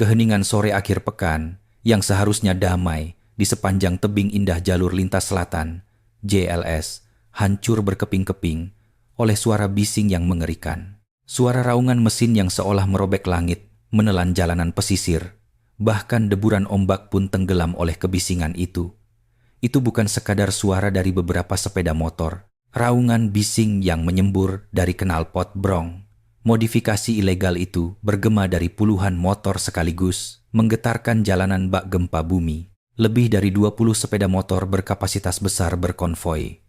Keheningan sore akhir pekan yang seharusnya damai di sepanjang tebing indah jalur lintas selatan, JLS, hancur berkeping-keping oleh suara bising yang mengerikan. Suara raungan mesin yang seolah merobek langit menelan jalanan pesisir. Bahkan deburan ombak pun tenggelam oleh kebisingan itu. Itu bukan sekadar suara dari beberapa sepeda motor. Raungan bising yang menyembur dari knalpot brong. Modifikasi ilegal itu bergema dari puluhan motor sekaligus, menggetarkan jalanan bak gempa bumi. Lebih dari 20 sepeda motor berkapasitas besar berkonvoi.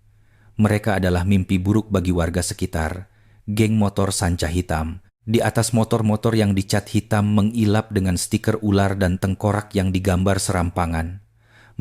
Mereka adalah mimpi buruk bagi warga sekitar. Geng motor sanca hitam. Di atas motor-motor yang dicat hitam mengilap dengan stiker ular dan tengkorak yang digambar serampangan.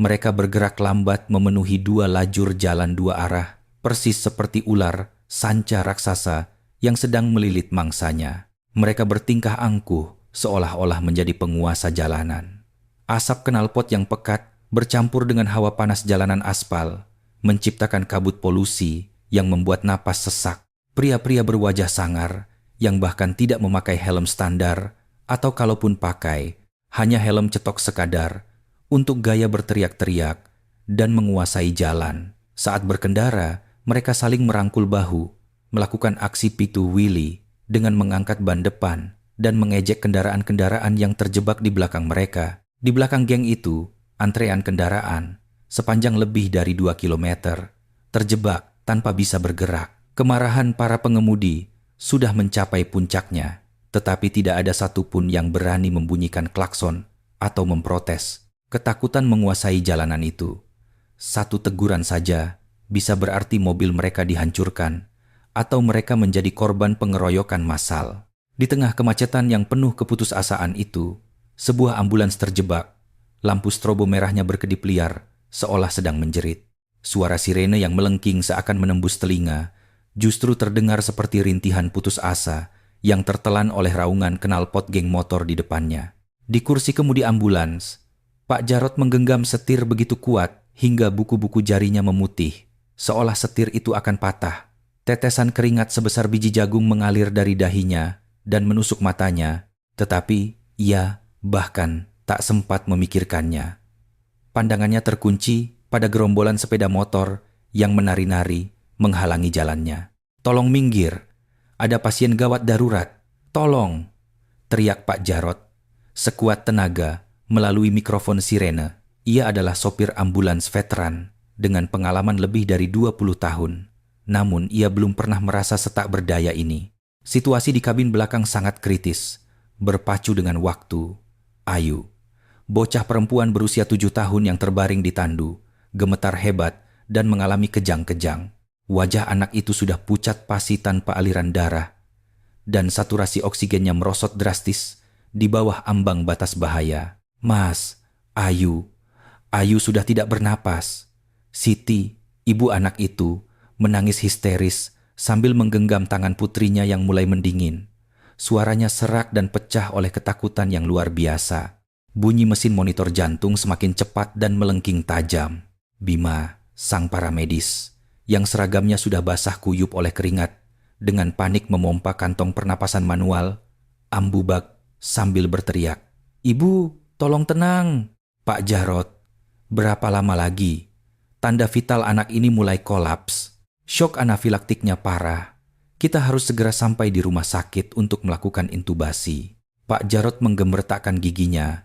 Mereka bergerak lambat memenuhi 2 lajur jalan 2 arah, persis seperti ular sanca raksasa yang sedang melilit mangsanya. Mereka bertingkah angkuh, seolah-olah menjadi penguasa jalanan. Asap knalpot yang pekat bercampur dengan hawa panas jalanan aspal, menciptakan kabut polusi yang membuat napas sesak. Pria-pria berwajah sangar, yang bahkan tidak memakai helm standar, atau kalaupun pakai, hanya helm cetok sekadar, untuk gaya berteriak-teriak dan menguasai jalan. Saat berkendara, mereka saling merangkul bahu, melakukan aksi pitu wheelie dengan mengangkat ban depan dan mengejek kendaraan-kendaraan yang terjebak di belakang mereka. Di belakang geng itu, antrean kendaraan sepanjang lebih dari 2 kilometer terjebak tanpa bisa bergerak. Kemarahan para pengemudi sudah mencapai puncaknya, tetapi tidak ada satupun yang berani membunyikan klakson atau memprotes. Ketakutan menguasai jalanan itu. Satu teguran saja bisa berarti mobil mereka dihancurkan atau mereka menjadi korban pengeroyokan massal. Di tengah kemacetan yang penuh keputusasaan itu, sebuah ambulans terjebak. Lampu strobo merahnya berkedip liar, seolah sedang menjerit. Suara sirene yang melengking seakan menembus telinga, justru terdengar seperti rintihan putus asa yang tertelan oleh raungan knalpot geng motor di depannya. Di kursi kemudi ambulans, Pak Jarot menggenggam setir begitu kuat hingga buku-buku jarinya memutih, seolah setir itu akan patah. Tetesan keringat sebesar biji jagung mengalir dari dahinya dan menusuk matanya, tetapi ia bahkan tak sempat memikirkannya. Pandangannya terkunci pada gerombolan sepeda motor yang menari-nari menghalangi jalannya. "Tolong minggir, ada pasien gawat darurat, tolong!" teriak Pak Jarot sekuat tenaga melalui mikrofon sirene. Ia adalah sopir ambulans veteran dengan pengalaman lebih dari 20 tahun. Namun ia belum pernah merasa setak berdaya ini. Situasi di kabin belakang sangat kritis, berpacu dengan waktu. Ayu, bocah perempuan berusia 7 tahun yang terbaring di tandu, gemetar hebat dan mengalami kejang-kejang. Wajah anak itu sudah pucat pasi tanpa aliran darah, dan saturasi oksigennya merosot drastis di bawah ambang batas bahaya. "Mas, Ayu sudah tidak bernapas." Siti, ibu anak itu, menangis histeris sambil menggenggam tangan putrinya yang mulai mendingin. Suaranya serak dan pecah oleh ketakutan yang luar biasa. Bunyi mesin monitor jantung semakin cepat dan melengking tajam. Bima, sang paramedis, yang seragamnya sudah basah kuyup oleh keringat, dengan panik memompa kantong pernapasan manual, ambubak sambil berteriak, "Ibu, tolong tenang." "Pak Jarot, berapa lama lagi?" Tanda vital anak ini mulai kolaps. Syok anafilaktiknya parah. Kita harus segera sampai di rumah sakit untuk melakukan intubasi. Pak Jarot menggemertakkan giginya.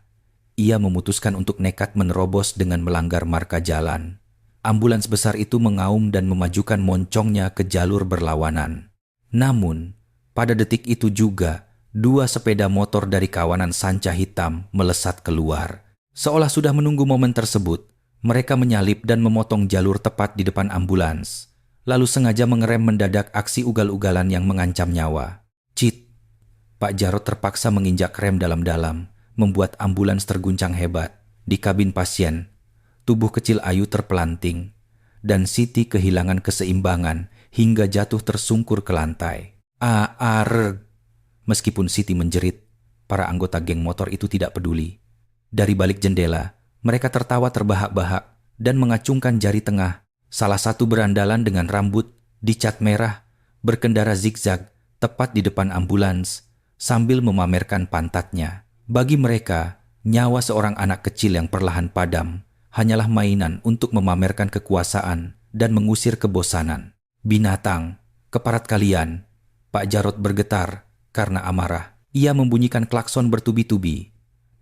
Ia memutuskan untuk nekat menerobos dengan melanggar marka jalan. Ambulans besar itu mengaum dan memajukan moncongnya ke jalur berlawanan. Namun, pada detik itu juga, 2 sepeda motor dari kawanan sanca hitam melesat keluar. Seolah sudah menunggu momen tersebut, mereka menyalip dan memotong jalur tepat di depan ambulans. Lalu sengaja mengerem mendadak aksi ugal-ugalan yang mengancam nyawa. "Cit!" Pak Jarot terpaksa menginjak rem dalam-dalam, membuat ambulans terguncang hebat. Di kabin pasien, tubuh kecil Ayu terpelanting, dan Siti kehilangan keseimbangan hingga jatuh tersungkur ke lantai. Meskipun Siti menjerit, para anggota geng motor itu tidak peduli. Dari balik jendela, mereka tertawa terbahak-bahak dan mengacungkan jari tengah. Salah satu berandalan dengan rambut dicat merah berkendara zigzag tepat di depan ambulans sambil memamerkan pantatnya. Bagi mereka, nyawa seorang anak kecil yang perlahan padam hanyalah mainan untuk memamerkan kekuasaan dan mengusir kebosanan. Binatang, keparat kalian. Pak Jarod bergetar karena amarah. Ia membunyikan klakson bertubi-tubi.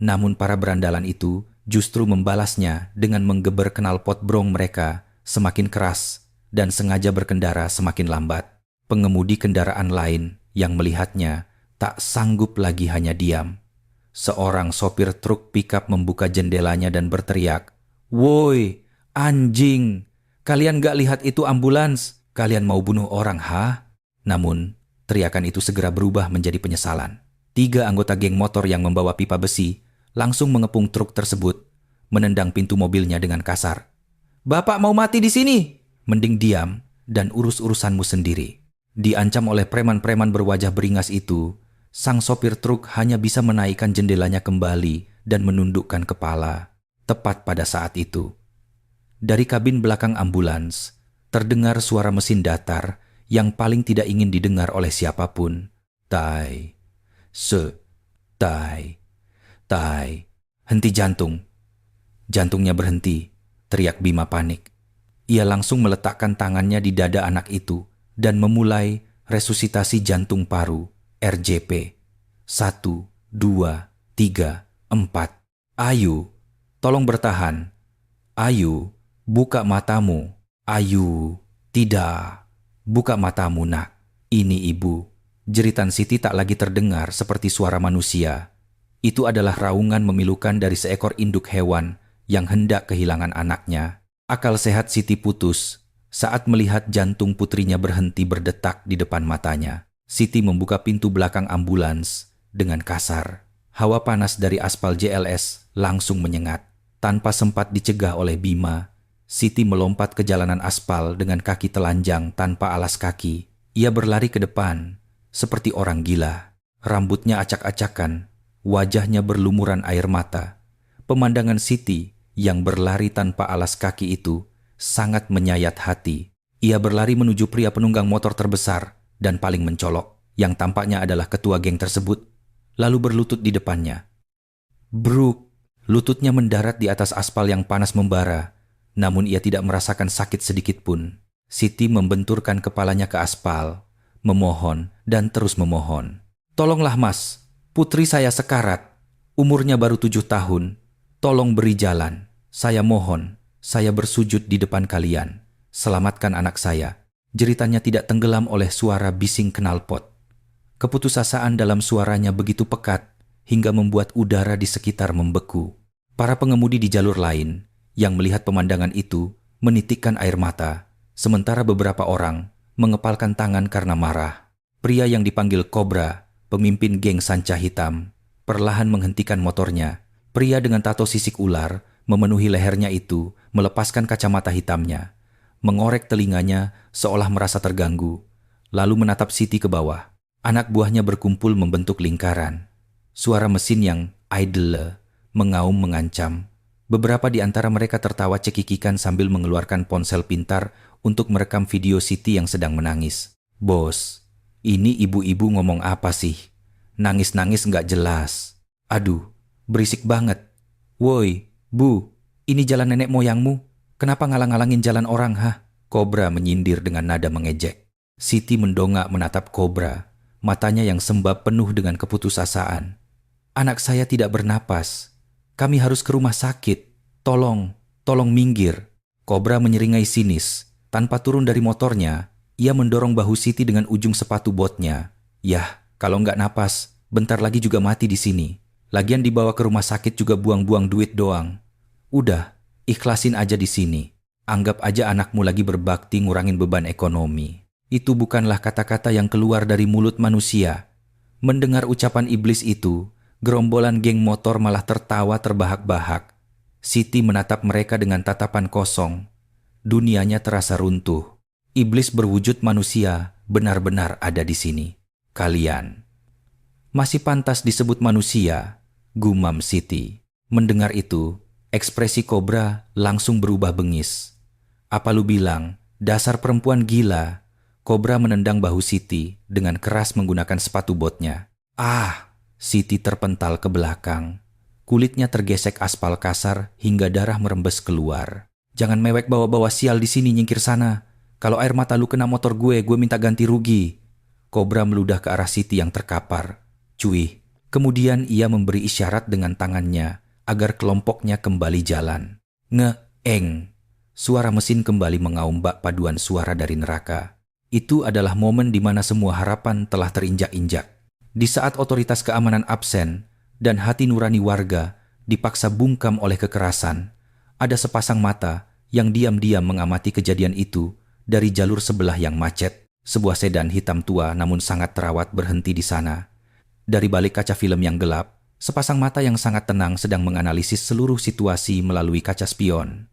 Namun para berandalan itu justru membalasnya dengan menggeber knalpot brong mereka semakin keras dan sengaja berkendara semakin lambat. Pengemudi kendaraan lain yang melihatnya tak sanggup lagi hanya diam. Seorang sopir truk pickup membuka jendelanya dan berteriak, "Woi, anjing! Kalian gak lihat itu ambulans? Kalian mau bunuh orang, ha?" Namun, teriakan itu segera berubah menjadi penyesalan. 3 anggota geng motor yang membawa pipa besi langsung mengepung truk tersebut, menendang pintu mobilnya dengan kasar. "Bapak mau mati di sini? Mending diam dan urus urusanmu sendiri." Diancam oleh preman-preman berwajah beringas itu, sang sopir truk hanya bisa menaikkan jendelanya kembali dan menundukkan kepala. Tepat pada saat itu, dari kabin belakang ambulans, terdengar suara mesin datar yang paling tidak ingin didengar oleh siapapun. Tai, tai, tai, henti jantung. Jantungnya berhenti, teriak Bima panik. Ia langsung meletakkan tangannya di dada anak itu dan memulai resusitasi jantung paru, RJP. 1, 2, 3, 4. Ayu, tolong bertahan. Ayu, buka matamu. Ayu, tidak. Buka matamu, nak. Ini ibu. Jeritan Siti tak lagi terdengar seperti suara manusia. Itu adalah raungan memilukan dari seekor induk hewan yang hendak kehilangan anaknya. Akal sehat Siti putus saat melihat jantung putrinya berhenti berdetak di depan matanya. Siti membuka pintu belakang ambulans dengan kasar. Hawa panas dari aspal JLS langsung menyengat. Tanpa sempat dicegah oleh Bima, Siti melompat ke jalanan aspal dengan kaki telanjang tanpa alas kaki. Ia berlari ke depan, seperti orang gila. Rambutnya acak-acakan, wajahnya berlumuran air mata. Pemandangan Siti yang berlari tanpa alas kaki itu sangat menyayat hati. Ia berlari menuju pria penunggang motor terbesar dan paling mencolok, yang tampaknya adalah ketua geng tersebut, lalu berlutut di depannya. Bruk, lututnya mendarat di atas aspal yang panas membara, namun ia tidak merasakan sakit sedikit pun. Siti membenturkan kepalanya ke aspal, memohon dan terus memohon. "Tolonglah mas, putri saya sekarat, umurnya baru 7 tahun, tolong beri jalan, saya mohon. Saya bersujud di depan kalian. Selamatkan anak saya." Jeritannya tidak tenggelam oleh suara bising knalpot. Keputusasaan dalam suaranya begitu pekat hingga membuat udara di sekitar membeku. Para pengemudi di jalur lain yang melihat pemandangan itu menitikkan air mata, sementara beberapa orang mengepalkan tangan karena marah. Pria yang dipanggil Kobra, pemimpin geng Sanca Hitam, perlahan menghentikan motornya. Pria dengan tato sisik ular memenuhi lehernya itu melepaskan kacamata hitamnya, mengorek telinganya seolah merasa terganggu, lalu menatap Siti ke bawah. Anak buahnya berkumpul membentuk lingkaran. Suara mesin yang idle mengaum mengancam. Beberapa di antara mereka tertawa cekikikan sambil mengeluarkan ponsel pintar untuk merekam video Siti yang sedang menangis. "Bos, ini ibu-ibu ngomong apa sih? Nangis-nangis nggak jelas. Aduh, berisik banget. Woi, Bu, ini jalan nenek moyangmu. Kenapa ngalang-ngalangin jalan orang, ha?" Kobra menyindir dengan nada mengejek. Siti mendongak menatap Kobra, matanya yang sembab penuh dengan keputusasaan. "Anak saya tidak bernapas. Kami harus ke rumah sakit. Tolong minggir." Kobra menyeringai sinis. Tanpa turun dari motornya, ia mendorong bahu Siti dengan ujung sepatu botnya. "Yah, kalau nggak napas, bentar lagi juga mati di sini. Lagian dibawa ke rumah sakit juga buang-buang duit doang. Udah, ikhlasin aja di sini. Anggap aja anakmu lagi berbakti ngurangin beban ekonomi." Itu bukanlah kata-kata yang keluar dari mulut manusia. Mendengar ucapan iblis itu, gerombolan geng motor malah tertawa terbahak-bahak. Siti menatap mereka dengan tatapan kosong. Dunianya terasa runtuh. Iblis berwujud manusia benar-benar ada di sini. "Kalian masih pantas disebut manusia," gumam Siti. Mendengar itu, ekspresi Kobra langsung berubah bengis. "Apa lu bilang, dasar perempuan gila?" Kobra menendang bahu Siti dengan keras menggunakan sepatu botnya. "Ah, Siti terpental ke belakang. Kulitnya tergesek aspal kasar hingga darah merembes keluar. "Jangan mewek bawa-bawa sial di sini, nyingkir sana. Kalau air mata lu kena motor gue minta ganti rugi." Kobra meludah ke arah Siti yang terkapar. "Cuy." Kemudian ia memberi isyarat dengan tangannya agar kelompoknya kembali jalan. Nge-eng. Suara mesin kembali mengaum bak paduan suara dari neraka. Itu adalah momen di mana semua harapan telah terinjak-injak. Di saat otoritas keamanan absen dan hati nurani warga dipaksa bungkam oleh kekerasan, ada sepasang mata yang diam-diam mengamati kejadian itu dari jalur sebelah yang macet. Sebuah sedan hitam tua namun sangat terawat berhenti di sana. Dari balik kaca film yang gelap, sepasang mata yang sangat tenang sedang menganalisis seluruh situasi melalui kaca spion.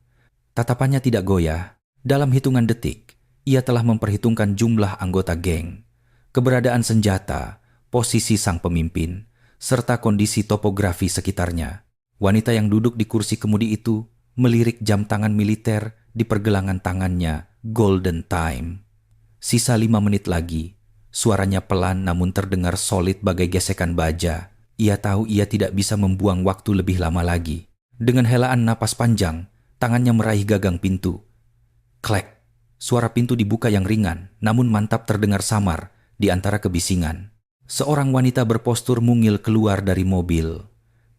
Tatapannya tidak goyah. Dalam hitungan detik, ia telah memperhitungkan jumlah anggota geng, keberadaan senjata, posisi sang pemimpin, serta kondisi topografi sekitarnya. Wanita yang duduk di kursi kemudi itu melirik jam tangan militer di pergelangan tangannya, golden time. Sisa 5 menit lagi. Suaranya pelan namun terdengar solid bagai gesekan baja. Ia tahu ia tidak bisa membuang waktu lebih lama lagi. Dengan helaan napas panjang, tangannya meraih gagang pintu. Klek. Suara pintu dibuka yang ringan, namun mantap terdengar samar di antara kebisingan. Seorang wanita berpostur mungil keluar dari mobil.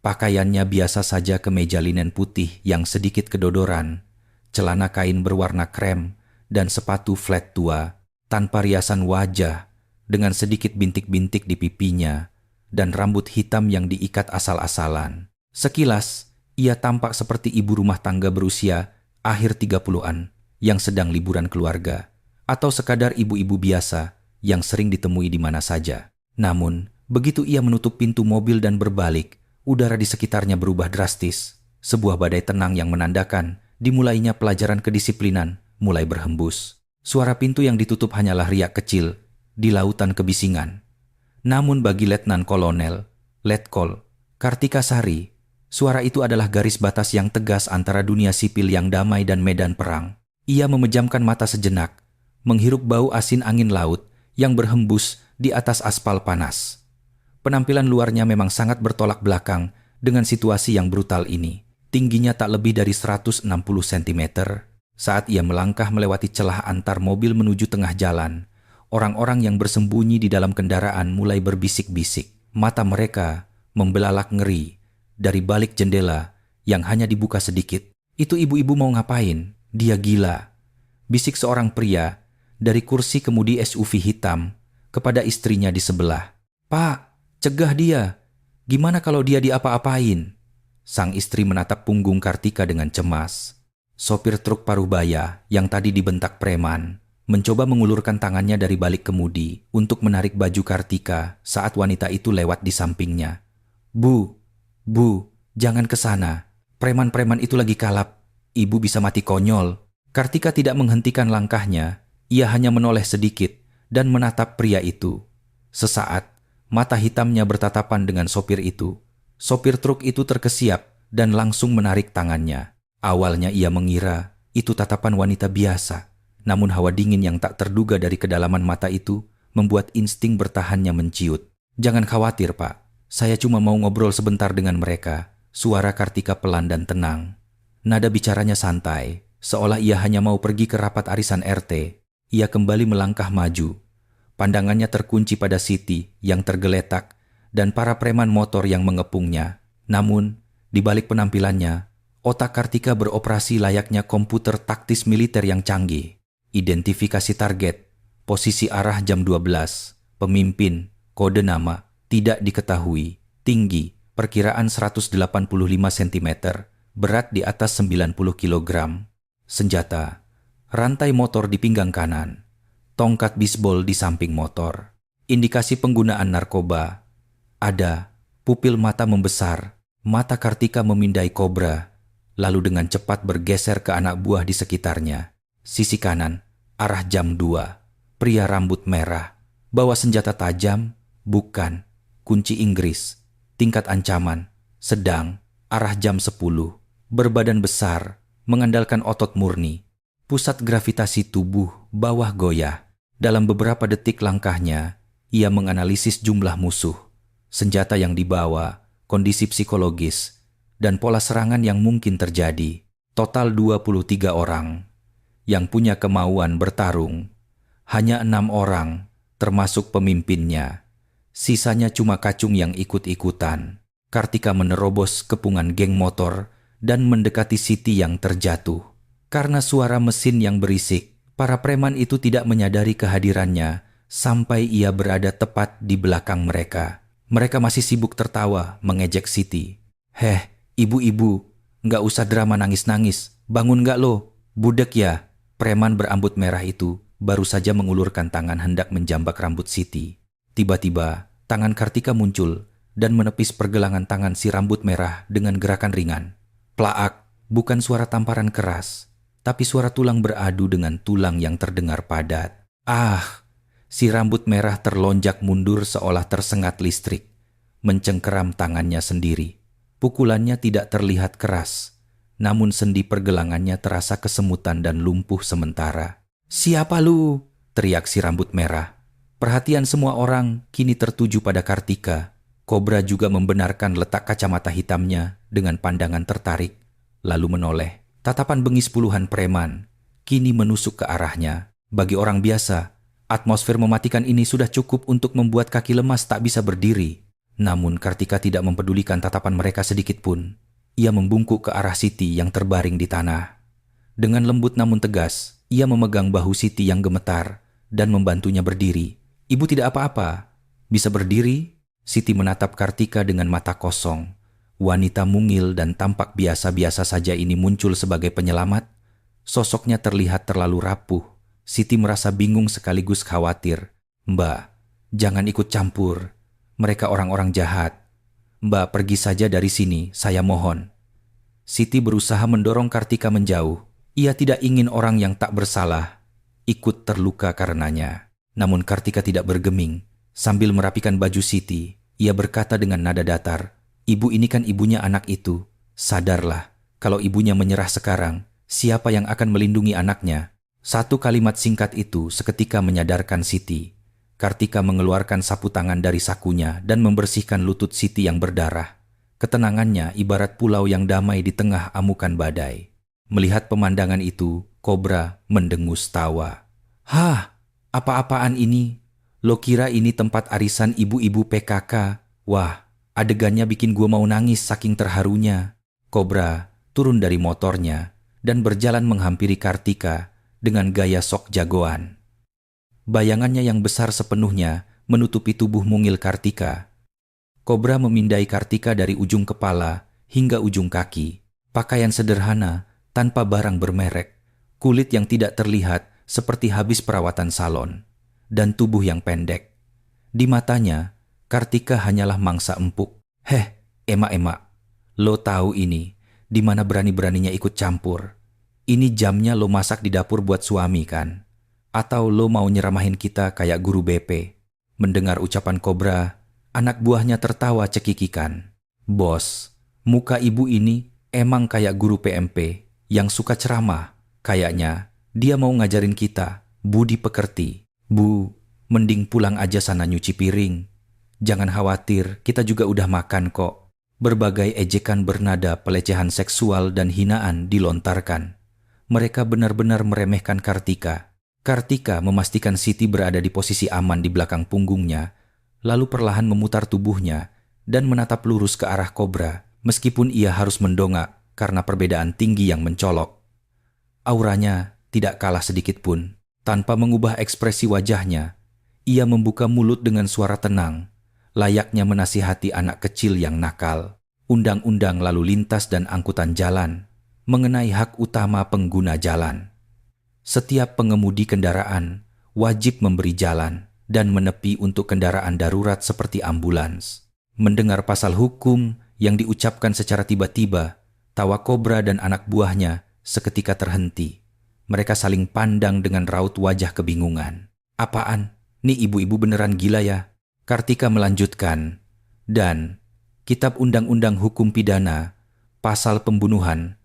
Pakaiannya biasa saja, kemeja linen putih yang sedikit kedodoran, celana kain berwarna krem, dan sepatu flat tua, tanpa riasan wajah, dengan sedikit bintik-bintik di pipinya, dan rambut hitam yang diikat asal-asalan. Sekilas, ia tampak seperti ibu rumah tangga berusia akhir 30-an yang sedang liburan keluarga, atau sekadar ibu-ibu biasa yang sering ditemui di mana saja. Namun, begitu ia menutup pintu mobil dan berbalik, udara di sekitarnya berubah drastis. Sebuah badai tenang yang menandakan dimulainya pelajaran kedisiplinan mulai berhembus. Suara pintu yang ditutup hanyalah riak kecil di lautan kebisingan. Namun bagi Letnan Kolonel, Letkol, Kartika Sari, suara itu adalah garis batas yang tegas antara dunia sipil yang damai dan medan perang. Ia memejamkan mata sejenak, menghirup bau asin angin laut yang berhembus di atas aspal panas. Penampilan luarnya memang sangat bertolak belakang dengan situasi yang brutal ini. Tingginya tak lebih dari 160 cm. Saat ia melangkah melewati celah antar mobil menuju tengah jalan, orang-orang yang bersembunyi di dalam kendaraan mulai berbisik-bisik. Mata mereka membelalak ngeri dari balik jendela yang hanya dibuka sedikit. "Itu ibu-ibu mau ngapain? Dia gila," bisik seorang pria dari kursi kemudi SUV hitam kepada istrinya di sebelah. "Pak, cegah dia. Gimana kalau dia diapa-apain?" Sang istri menatap punggung Kartika dengan cemas. Sopir truk parubaya yang tadi dibentak preman mencoba mengulurkan tangannya dari balik kemudi untuk menarik baju Kartika saat wanita itu lewat di sampingnya. Bu, jangan ke sana. Preman-preman itu lagi kalap. Ibu bisa mati konyol." Kartika tidak menghentikan langkahnya. Ia hanya menoleh sedikit dan menatap pria itu. Sesaat, mata hitamnya bertatapan dengan sopir itu. Sopir truk itu terkesiap dan langsung menarik tangannya. Awalnya ia mengira itu tatapan wanita biasa. Namun hawa dingin yang tak terduga dari kedalaman mata itu membuat insting bertahannya menciut. "Jangan khawatir, Pak. Saya cuma mau ngobrol sebentar dengan mereka." Suara Kartika pelan dan tenang. Nada bicaranya santai, seolah ia hanya mau pergi ke rapat arisan RT. Ia kembali melangkah maju. Pandangannya terkunci pada Siti yang tergeletak dan para preman motor yang mengepungnya. Namun, di balik penampilannya, otak Kartika beroperasi layaknya komputer taktis militer yang canggih. Identifikasi target, posisi arah jam 12, pemimpin, kode nama, tidak diketahui, tinggi, perkiraan 185 cm, berat di atas 90 kg. Senjata, rantai motor di pinggang kanan, tongkat bisbol di samping motor. Indikasi penggunaan narkoba. Ada, pupil mata membesar, mata Kartika memindai kobra, lalu dengan cepat bergeser ke anak buah di sekitarnya. Sisi kanan, arah jam 2, pria rambut merah, bawa senjata tajam, bukan, kunci Inggris, tingkat ancaman, sedang, arah jam 10, berbadan besar, mengandalkan otot murni. Pusat gravitasi tubuh bawah goyah. Dalam beberapa detik langkahnya, ia menganalisis jumlah musuh. senjata yang dibawa, kondisi psikologis, dan pola serangan yang mungkin terjadi. Total 23 orang yang punya kemauan bertarung. Hanya 6 orang, termasuk pemimpinnya. Sisanya cuma kacung yang ikut-ikutan. Kartika menerobos kepungan geng motor dan mendekati Siti yang terjatuh. Karena suara mesin yang berisik, para preman itu tidak menyadari kehadirannya sampai ia berada tepat di belakang mereka. Mereka masih sibuk tertawa, mengejek Siti. "Heh, ibu-ibu, nggak usah drama nangis-nangis. Bangun nggak lo? Budek ya?" Preman berambut merah itu baru saja mengulurkan tangan hendak menjambak rambut Siti. Tiba-tiba, tangan Kartika muncul dan menepis pergelangan tangan si rambut merah dengan gerakan ringan. Plaak, bukan suara tamparan keras, tapi suara tulang beradu dengan tulang yang terdengar padat. Ah, si rambut merah terlonjak mundur seolah tersengat listrik, mencengkeram tangannya sendiri. Pukulannya tidak terlihat keras, namun sendi pergelangannya terasa kesemutan dan lumpuh sementara. "Siapa lu?" teriak si rambut merah. Perhatian semua orang kini tertuju pada Kartika. Kobra juga membenarkan letak kacamata hitamnya dengan pandangan tertarik, lalu menoleh. Tatapan bengis puluhan preman kini menusuk ke arahnya. Bagi orang biasa, atmosfer mematikan ini sudah cukup untuk membuat kaki lemas tak bisa berdiri. Namun Kartika tidak mempedulikan tatapan mereka sedikit pun. Ia membungkuk ke arah Siti yang terbaring di tanah. Dengan lembut namun tegas, ia memegang bahu Siti yang gemetar dan membantunya berdiri. "Ibu tidak apa-apa. Bisa berdiri?" Siti menatap Kartika dengan mata kosong. Wanita mungil dan tampak biasa-biasa saja ini muncul sebagai penyelamat. Sosoknya terlihat terlalu rapuh. Siti merasa bingung sekaligus khawatir. "Mbak, jangan ikut campur. Mereka orang-orang jahat. Mbak, pergi saja dari sini, saya mohon." Siti berusaha mendorong Kartika menjauh. Ia tidak ingin orang yang tak bersalah ikut terluka karenanya. Namun Kartika tidak bergeming. Sambil merapikan baju Siti, ia berkata dengan nada datar, "Ibu ini kan ibunya anak itu. Sadarlah, kalau ibunya menyerah sekarang, siapa yang akan melindungi anaknya?" Satu kalimat singkat itu seketika menyadarkan Siti. Kartika mengeluarkan sapu tangan dari sakunya dan membersihkan lutut Siti yang berdarah. Ketenangannya ibarat pulau yang damai di tengah amukan badai. Melihat pemandangan itu, Kobra mendengus tawa. "Hah, apa-apaan ini? Lo kira ini tempat arisan ibu-ibu PKK? Wah, adegannya bikin gua mau nangis saking terharunya." Kobra turun dari motornya dan berjalan menghampiri Kartika dengan gaya sok jagoan. Bayangannya yang besar sepenuhnya menutupi tubuh mungil Kartika. Kobra memindai Kartika dari ujung kepala hingga ujung kaki. Pakaian sederhana tanpa barang bermerek, kulit yang tidak terlihat seperti habis perawatan salon, dan tubuh yang pendek. Di matanya, Kartika hanyalah mangsa empuk. "Heh, emak-emak, lo tahu ini, di mana berani-beraninya ikut campur. Ini jamnya lo masak di dapur buat suami kan? Atau lo mau nyeramahin kita kayak guru BP?" Mendengar ucapan Kobra, anak buahnya tertawa cekikikan. "Bos, muka ibu ini emang kayak guru PMP yang suka ceramah. Kayaknya dia mau ngajarin kita budi pekerti. Bu, mending pulang aja sana nyuci piring. Jangan khawatir, kita juga udah makan kok." Berbagai ejekan bernada pelecehan seksual dan hinaan dilontarkan. Mereka benar-benar meremehkan Kartika. Kartika memastikan Siti berada di posisi aman di belakang punggungnya, lalu perlahan memutar tubuhnya dan menatap lurus ke arah Kobra, meskipun ia harus mendongak karena perbedaan tinggi yang mencolok. Auranya tidak kalah sedikit pun. Tanpa mengubah ekspresi wajahnya, ia membuka mulut dengan suara tenang, layaknya menasihati anak kecil yang nakal. Undang-undang lalu lintas dan angkutan jalan mengenai hak utama pengguna jalan. Setiap pengemudi kendaraan wajib memberi jalan dan menepi untuk kendaraan darurat seperti ambulans. Mendengar pasal hukum yang diucapkan secara tiba-tiba, tawa Kobra dan anak buahnya seketika terhenti. Mereka saling pandang dengan raut wajah kebingungan. "Apaan? Nih ibu-ibu beneran gila ya?" Kartika melanjutkan. "Dan Kitab Undang-Undang Hukum Pidana, pasal pembunuhan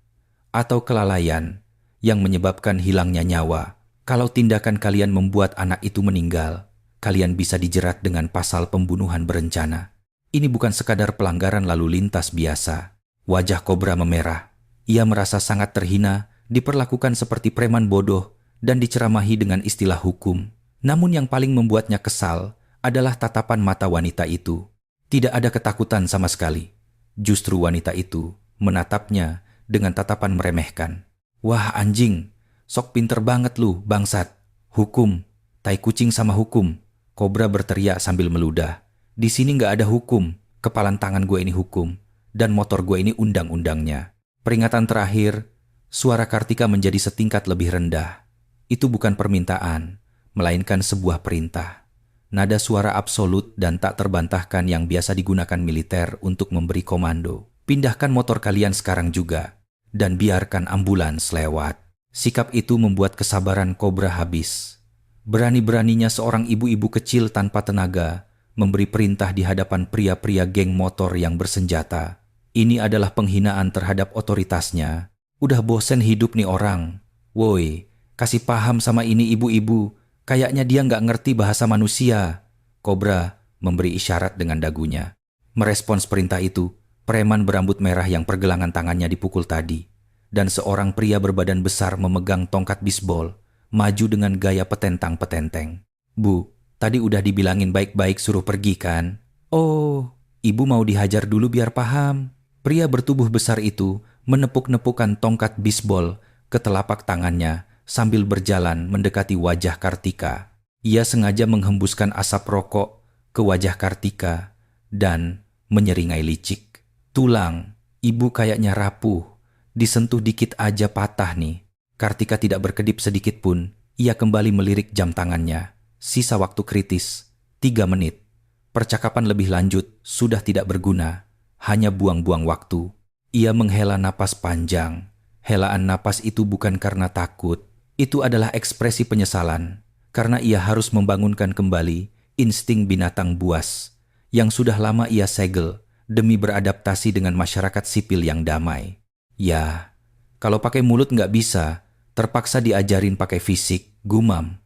atau kelalaian yang menyebabkan hilangnya nyawa. Kalau tindakan kalian membuat anak itu meninggal, kalian bisa dijerat dengan pasal pembunuhan berencana." Ini bukan sekadar pelanggaran lalu lintas biasa. Wajah kobra memerah. Ia merasa sangat terhina, diperlakukan seperti preman bodoh, dan diceramahi dengan istilah hukum. Namun yang paling membuatnya kesal adalah tatapan mata wanita itu. Tidak ada ketakutan sama sekali. Justru wanita itu menatapnya dengan tatapan meremehkan. Wah anjing, sok pinter banget lu, bangsat. Hukum, tai kucing sama hukum. Kobra berteriak sambil meludah. Di sini nggak ada hukum, kepalan tangan gue ini hukum, dan motor gue ini undang-undangnya. Peringatan terakhir, suara Kartika menjadi setingkat lebih rendah. Itu bukan permintaan, melainkan sebuah perintah. Nada suara absolut dan tak terbantahkan yang biasa digunakan militer untuk memberi komando. Pindahkan motor kalian sekarang juga, dan biarkan ambulans lewat. Sikap itu membuat kesabaran kobra habis. Berani-beraninya seorang ibu-ibu kecil tanpa tenaga memberi perintah di hadapan pria-pria geng motor yang bersenjata. Ini adalah penghinaan terhadap otoritasnya. Udah bosen hidup nih orang. Woi, kasih paham sama ini ibu-ibu. Kayaknya dia nggak ngerti bahasa manusia. Kobra memberi isyarat dengan dagunya. Merespons perintah itu, preman berambut merah yang pergelangan tangannya dipukul tadi, dan seorang pria berbadan besar memegang tongkat bisbol, maju dengan gaya petentang-petenteng. Bu, tadi udah dibilangin baik-baik suruh pergi kan? Oh, ibu mau dihajar dulu biar paham. Pria bertubuh besar itu menepuk-nepukkan tongkat bisbol ke telapak tangannya sambil berjalan mendekati wajah Kartika. Ia sengaja menghembuskan asap rokok ke wajah Kartika dan menyeringai licik. Tulang, ibu kayaknya rapuh. Disentuh dikit aja patah nih. Kartika tidak berkedip sedikit pun. Ia kembali melirik jam tangannya. Sisa waktu kritis, 3 menit. Percakapan lebih lanjut sudah tidak berguna, hanya buang-buang waktu. Ia menghela napas panjang. Helaan napas itu bukan karena takut, itu adalah ekspresi penyesalan, karena ia harus membangunkan kembali insting binatang buas, yang sudah lama ia segel demi beradaptasi dengan masyarakat sipil yang damai. Ya, kalau pakai mulut nggak bisa, terpaksa diajarin pakai fisik, gumam.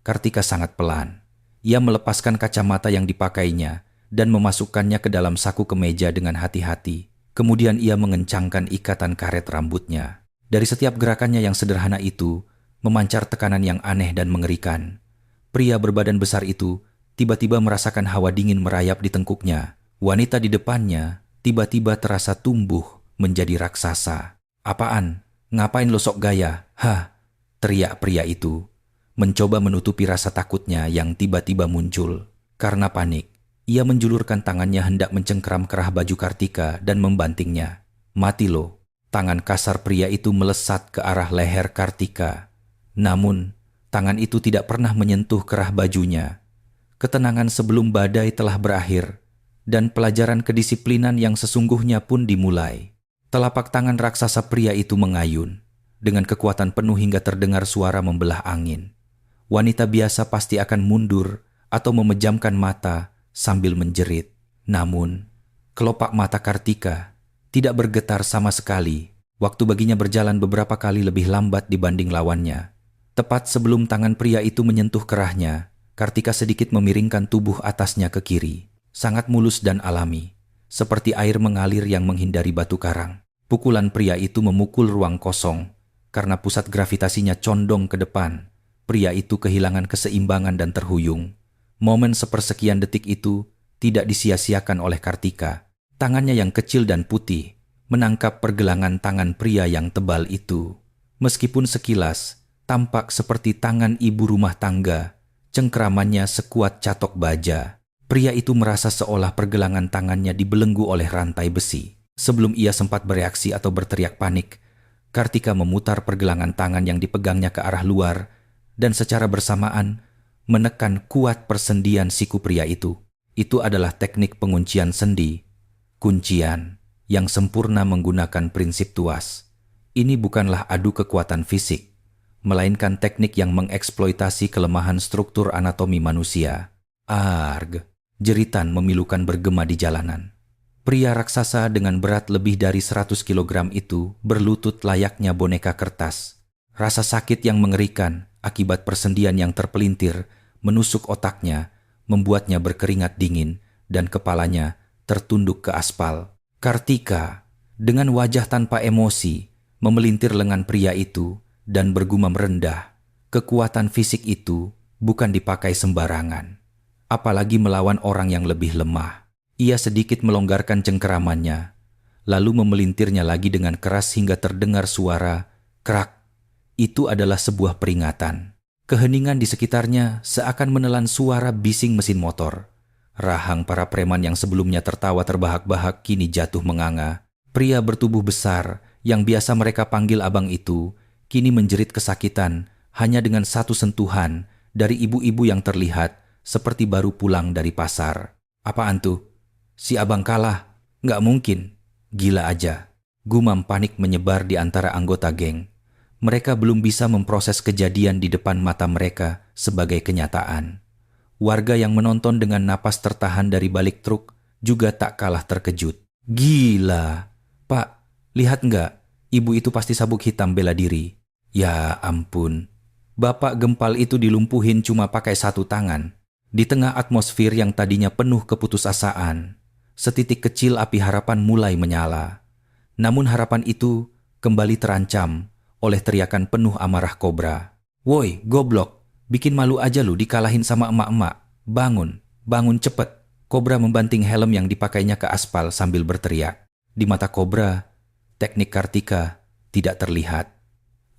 Kartika sangat pelan. Ia melepaskan kacamata yang dipakainya dan memasukkannya ke dalam saku kemeja dengan hati-hati. Kemudian ia mengencangkan ikatan karet rambutnya. Dari setiap gerakannya yang sederhana itu, memancar tekanan yang aneh dan mengerikan. Pria berbadan besar itu tiba-tiba merasakan hawa dingin merayap di tengkuknya. Wanita di depannya tiba-tiba terasa tumbuh menjadi raksasa. Apaan? Ngapain lo sok gaya? Hah? Teriak pria itu. Mencoba menutupi rasa takutnya yang tiba-tiba muncul. Karena panik, ia menjulurkan tangannya hendak mencengkeram kerah baju Kartika dan membantingnya. Mati lo. Tangan kasar pria itu melesat ke arah leher Kartika. Namun, tangan itu tidak pernah menyentuh kerah bajunya. Ketenangan sebelum badai telah berakhir, dan pelajaran kedisiplinan yang sesungguhnya pun dimulai. Telapak tangan raksasa pria itu mengayun, dengan kekuatan penuh hingga terdengar suara membelah angin. Wanita biasa pasti akan mundur atau memejamkan mata sambil menjerit. Namun, kelopak mata Kartika tidak bergetar sama sekali. Waktu baginya berjalan beberapa kali lebih lambat dibanding lawannya. Tepat sebelum tangan pria itu menyentuh kerahnya, Kartika sedikit memiringkan tubuh atasnya ke kiri. Sangat mulus dan alami, seperti air mengalir yang menghindari batu karang. Pukulan pria itu memukul ruang kosong, karena pusat gravitasinya condong ke depan. Pria itu kehilangan keseimbangan dan terhuyung. Momen sepersekian detik itu tidak disia-siakan oleh Kartika. Tangannya yang kecil dan putih menangkap pergelangan tangan pria yang tebal itu. Meskipun sekilas tampak seperti tangan ibu rumah tangga, cengkeramannya sekuat catok baja. Pria itu merasa seolah pergelangan tangannya dibelenggu oleh rantai besi. Sebelum ia sempat bereaksi atau berteriak panik, Kartika memutar pergelangan tangan yang dipegangnya ke arah luar dan secara bersamaan menekan kuat persendian siku pria itu. Itu adalah teknik penguncian sendi, kuncian yang sempurna menggunakan prinsip tuas. Ini bukanlah adu kekuatan fisik, melainkan teknik yang mengeksploitasi kelemahan struktur anatomi manusia. Arg! Jeritan memilukan bergema di jalanan. Pria raksasa dengan berat lebih dari 100 kg itu berlutut layaknya boneka kertas. Rasa sakit yang mengerikan akibat persendian yang terpelintir menusuk otaknya, membuatnya berkeringat dingin dan kepalanya tertunduk ke aspal. Kartika, dengan wajah tanpa emosi, memelintir lengan pria itu dan bergumam rendah. Kekuatan fisik itu bukan dipakai sembarangan, apalagi melawan orang yang lebih lemah. Ia sedikit melonggarkan cengkeramannya, lalu memelintirnya lagi dengan keras hingga terdengar suara krak. Itu adalah sebuah peringatan. Keheningan di sekitarnya seakan menelan suara bising mesin motor. Rahang para preman yang sebelumnya tertawa terbahak-bahak kini jatuh menganga. Pria bertubuh besar yang biasa mereka panggil abang itu kini menjerit kesakitan hanya dengan satu sentuhan dari ibu-ibu yang terlihat seperti baru pulang dari pasar. Apaan tuh? Si abang kalah? Nggak mungkin. Gila aja. Gumam panik menyebar di antara anggota geng. Mereka belum bisa memproses kejadian di depan mata mereka sebagai kenyataan. Warga yang menonton dengan napas tertahan dari balik truk juga tak kalah terkejut. Gila. Pak, lihat nggak? Ibu itu pasti sabuk hitam bela diri. Ya ampun. Bapak gempal itu dilumpuhin cuma pakai satu tangan. Di tengah atmosfer yang tadinya penuh keputusasaan, setitik kecil api harapan mulai menyala. Namun harapan itu kembali terancam oleh teriakan penuh amarah kobra. Woi, goblok, bikin malu aja lu dikalahin sama emak-emak. Bangun, bangun cepet. Kobra membanting helm yang dipakainya ke aspal sambil berteriak. Di mata kobra, teknik Kartika tidak terlihat.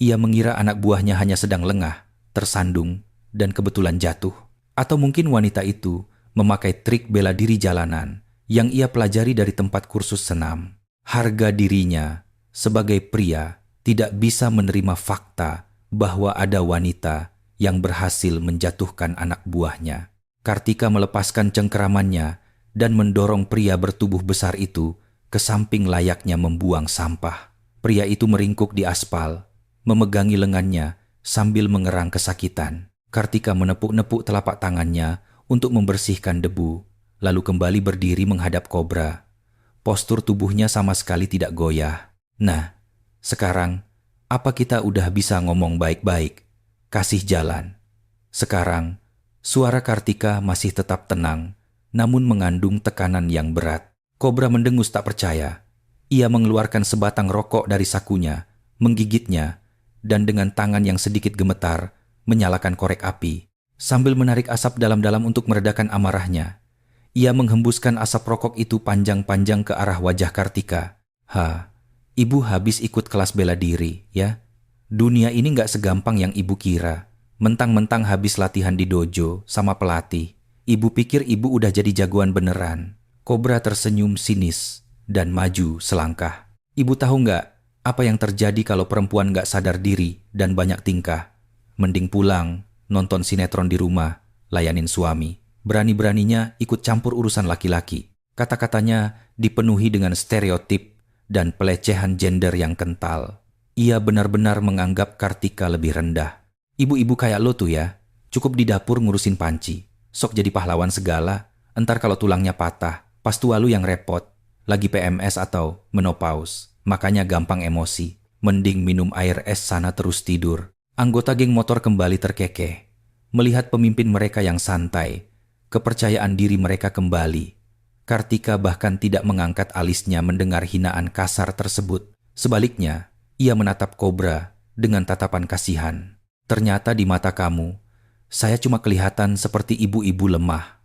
Ia mengira anak buahnya hanya sedang lengah, tersandung, dan kebetulan jatuh. Atau mungkin wanita itu memakai trik bela diri jalanan yang ia pelajari dari tempat kursus senam. Harga dirinya sebagai pria tidak bisa menerima fakta bahwa ada wanita yang berhasil menjatuhkan anak buahnya. Kartika melepaskan cengkeramannya dan mendorong pria bertubuh besar itu ke samping layaknya membuang sampah. Pria itu meringkuk di aspal, memegangi lengannya sambil mengerang kesakitan. Kartika menepuk-nepuk telapak tangannya untuk membersihkan debu, lalu kembali berdiri menghadap kobra. Postur tubuhnya sama sekali tidak goyah. Nah, sekarang apa kita udah bisa ngomong baik-baik? Kasih jalan. Sekarang, suara Kartika masih tetap tenang, namun mengandung tekanan yang berat. Kobra mendengus tak percaya. Ia mengeluarkan sebatang rokok dari sakunya, menggigitnya, dan dengan tangan yang sedikit gemetar, menyalakan korek api. Sambil menarik asap dalam-dalam untuk meredakan amarahnya, ia menghembuskan asap rokok itu panjang-panjang ke arah wajah Kartika. Ibu habis ikut kelas bela diri, ya? Dunia ini gak segampang yang ibu kira. Mentang-mentang habis latihan di dojo sama pelatih, ibu pikir ibu udah jadi jagoan beneran. Kobra tersenyum sinis dan maju selangkah. Ibu tahu nggak apa yang terjadi kalau perempuan nggak sadar diri dan banyak tingkah? Mending pulang, nonton sinetron di rumah, layanin suami. Berani-beraninya ikut campur urusan laki-laki. Kata-katanya dipenuhi dengan stereotip dan pelecehan gender yang kental. Ia benar-benar menganggap Kartika lebih rendah. Ibu-ibu kayak lo tuh ya, cukup di dapur ngurusin panci. Sok jadi pahlawan segala, entar kalau tulangnya patah, pas tua lu yang repot. Lagi PMS atau menopause, makanya gampang emosi. Mending minum air es sana terus tidur. Anggota geng motor kembali terkekeh. Melihat pemimpin mereka yang santai, kepercayaan diri mereka kembali. Kartika bahkan tidak mengangkat alisnya mendengar hinaan kasar tersebut. Sebaliknya, ia menatap kobra dengan tatapan kasihan. Ternyata di mata kamu, saya cuma kelihatan seperti ibu-ibu lemah.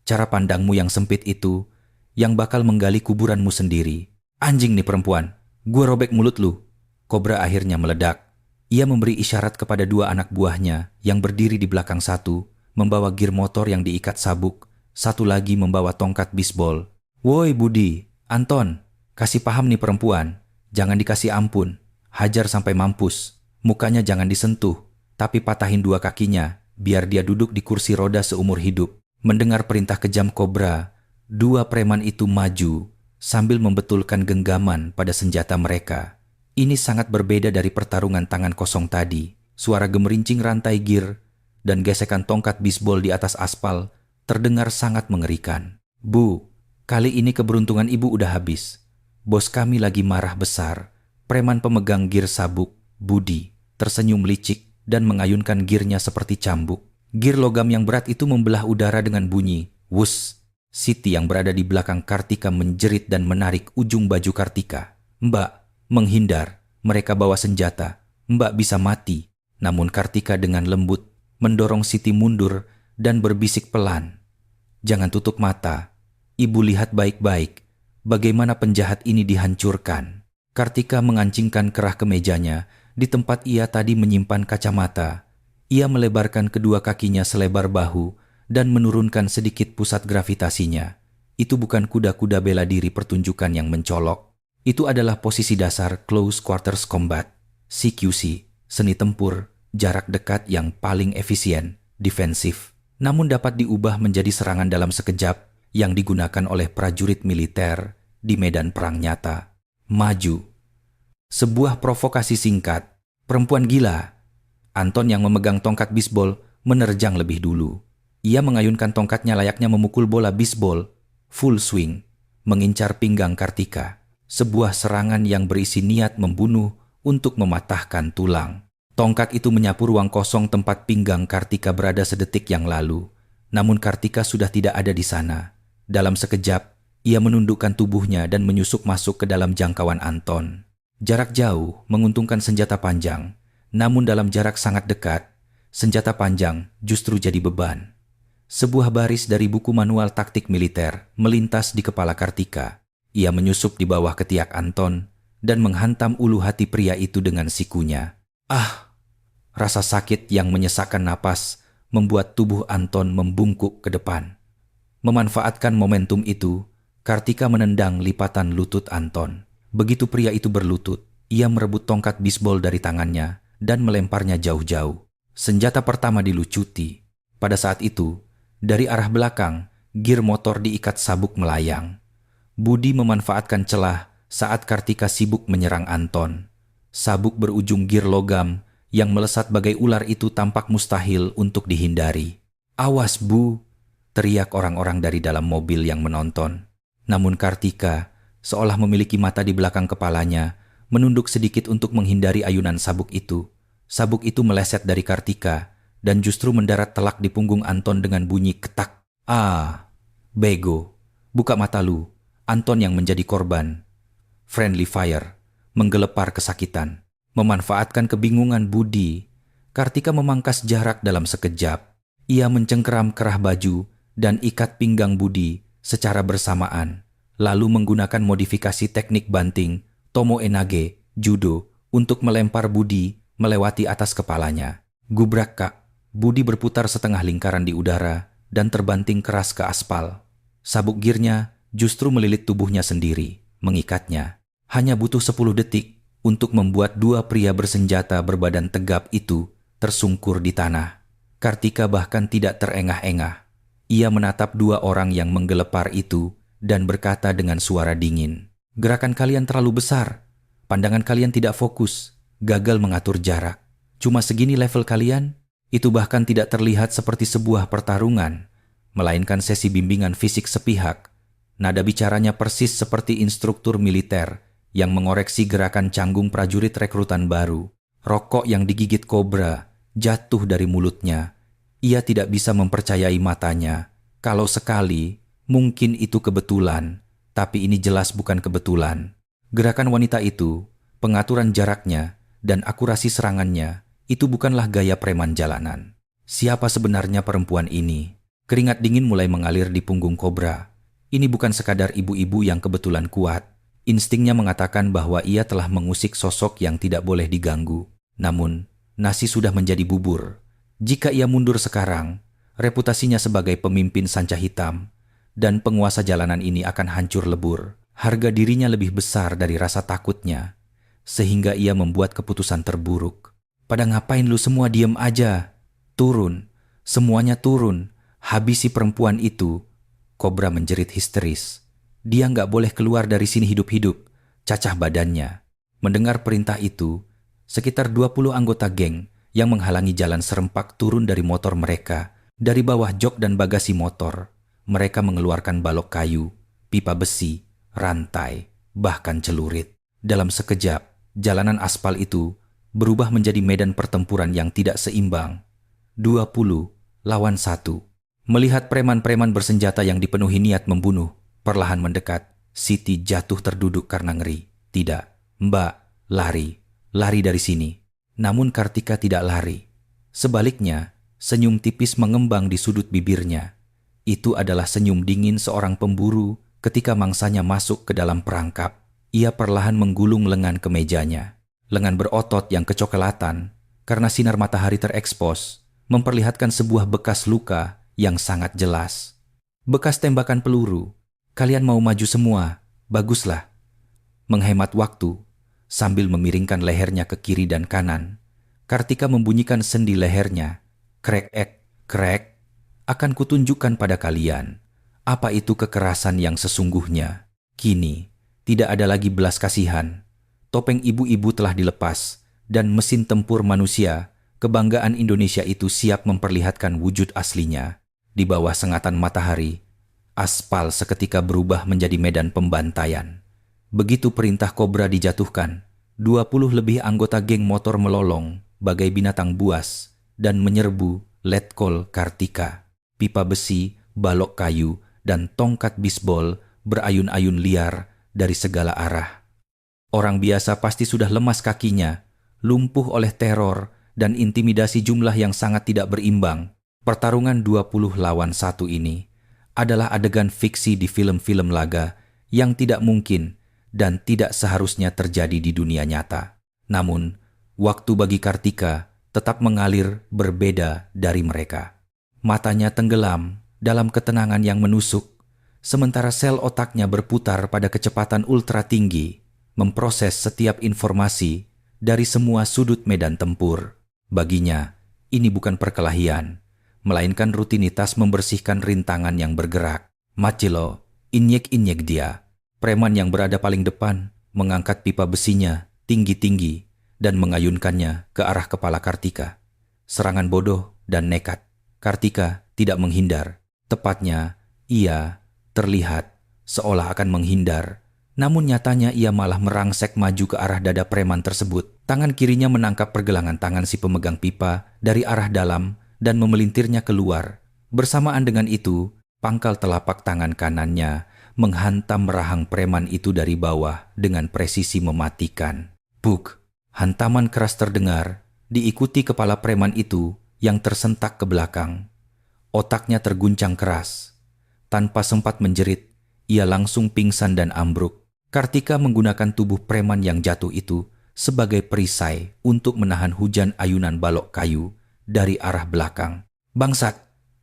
Cara pandangmu yang sempit itu, yang bakal menggali kuburanmu sendiri. Anjing nih perempuan, gue robek mulut lu. Kobra akhirnya meledak. Ia memberi isyarat kepada dua anak buahnya yang berdiri di belakang satu, membawa gir motor yang diikat sabuk, satu lagi membawa tongkat bisbol. Woi Budi, Anton, kasih paham nih perempuan, jangan dikasih ampun, hajar sampai mampus. Mukanya jangan disentuh, tapi patahin dua kakinya, biar dia duduk di kursi roda seumur hidup. Mendengar perintah kejam kobra, dua preman itu maju, sambil membetulkan genggaman pada senjata mereka. Ini sangat berbeda dari pertarungan tangan kosong tadi. Suara gemerincing rantai gir dan gesekan tongkat bisbol di atas aspal terdengar sangat mengerikan. Bu, kali ini keberuntungan ibu udah habis. Bos kami lagi marah besar. Preman pemegang gir sabuk, Budi, tersenyum licik dan mengayunkan girnya seperti cambuk. Gir logam yang berat itu membelah udara dengan bunyi, wus. Siti yang berada di belakang Kartika menjerit dan menarik ujung baju Kartika. "Mbak, menghindar. Mereka bawa senjata. Mbak bisa mati." Namun Kartika dengan lembut mendorong Siti mundur dan berbisik pelan. "Jangan tutup mata. Ibu lihat baik-baik bagaimana penjahat ini dihancurkan." Kartika mengancingkan kerah ke mejanya di tempat ia tadi menyimpan kacamata. Ia melebarkan kedua kakinya selebar bahu dan menurunkan sedikit pusat gravitasinya. Itu bukan kuda-kuda bela diri pertunjukan yang mencolok. Itu adalah posisi dasar Close Quarters Combat, CQC, seni tempur, jarak dekat yang paling efisien, defensif. Namun dapat diubah menjadi serangan dalam sekejap yang digunakan oleh prajurit militer di medan perang nyata. Maju. Sebuah provokasi singkat. "Perempuan gila." Anton yang memegang tongkat bisbol menerjang lebih dulu. Ia mengayunkan tongkatnya layaknya memukul bola bisbol, full swing, mengincar pinggang Kartika. Sebuah serangan yang berisi niat membunuh untuk mematahkan tulang. Tongkat itu menyapu ruang kosong tempat pinggang Kartika berada sedetik yang lalu. Namun Kartika sudah tidak ada di sana. Dalam sekejap, ia menundukkan tubuhnya dan menyusup masuk ke dalam jangkauan Anton. Jarak jauh menguntungkan senjata panjang, namun dalam jarak sangat dekat, senjata panjang justru jadi beban. Sebuah baris dari buku manual taktik militer melintas di kepala Kartika. Ia menyusup di bawah ketiak Anton dan menghantam ulu hati pria itu dengan sikunya. Ah! Rasa sakit yang menyesakkan napas membuat tubuh Anton membungkuk ke depan. Memanfaatkan momentum itu, Kartika menendang lipatan lutut Anton. Begitu pria itu berlutut, ia merebut tongkat bisbol dari tangannya dan melemparnya jauh-jauh. Senjata pertama dilucuti. Pada saat itu, dari arah belakang, gir motor diikat sabuk melayang. Budi memanfaatkan celah saat Kartika sibuk menyerang Anton. Sabuk berujung gir logam yang melesat bagai ular itu tampak mustahil untuk dihindari. "Awas, Bu!" teriak orang-orang dari dalam mobil yang menonton. Namun Kartika, seolah memiliki mata di belakang kepalanya, menunduk sedikit untuk menghindari ayunan sabuk itu. Sabuk itu meleset dari Kartika dan justru mendarat telak di punggung Anton dengan bunyi ketak. "Ah, bego. Buka mata lu." Anton yang menjadi korban friendly fire menggelepar kesakitan. Memanfaatkan kebingungan Budi, Kartika memangkas jarak dalam sekejap. Ia mencengkeram kerah baju dan ikat pinggang Budi secara bersamaan, lalu menggunakan modifikasi teknik banting Tomo Enage judo untuk melempar Budi melewati atas kepalanya. Gubrak, Kak. Budi berputar setengah lingkaran di udara dan terbanting keras ke aspal. Sabuk girnya justru melilit tubuhnya sendiri, mengikatnya. Hanya butuh 10 detik untuk membuat dua pria bersenjata berbadan tegap itu tersungkur di tanah. Kartika bahkan tidak terengah-engah. Ia menatap dua orang yang menggelepar itu dan berkata dengan suara dingin, "Gerakan kalian terlalu besar. Pandangan kalian tidak fokus, gagal mengatur jarak. Cuma segini level kalian?" Itu bahkan tidak terlihat seperti sebuah pertarungan, melainkan sesi bimbingan fisik sepihak. Nada bicaranya persis seperti instruktur militer yang mengoreksi gerakan canggung prajurit rekrutan baru. Rokok yang digigit kobra jatuh dari mulutnya. Ia tidak bisa mempercayai matanya. Kalau sekali, mungkin itu kebetulan, tapi ini jelas bukan kebetulan. Gerakan wanita itu, pengaturan jaraknya, dan akurasi serangannya, itu bukanlah gaya preman jalanan. Siapa sebenarnya perempuan ini? Keringat dingin mulai mengalir di punggung kobra. Ini bukan sekadar ibu-ibu yang kebetulan kuat. Instingnya mengatakan bahwa ia telah mengusik sosok yang tidak boleh diganggu. Namun, nasi sudah menjadi bubur. Jika ia mundur sekarang, reputasinya sebagai pemimpin sanca hitam dan penguasa jalanan ini akan hancur lebur. Harga dirinya lebih besar dari rasa takutnya, sehingga ia membuat keputusan terburuk. "Pada ngapain lu semua diem aja? Turun, semuanya turun, habisi perempuan itu." Kobra menjerit histeris. Dia nggak boleh keluar dari sini hidup-hidup, cacah badannya. Mendengar perintah itu, sekitar 20 anggota geng yang menghalangi jalan serempak turun dari motor mereka. Dari bawah jok dan bagasi motor, mereka mengeluarkan balok kayu, pipa besi, rantai, bahkan celurit. Dalam sekejap, jalanan aspal itu berubah menjadi medan pertempuran yang tidak seimbang. 20 lawan 1. Melihat preman-preman bersenjata yang dipenuhi niat membunuh perlahan mendekat, Siti jatuh terduduk karena ngeri. Tidak, Mbak, lari, lari dari sini. Namun Kartika tidak lari. Sebaliknya, senyum tipis mengembang di sudut bibirnya. Itu adalah senyum dingin seorang pemburu ketika mangsanya masuk ke dalam perangkap. Ia perlahan menggulung lengan kemejanya. Lengan berotot yang kecoklatan karena sinar matahari terekspos memperlihatkan sebuah bekas luka yang sangat jelas. Bekas tembakan peluru. Kalian mau maju semua? Baguslah. Menghemat waktu, sambil memiringkan lehernya ke kiri dan kanan, Kartika membunyikan sendi lehernya. Krek, krek. Akan kutunjukkan pada kalian apa itu kekerasan yang sesungguhnya. Kini, tidak ada lagi belas kasihan. Topeng ibu-ibu telah dilepas, dan mesin tempur manusia, kebanggaan Indonesia itu siap memperlihatkan wujud aslinya. Di bawah sengatan matahari, aspal seketika berubah menjadi medan pembantaian. Begitu perintah kobra dijatuhkan, 20 lebih anggota geng motor melolong bagai binatang buas dan menyerbu letkol Kartika. Pipa besi, balok kayu, dan tongkat bisbol berayun-ayun liar dari segala arah. Orang biasa pasti sudah lemas kakinya, lumpuh oleh teror dan intimidasi jumlah yang sangat tidak berimbang. Pertarungan 20 lawan 1 ini adalah adegan fiksi di film-film laga yang tidak mungkin dan tidak seharusnya terjadi di dunia nyata. Namun, waktu bagi Kartika tetap mengalir berbeda dari mereka. Matanya tenggelam dalam ketenangan yang menusuk, sementara sel otaknya berputar pada kecepatan ultra tinggi, memproses setiap informasi dari semua sudut medan tempur. Baginya, ini bukan perkelahian, melainkan rutinitas membersihkan rintangan yang bergerak. Macilo, inyek-inyek dia. Preman yang berada paling depan mengangkat pipa besinya tinggi-tinggi dan mengayunkannya ke arah kepala Kartika. Serangan bodoh dan nekat. Kartika tidak menghindar. Tepatnya, ia terlihat seolah akan menghindar. Namun nyatanya ia malah merangsek maju ke arah dada preman tersebut. Tangan kirinya menangkap pergelangan tangan si pemegang pipa dari arah dalam dan memelintirnya keluar. Bersamaan dengan itu, pangkal telapak tangan kanannya menghantam rahang preman itu dari bawah dengan presisi mematikan. Buk! Hantaman keras terdengar, diikuti kepala preman itu yang tersentak ke belakang. Otaknya terguncang keras. Tanpa sempat menjerit, ia langsung pingsan dan ambruk. Kartika menggunakan tubuh preman yang jatuh itu sebagai perisai untuk menahan hujan ayunan balok kayu dari arah belakang. Bangsat,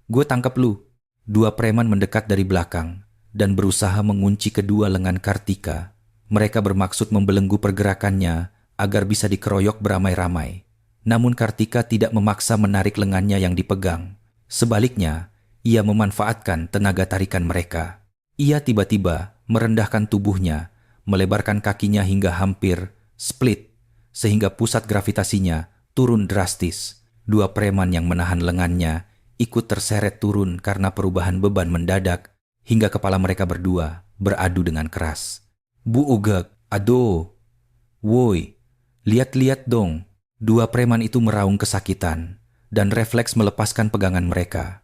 gue tangkap lu. Dua preman mendekat dari belakang dan berusaha mengunci kedua lengan Kartika. Mereka bermaksud membelenggu pergerakannya agar bisa dikeroyok beramai-ramai. Namun Kartika tidak memaksa menarik lengannya yang dipegang. Sebaliknya, ia memanfaatkan tenaga tarikan mereka. Ia tiba-tiba merendahkan tubuhnya, melebarkan kakinya hingga hampir split, sehingga pusat gravitasinya turun drastis. Dua preman yang menahan lengannya ikut terseret turun karena perubahan beban mendadak, hingga kepala mereka berdua beradu dengan keras. Bu Ugek, aduh, woi, lihat-lihat dong. Dua preman itu meraung kesakitan dan refleks melepaskan pegangan mereka.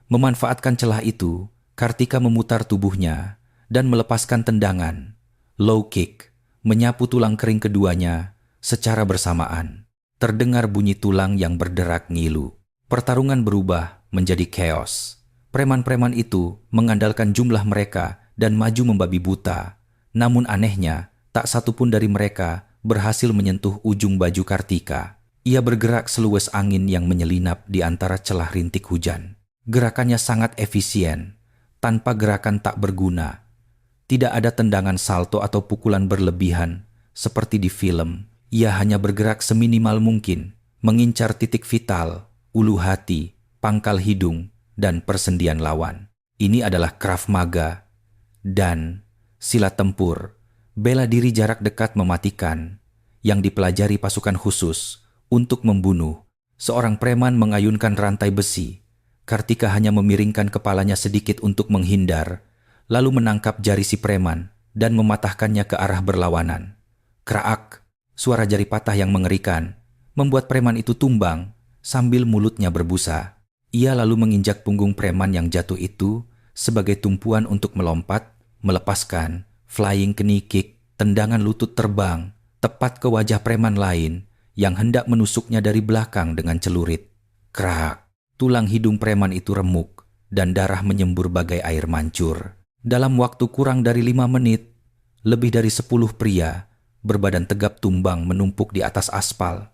Memanfaatkan celah itu, Kartika memutar tubuhnya dan melepaskan tendangan. Low kick, menyapu tulang kering keduanya secara bersamaan. Terdengar bunyi tulang yang berderak ngilu. Pertarungan berubah menjadi chaos. Preman-preman itu mengandalkan jumlah mereka dan maju membabi buta. Namun anehnya, tak satu pun dari mereka berhasil menyentuh ujung baju Kartika. Ia bergerak seluas angin yang menyelinap di antara celah rintik hujan. Gerakannya sangat efisien, tanpa gerakan tak berguna. Tidak ada tendangan salto atau pukulan berlebihan, seperti di film. Ia hanya bergerak seminimal mungkin, mengincar titik vital, ulu hati, pangkal hidung, dan persendian lawan. Ini adalah Krav Maga dan silat tempur, bela diri jarak dekat mematikan, yang dipelajari pasukan khusus untuk membunuh. Seorang preman mengayunkan rantai besi. Kartika hanya memiringkan kepalanya sedikit untuk menghindar, lalu menangkap jari si preman dan mematahkannya ke arah berlawanan. Kraak, suara jari patah yang mengerikan, membuat preman itu tumbang sambil mulutnya berbusa. Ia lalu menginjak punggung preman yang jatuh itu sebagai tumpuan untuk melompat, melepaskan, flying knee kick, tendangan lutut terbang, tepat ke wajah preman lain yang hendak menusuknya dari belakang dengan celurit. Krak! Tulang hidung preman itu remuk dan darah menyembur bagai air mancur. Dalam waktu kurang dari 5 menit, lebih dari 10 pria berbadan tegap tumbang menumpuk di atas aspal.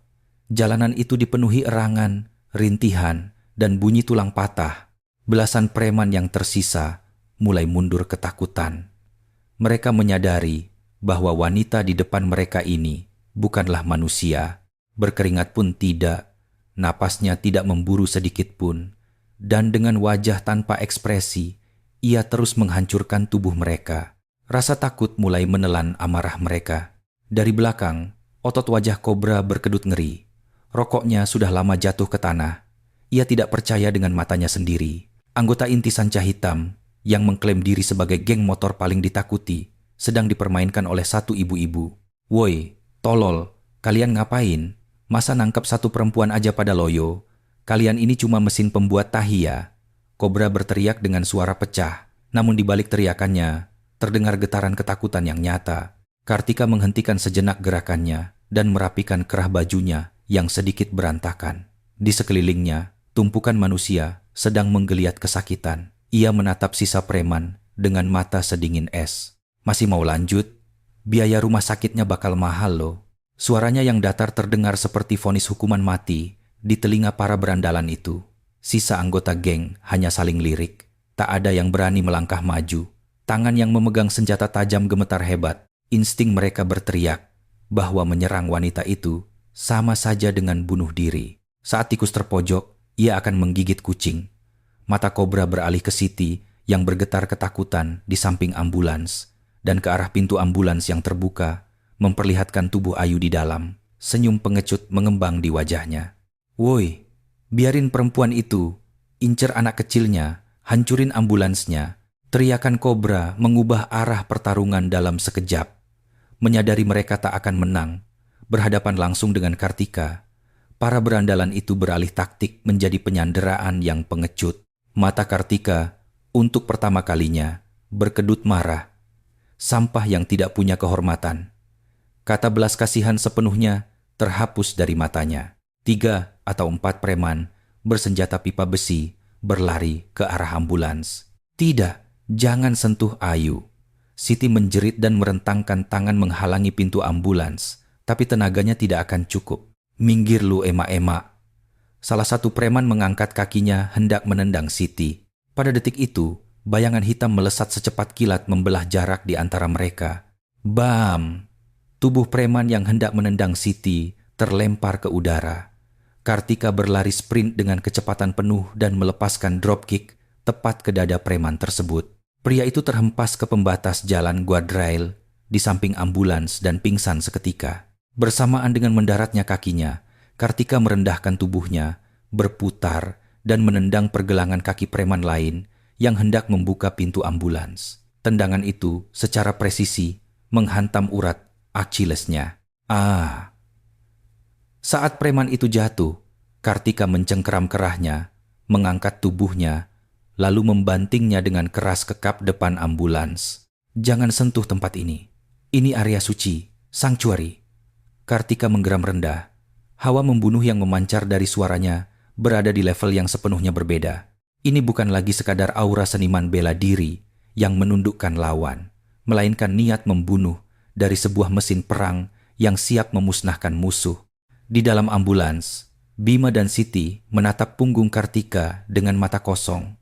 Jalanan itu dipenuhi erangan, rintihan, dan bunyi tulang patah. Belasan preman yang tersisa mulai mundur ketakutan. Mereka menyadari bahwa wanita di depan mereka ini bukanlah manusia. Berkeringat pun tidak, napasnya tidak memburu sedikit pun, dan dengan wajah tanpa ekspresi, ia terus menghancurkan tubuh mereka. Rasa takut mulai menelan amarah mereka. Dari belakang, otot wajah kobra berkedut ngeri. Rokoknya sudah lama jatuh ke tanah. Ia tidak percaya dengan matanya sendiri. Anggota inti Sanca Hitam yang mengklaim diri sebagai geng motor paling ditakuti sedang dipermainkan oleh satu ibu-ibu. "Woi, tolol, kalian ngapain? Masa nangkep satu perempuan aja pada loyo? Kalian ini cuma mesin pembuat tahi ya?" Kobra berteriak dengan suara pecah. Namun di balik teriakannya, terdengar getaran ketakutan yang nyata. Kartika menghentikan sejenak gerakannya dan merapikan kerah bajunya yang sedikit berantakan. Di sekelilingnya, tumpukan manusia sedang menggeliat kesakitan. Ia menatap sisa preman dengan mata sedingin es. "Masih mau lanjut? Biaya rumah sakitnya bakal mahal loh." Suaranya yang datar terdengar seperti vonis hukuman mati di telinga para berandalan itu. Sisa anggota geng hanya saling lirik. Tak ada yang berani melangkah maju. Tangan yang memegang senjata tajam gemetar hebat. Insting mereka berteriak bahwa menyerang wanita itu sama saja dengan bunuh diri. Saat tikus terpojok, ia akan menggigit kucing. Mata kobra beralih ke Siti yang bergetar ketakutan di samping ambulans dan ke arah pintu ambulans yang terbuka, memperlihatkan tubuh Ayu di dalam. Senyum pengecut mengembang di wajahnya. "Woi, biarin perempuan itu, incer anak kecilnya, hancurin ambulansnya." Teriakan kobra mengubah arah pertarungan dalam sekejap. Menyadari mereka tak akan menang, berhadapan langsung dengan Kartika, para berandalan itu beralih taktik menjadi penyanderaan yang pengecut. Mata Kartika, untuk pertama kalinya, berkedut marah. Sampah yang tidak punya kehormatan. Kata belas kasihan sepenuhnya terhapus dari matanya. 3 atau 4 preman bersenjata pipa besi berlari ke arah ambulans. "Tidak, jangan sentuh Ayu." Siti menjerit dan merentangkan tangan menghalangi pintu ambulans, tapi tenaganya tidak akan cukup. "Minggir lu emak-emak." Salah satu preman mengangkat kakinya hendak menendang Siti. Pada detik itu, bayangan hitam melesat secepat kilat membelah jarak di antara mereka. Bam! Tubuh preman yang hendak menendang Siti terlempar ke udara. Kartika berlari sprint dengan kecepatan penuh dan melepaskan dropkick tepat ke dada preman tersebut. Pria itu terhempas ke pembatas jalan guardrail di samping ambulans dan pingsan seketika. Bersamaan dengan mendaratnya kakinya, Kartika merendahkan tubuhnya, berputar, dan menendang pergelangan kaki preman lain yang hendak membuka pintu ambulans. Tendangan itu secara presisi menghantam urat Achillesnya. Ah! Saat preman itu jatuh, Kartika mencengkeram kerahnya, mengangkat tubuhnya, lalu membantingnya dengan keras ke kap depan ambulans. "Jangan sentuh tempat ini. Ini area suci, sanctuary." Kartika menggeram rendah. Hawa membunuh yang memancar dari suaranya berada di level yang sepenuhnya berbeda. Ini bukan lagi sekadar aura seniman bela diri yang menundukkan lawan, melainkan niat membunuh dari sebuah mesin perang yang siap memusnahkan musuh. Di dalam ambulans, Bima dan Siti menatap punggung Kartika dengan mata kosong.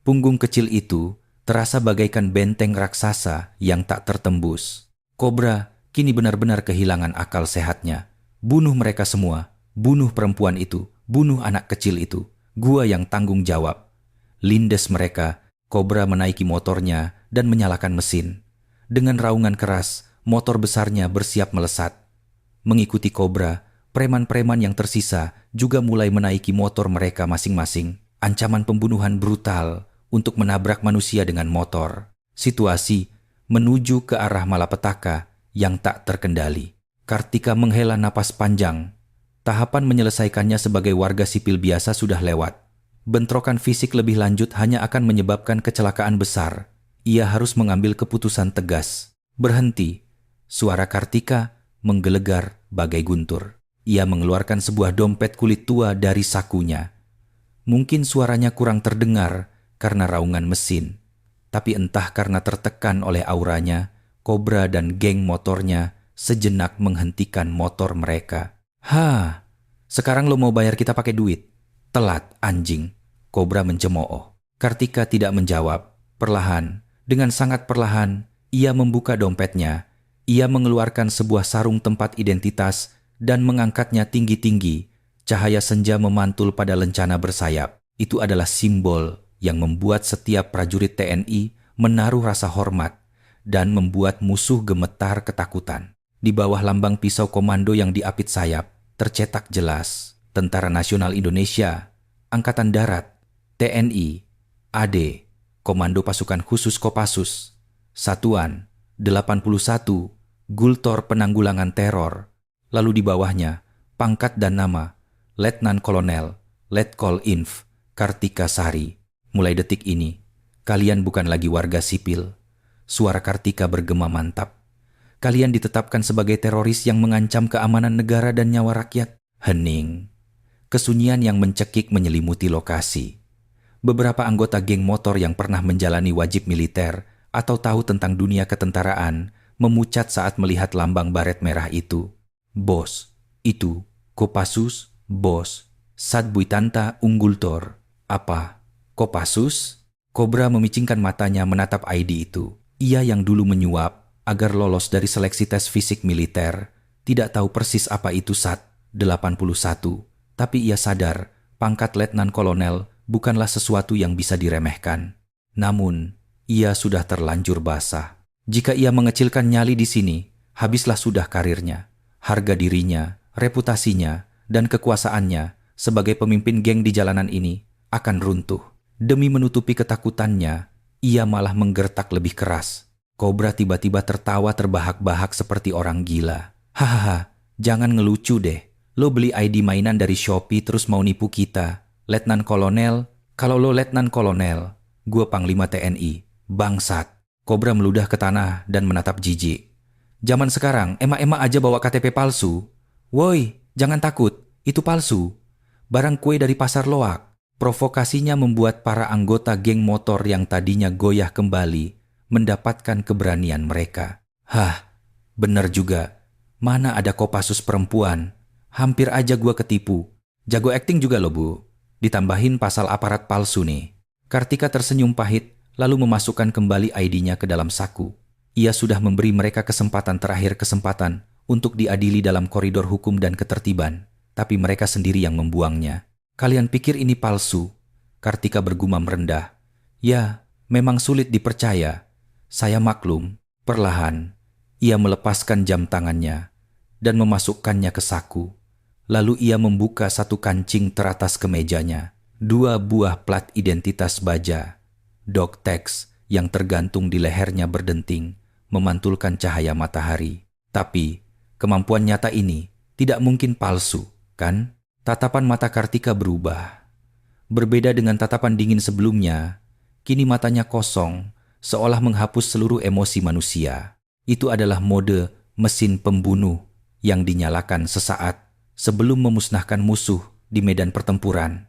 Punggung kecil itu terasa bagaikan benteng raksasa yang tak tertembus. Kobra kini benar-benar kehilangan akal sehatnya. "Bunuh mereka semua, bunuh perempuan itu, bunuh anak kecil itu. Gua yang tanggung jawab." Lindes mereka, Kobra menaiki motornya dan menyalakan mesin. Dengan raungan keras, motor besarnya bersiap melesat. Mengikuti Kobra, preman-preman yang tersisa juga mulai menaiki motor mereka masing-masing. Ancaman pembunuhan brutal untuk menabrak manusia dengan motor. Situasi menuju ke arah malapetaka yang tak terkendali. Kartika menghela napas panjang. Tahapan menyelesaikannya sebagai warga sipil biasa sudah lewat. Bentrokan fisik lebih lanjut hanya akan menyebabkan kecelakaan besar. Ia harus mengambil keputusan tegas. Berhenti. Suara Kartika menggelegar bagai guntur. Ia mengeluarkan sebuah dompet kulit tua dari sakunya. Mungkin suaranya kurang terdengar karena raungan mesin. Tapi entah karena tertekan oleh auranya, Kobra dan geng motornya sejenak menghentikan motor mereka. Sekarang lo mau bayar kita pakai duit? Telat, anjing. Kobra mencemooh. Kartika tidak menjawab. Perlahan, dengan sangat perlahan, ia membuka dompetnya. Ia mengeluarkan sebuah sarung tempat identitas dan mengangkatnya tinggi-tinggi. Cahaya senja memantul pada lencana bersayap. Itu adalah simbol yang membuat setiap prajurit TNI menaruh rasa hormat dan membuat musuh gemetar ketakutan. Di bawah lambang pisau komando yang diapit sayap, tercetak jelas Tentara Nasional Indonesia, Angkatan Darat, TNI, AD, Komando Pasukan Khusus Kopassus, Satuan 81, Gultor Penanggulangan Teror. Lalu di bawahnya, pangkat dan nama, Letnan Kolonel, Letkol Inf, Kartika Sari. Mulai detik ini, kalian bukan lagi warga sipil. Suara Kartika bergema mantap. Kalian ditetapkan sebagai teroris yang mengancam keamanan negara dan nyawa rakyat. Hening. Kesunyian yang mencekik menyelimuti lokasi. Beberapa anggota geng motor yang pernah menjalani wajib militer atau tahu tentang dunia ketentaraan memucat saat melihat lambang baret merah itu. Bos, itu Kopassus, bos. Satbuitanta Unggultor. Apa? Kopassus? Kobra memicingkan matanya menatap ID itu. Ia yang dulu menyuap agar lolos dari seleksi tes fisik militer, tidak tahu persis apa itu SAT 81. Tapi ia sadar, pangkat Letnan Kolonel bukanlah sesuatu yang bisa diremehkan. Namun, ia sudah terlanjur basah. Jika ia mengecilkan nyali di sini, habislah sudah karirnya, harga dirinya, reputasinya, dan kekuasaannya sebagai pemimpin geng di jalanan ini akan runtuh. Demi menutupi ketakutannya, ia malah menggertak lebih keras. Kobra tiba-tiba tertawa terbahak-bahak seperti orang gila. Hahaha, jangan ngelucu deh. Lo beli ID mainan dari Shopee terus mau nipu kita. Letnan Kolonel, kalau lo Letnan Kolonel, gue Panglima TNI. Bangsat. Kobra meludah ke tanah dan menatap jijik. Zaman sekarang, emak-emak aja bawa KTP palsu. Woi, jangan takut, itu palsu. Barang kue dari pasar loak. Provokasinya membuat para anggota geng motor yang tadinya goyah kembali mendapatkan keberanian mereka. Bener juga. Mana ada Kopassus perempuan? Hampir aja gua ketipu. Jago akting juga lo, Bu. Ditambahin pasal aparat palsu nih. Kartika tersenyum pahit, lalu memasukkan kembali ID-nya ke dalam saku. Ia sudah memberi mereka kesempatan untuk diadili dalam koridor hukum dan ketertiban, tapi mereka sendiri yang membuangnya. Kalian pikir ini palsu? Kartika bergumam rendah. Ya, memang sulit dipercaya. Saya maklum. Perlahan, ia melepaskan jam tangannya dan memasukkannya ke saku. Lalu ia membuka satu kancing teratas kemejanya. 2 buah plat identitas baja. Dogtex yang tergantung di lehernya berdenting, memantulkan cahaya matahari. Tapi, kemampuan nyata ini tidak mungkin palsu, kan? Tatapan mata Kartika berubah. Berbeda dengan tatapan dingin sebelumnya, kini matanya kosong, seolah menghapus seluruh emosi manusia. Itu adalah mode mesin pembunuh yang dinyalakan sesaat sebelum memusnahkan musuh di medan pertempuran.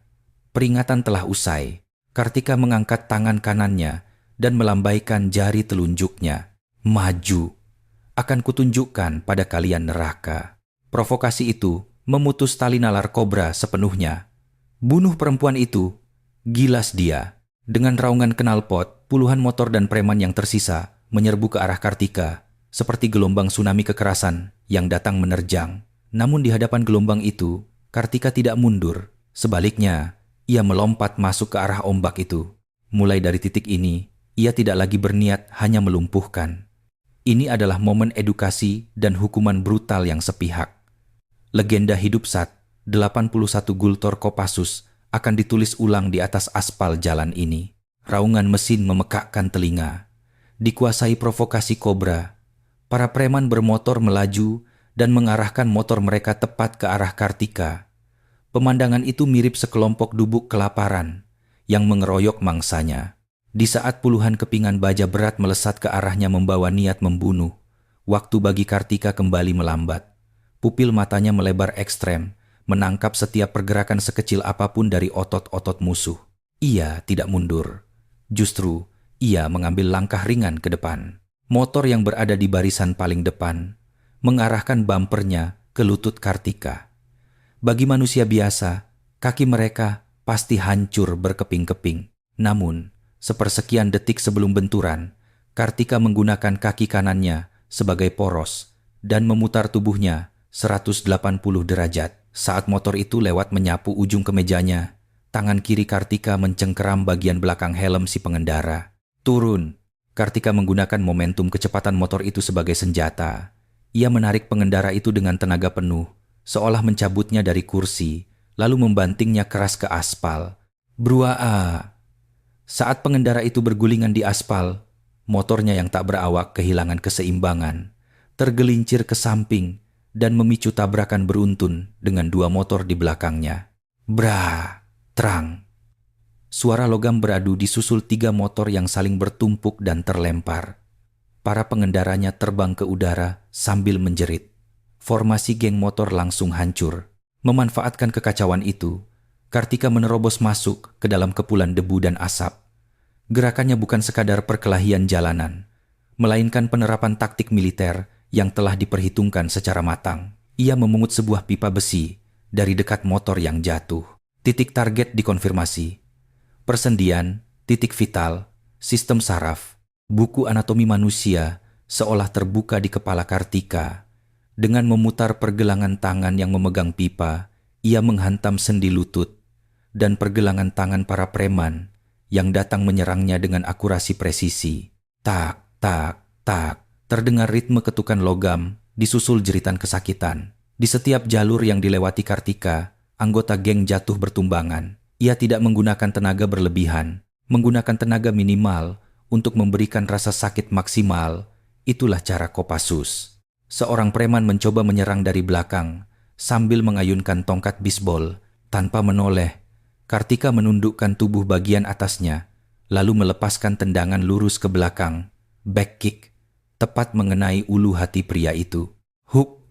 Peringatan telah usai. Kartika mengangkat tangan kanannya dan melambaikan jari telunjuknya. Maju. Akan kutunjukkan pada kalian neraka. Provokasi itu memutus tali nalar Kobra sepenuhnya. Bunuh perempuan itu. Gilas dia. Dengan raungan knalpot, puluhan motor dan preman yang tersisa menyerbu ke arah Kartika, seperti gelombang tsunami kekerasan yang datang menerjang. Namun di hadapan gelombang itu, Kartika tidak mundur. Sebaliknya, ia melompat masuk ke arah ombak itu. Mulai dari titik ini, ia tidak lagi berniat hanya melumpuhkan. Ini adalah momen edukasi dan hukuman brutal yang sepihak. Legenda hidup SAT 81 Gultor Kopassus akan ditulis ulang di atas aspal jalan ini. Raungan mesin memekakkan telinga. Dikuasai provokasi Kobra, para preman bermotor melaju dan mengarahkan motor mereka tepat ke arah Kartika. Pemandangan itu mirip sekelompok dubuk kelaparan yang mengeroyok mangsanya. Di saat puluhan kepingan baja berat melesat ke arahnya membawa niat membunuh, waktu bagi Kartika kembali melambat. Pupil matanya melebar ekstrem, menangkap setiap pergerakan sekecil apapun dari otot-otot musuh. Ia tidak mundur. Justru, ia mengambil langkah ringan ke depan. Motor yang berada di barisan paling depan mengarahkan bumpernya ke lutut Kartika. Bagi manusia biasa, kaki mereka pasti hancur berkeping-keping. Namun, sepersekian detik sebelum benturan, Kartika menggunakan kaki kanannya sebagai poros dan memutar tubuhnya 180 derajat. Saat motor itu lewat menyapu ujung kemejanya, tangan kiri Kartika mencengkeram bagian belakang helm si pengendara. Turun! Kartika menggunakan momentum kecepatan motor itu sebagai senjata. Ia menarik pengendara itu dengan tenaga penuh, seolah mencabutnya dari kursi, lalu membantingnya keras ke aspal. Bruaa! Saat pengendara itu bergulingan di aspal, motornya yang tak berawak kehilangan keseimbangan, tergelincir ke samping, dan memicu tabrakan beruntun dengan dua motor di belakangnya. Bra! Terang! Suara logam beradu disusul 3 motor yang saling bertumpuk dan terlempar. Para pengendaranya terbang ke udara sambil menjerit. Formasi geng motor langsung hancur. Memanfaatkan kekacauan itu, Kartika menerobos masuk ke dalam kepulan debu dan asap. Gerakannya bukan sekadar perkelahian jalanan, melainkan penerapan taktik militer yang telah diperhitungkan secara matang. Ia memungut sebuah pipa besi dari dekat motor yang jatuh. Titik target dikonfirmasi. Persendian, titik vital, sistem saraf, buku anatomi manusia seolah terbuka di kepala Kartika. Dengan memutar pergelangan tangan yang memegang pipa, ia menghantam sendi lutut dan pergelangan tangan para preman yang datang menyerangnya dengan akurasi presisi. Tak, tak, tak, terdengar ritme ketukan logam disusul jeritan kesakitan. Di setiap jalur yang dilewati Kartika, anggota geng jatuh bertumbangan. Ia tidak menggunakan tenaga berlebihan, menggunakan tenaga minimal untuk memberikan rasa sakit maksimal. Itulah cara Kopassus. Seorang preman mencoba menyerang dari belakang sambil mengayunkan tongkat bisbol. Tanpa menoleh, Kartika menundukkan tubuh bagian atasnya, lalu melepaskan tendangan lurus ke belakang, back kick, tepat mengenai ulu hati pria itu. Huk!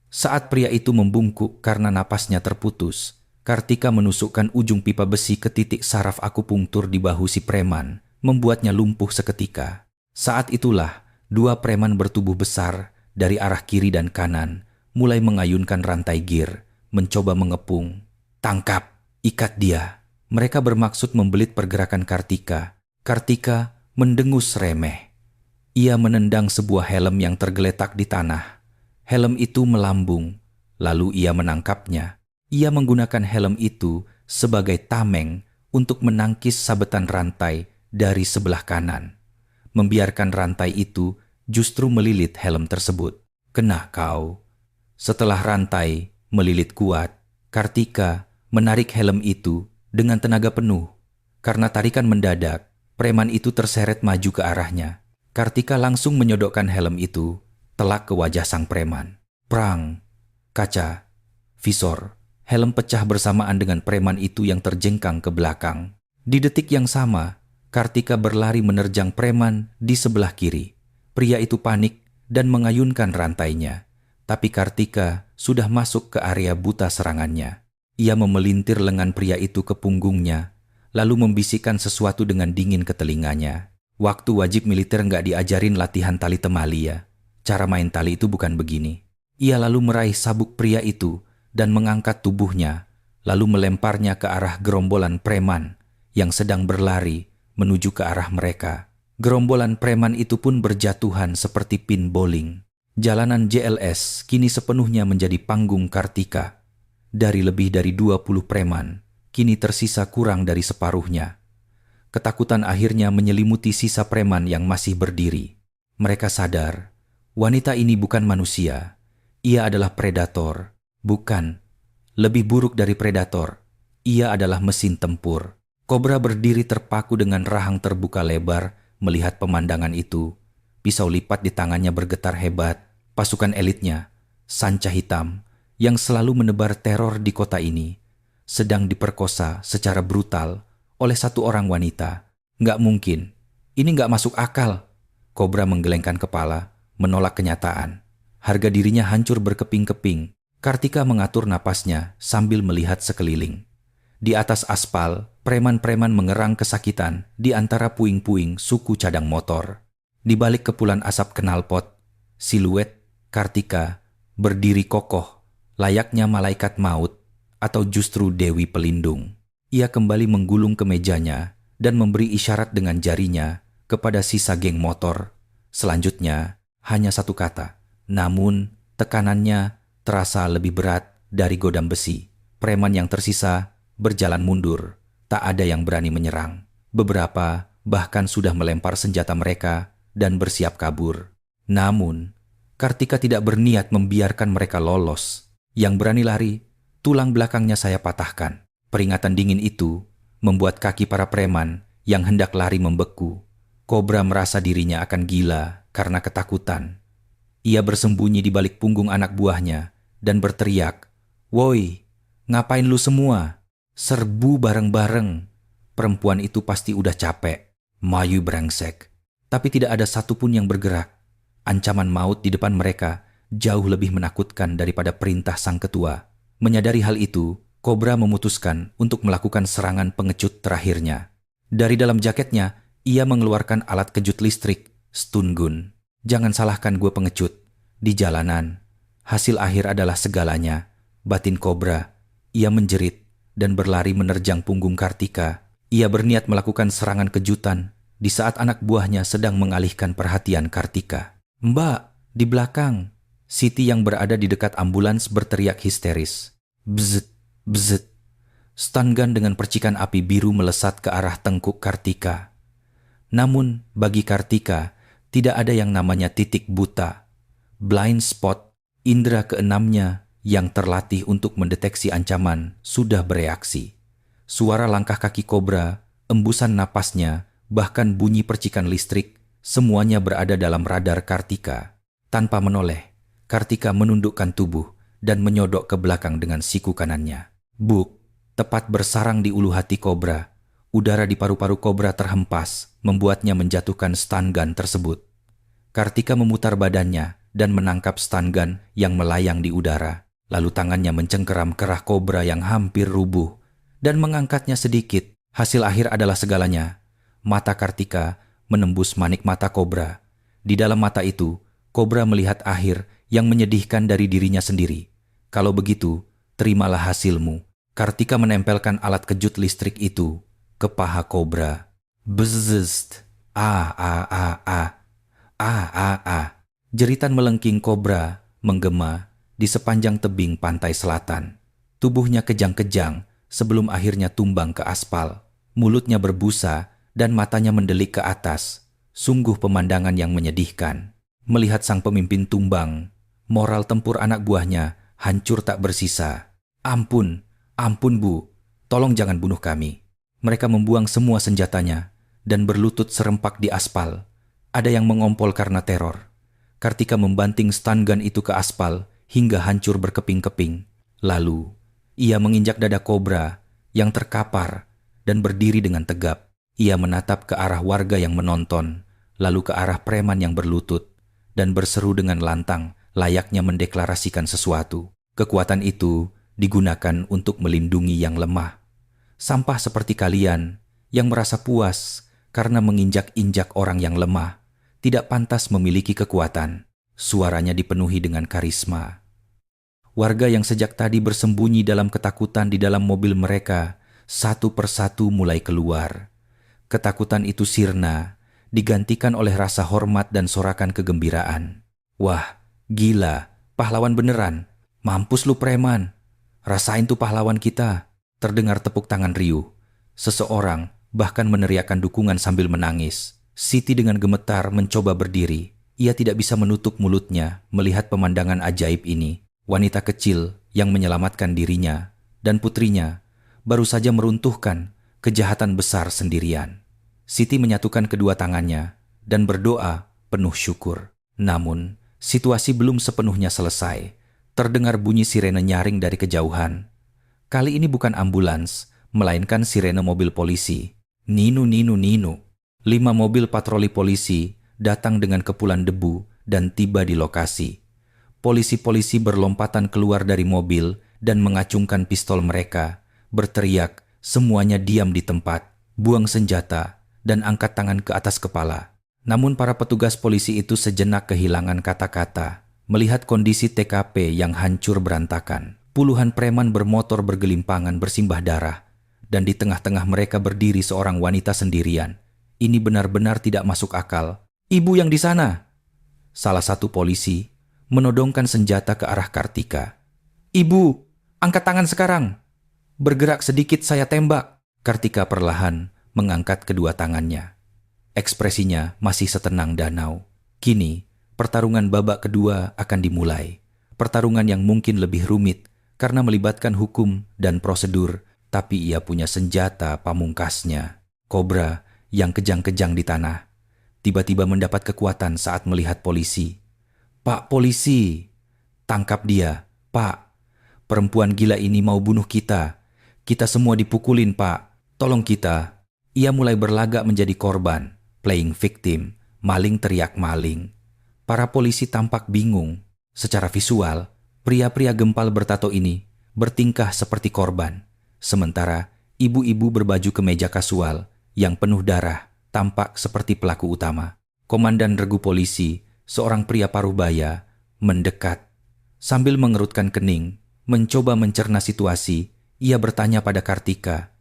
Saat pria itu membungkuk karena napasnya terputus, Kartika menusukkan ujung pipa besi ke titik saraf akupunktur di bahu si preman, membuatnya lumpuh seketika. Saat itulah, 2 preman bertubuh besar dari arah kiri dan kanan mulai mengayunkan rantai gir, mencoba mengepung. Tangkap! Ikat dia! Mereka bermaksud membelit pergerakan Kartika. Kartika mendengus remeh. Ia menendang sebuah helm yang tergeletak di tanah. Helm itu melambung, lalu ia menangkapnya. Ia menggunakan helm itu sebagai tameng untuk menangkis sabetan rantai dari sebelah kanan. Membiarkan rantai itu justru melilit helm tersebut. Kena kau. Setelah rantai melilit kuat, Kartika menarik helm itu dengan tenaga penuh. Karena tarikan mendadak, preman itu terseret maju ke arahnya. Kartika langsung menyodokkan helm itu telak ke wajah sang preman. Prang! Kaca, visor, helm pecah bersamaan dengan preman itu yang terjengkang ke belakang. Di detik yang sama, Kartika berlari menerjang preman di sebelah kiri. Pria itu panik dan mengayunkan rantainya. Tapi Kartika sudah masuk ke area buta serangannya. Ia memelintir lengan pria itu ke punggungnya, lalu membisikkan sesuatu dengan dingin ke telinganya. Waktu wajib militer nggak diajarin latihan tali temali ya. Cara main tali itu bukan begini. Ia lalu meraih sabuk pria itu dan mengangkat tubuhnya, lalu melemparnya ke arah gerombolan preman yang sedang berlari menuju ke arah mereka. Gerombolan preman itu pun berjatuhan seperti pin bowling. Jalanan JLS kini sepenuhnya menjadi panggung Kartika. Dari lebih dari 20 preman, kini tersisa kurang dari separuhnya. Ketakutan akhirnya menyelimuti sisa preman yang masih berdiri. Mereka sadar, wanita ini bukan manusia. Ia adalah predator. Bukan, lebih buruk dari predator. Ia adalah mesin tempur. Kobra berdiri terpaku dengan rahang terbuka lebar melihat pemandangan itu. Pisau lipat di tangannya bergetar hebat. Pasukan elitnya, Sanca Hitam, yang selalu menebar teror di kota ini, sedang diperkosa secara brutal oleh satu orang wanita. Nggak mungkin. Ini nggak masuk akal. Kobra menggelengkan kepala, menolak kenyataan. Harga dirinya hancur berkeping-keping. Kartika mengatur napasnya sambil melihat sekeliling. Di atas aspal, preman-preman mengerang kesakitan di antara puing-puing suku cadang motor. Di balik kepulan asap knalpot, siluet Kartika berdiri kokoh, layaknya malaikat maut atau justru dewi pelindung. Ia kembali menggulung ke mejanya dan memberi isyarat dengan jarinya kepada sisa geng motor. Selanjutnya, hanya satu kata. Namun, tekanannya terasa lebih berat dari godam besi. Preman yang tersisa berjalan mundur. Tak ada yang berani menyerang. Beberapa bahkan sudah melempar senjata mereka dan bersiap kabur. Namun, Kartika tidak berniat membiarkan mereka lolos. Yang berani lari, tulang belakangnya saya patahkan. Peringatan dingin itu membuat kaki para preman yang hendak lari membeku. Kobra merasa dirinya akan gila karena ketakutan. Ia bersembunyi di balik punggung anak buahnya dan berteriak, "Woi, ngapain lu semua? Serbu bareng-bareng." Perempuan itu pasti udah capek. Mayu brengsek. Tapi tidak ada satupun yang bergerak. Ancaman maut di depan mereka jauh lebih menakutkan daripada perintah sang ketua. Menyadari hal itu, Kobra memutuskan untuk melakukan serangan pengecut terakhirnya. Dari dalam jaketnya, ia mengeluarkan alat kejut listrik, stun gun. Jangan salahkan gue pengecut. Di jalanan, hasil akhir adalah segalanya. Batin Kobra. Ia menjerit dan berlari menerjang punggung Kartika. Ia berniat melakukan serangan kejutan di saat anak buahnya sedang mengalihkan perhatian Kartika. "Mbak, di belakang." Siti yang berada di dekat ambulans berteriak histeris. Bzzt, bzzt. Stun gun dengan percikan api biru melesat ke arah tengkuk Kartika. Namun, bagi Kartika, tidak ada yang namanya titik buta. Blind spot, indera keenamnya yang terlatih untuk mendeteksi ancaman, sudah bereaksi. Suara langkah kaki Kobra, embusan napasnya, bahkan bunyi percikan listrik, semuanya berada dalam radar Kartika. Tanpa menoleh, Kartika menundukkan tubuh dan menyodok ke belakang dengan siku kanannya. Buk, tepat bersarang di ulu hati Kobra. Udara di paru-paru Kobra terhempas, membuatnya menjatuhkan stun gun tersebut. Kartika memutar badannya dan menangkap stun gun yang melayang di udara. Lalu tangannya mencengkeram kerah Kobra yang hampir rubuh dan mengangkatnya sedikit. Hasil akhir adalah segalanya. Mata Kartika menembus manik mata Kobra. Di dalam mata itu, Kobra melihat akhir yang menyedihkan dari dirinya sendiri. Kalau begitu, terimalah hasilmu. Kartika menempelkan alat kejut listrik itu ke paha Kobra. Bzzzt. Ah, ah, ah, ah. Ah, ah, ah. Jeritan melengking Kobra menggema di sepanjang tebing pantai selatan. Tubuhnya kejang-kejang sebelum akhirnya tumbang ke aspal. Mulutnya berbusa dan matanya mendelik ke atas. Sungguh pemandangan yang menyedihkan. Melihat sang pemimpin tumbang, moral tempur anak buahnya hancur tak bersisa. Ampun, ampun Bu, tolong jangan bunuh kami. Mereka membuang semua senjatanya dan berlutut serempak di aspal. Ada yang mengompol karena teror. Kartika membanting stun gun itu ke aspal hingga hancur berkeping-keping. Lalu, ia menginjak dada Kobra yang terkapar dan berdiri dengan tegap. Ia menatap ke arah warga yang menonton, lalu ke arah preman yang berlutut, dan berseru dengan lantang, layaknya mendeklarasikan sesuatu. Kekuatan itu digunakan untuk melindungi yang lemah. Sampah seperti kalian, yang merasa puas karena menginjak-injak orang yang lemah, tidak pantas memiliki kekuatan. Suaranya dipenuhi dengan karisma. Warga yang sejak tadi bersembunyi dalam ketakutan di dalam mobil mereka, satu persatu mulai keluar. Ketakutan itu sirna, digantikan oleh rasa hormat dan sorakan kegembiraan. Wah, gila, pahlawan beneran. Mampus lu preman. Rasain tuh pahlawan kita. Terdengar tepuk tangan riuh. Seseorang bahkan meneriakkan dukungan sambil menangis. Siti dengan gemetar mencoba berdiri. Ia tidak bisa menutup mulutnya melihat pemandangan ajaib ini. Wanita kecil yang menyelamatkan dirinya dan putrinya baru saja meruntuhkan kejahatan besar sendirian. Siti menyatukan kedua tangannya dan berdoa penuh syukur. Namun, situasi belum sepenuhnya selesai. Terdengar bunyi sirene nyaring dari kejauhan. Kali ini bukan ambulans, melainkan sirene mobil polisi. Ninu, ninu, ninu. 5 mobil patroli polisi datang dengan kepulan debu dan tiba di lokasi. Polisi-polisi berlompatan keluar dari mobil dan mengacungkan pistol mereka, berteriak, semuanya diam di tempat, buang senjata, dan angkat tangan ke atas kepala. Namun para petugas polisi itu sejenak kehilangan kata-kata, melihat kondisi TKP yang hancur berantakan. Puluhan preman bermotor bergelimpangan bersimbah darah, dan di tengah-tengah mereka berdiri seorang wanita sendirian. Ini benar-benar tidak masuk akal. Ibu yang di sana! Salah satu polisi menodongkan senjata ke arah Kartika. Ibu, angkat tangan sekarang! Bergerak sedikit saya tembak. Kartika perlahan mengangkat kedua tangannya. Ekspresinya masih setenang danau. Kini, pertarungan babak kedua akan dimulai. Pertarungan yang mungkin lebih rumit karena melibatkan hukum dan prosedur, tapi ia punya senjata pamungkasnya. Kobra yang kejang-kejang di tanah. Tiba-tiba mendapat kekuatan saat melihat polisi. Pak polisi, tangkap dia, Pak. Perempuan gila ini mau bunuh kita. Kita semua dipukulin, Pak. Tolong kita. Ia mulai berlagak menjadi korban, playing victim, maling teriak maling. Para polisi tampak bingung. Secara visual, pria-pria gempal bertato ini bertingkah seperti korban. Sementara ibu-ibu berbaju kemeja kasual yang penuh darah tampak seperti pelaku utama. Komandan regu polisi, seorang pria parubaya, mendekat. Sambil mengerutkan kening, mencoba mencerna situasi, ia bertanya pada Kartika,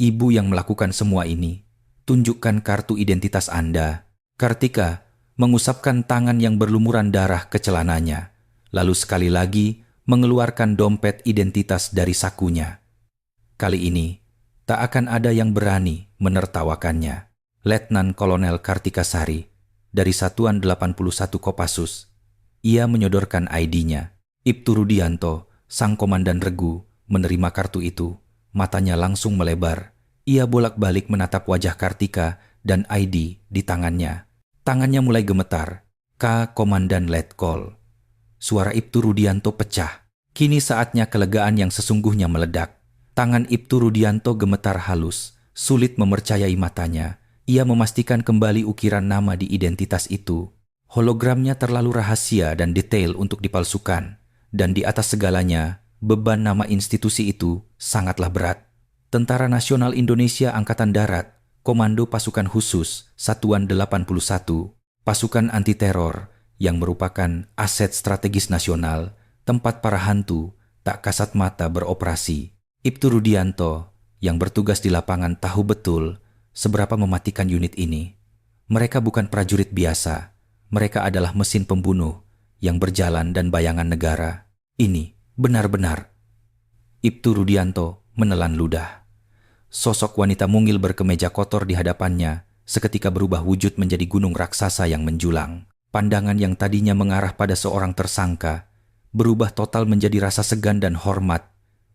ibu yang melakukan semua ini, tunjukkan kartu identitas Anda. Kartika mengusapkan tangan yang berlumuran darah ke celananya, lalu sekali lagi mengeluarkan dompet identitas dari sakunya. Kali ini, tak akan ada yang berani menertawakannya. Letnan Kolonel Kartika Sari, dari Satuan 81 Kopassus. Ia menyodorkan ID-nya. Ibtu Rudianto, sang komandan regu, menerima kartu itu. Matanya langsung melebar. Ia bolak-balik menatap wajah Kartika dan ID di tangannya. Tangannya mulai gemetar. K. Komandan Letkol. Suara Ibtu Rudianto pecah. Kini saatnya kelegaan yang sesungguhnya meledak. Tangan Ibtu Rudianto gemetar halus, sulit memercayai matanya. Ia memastikan kembali ukiran nama di identitas itu. Hologramnya terlalu rahasia dan detail untuk dipalsukan. Dan di atas segalanya, beban nama institusi itu sangatlah berat. Tentara Nasional Indonesia Angkatan Darat, Komando Pasukan Khusus, Satuan 81, pasukan anti-teror yang merupakan aset strategis nasional, tempat para hantu tak kasat mata beroperasi. Ibtu Rudianto yang bertugas di lapangan tahu betul seberapa mematikan unit ini. Mereka bukan prajurit biasa. Mereka adalah mesin pembunuh yang berjalan dan bayangan negara. Ini benar-benar. Ibtu Rudianto menelan ludah. Sosok wanita mungil berkemeja kotor di hadapannya seketika berubah wujud menjadi gunung raksasa yang menjulang. Pandangan yang tadinya mengarah pada seorang tersangka berubah total menjadi rasa segan dan hormat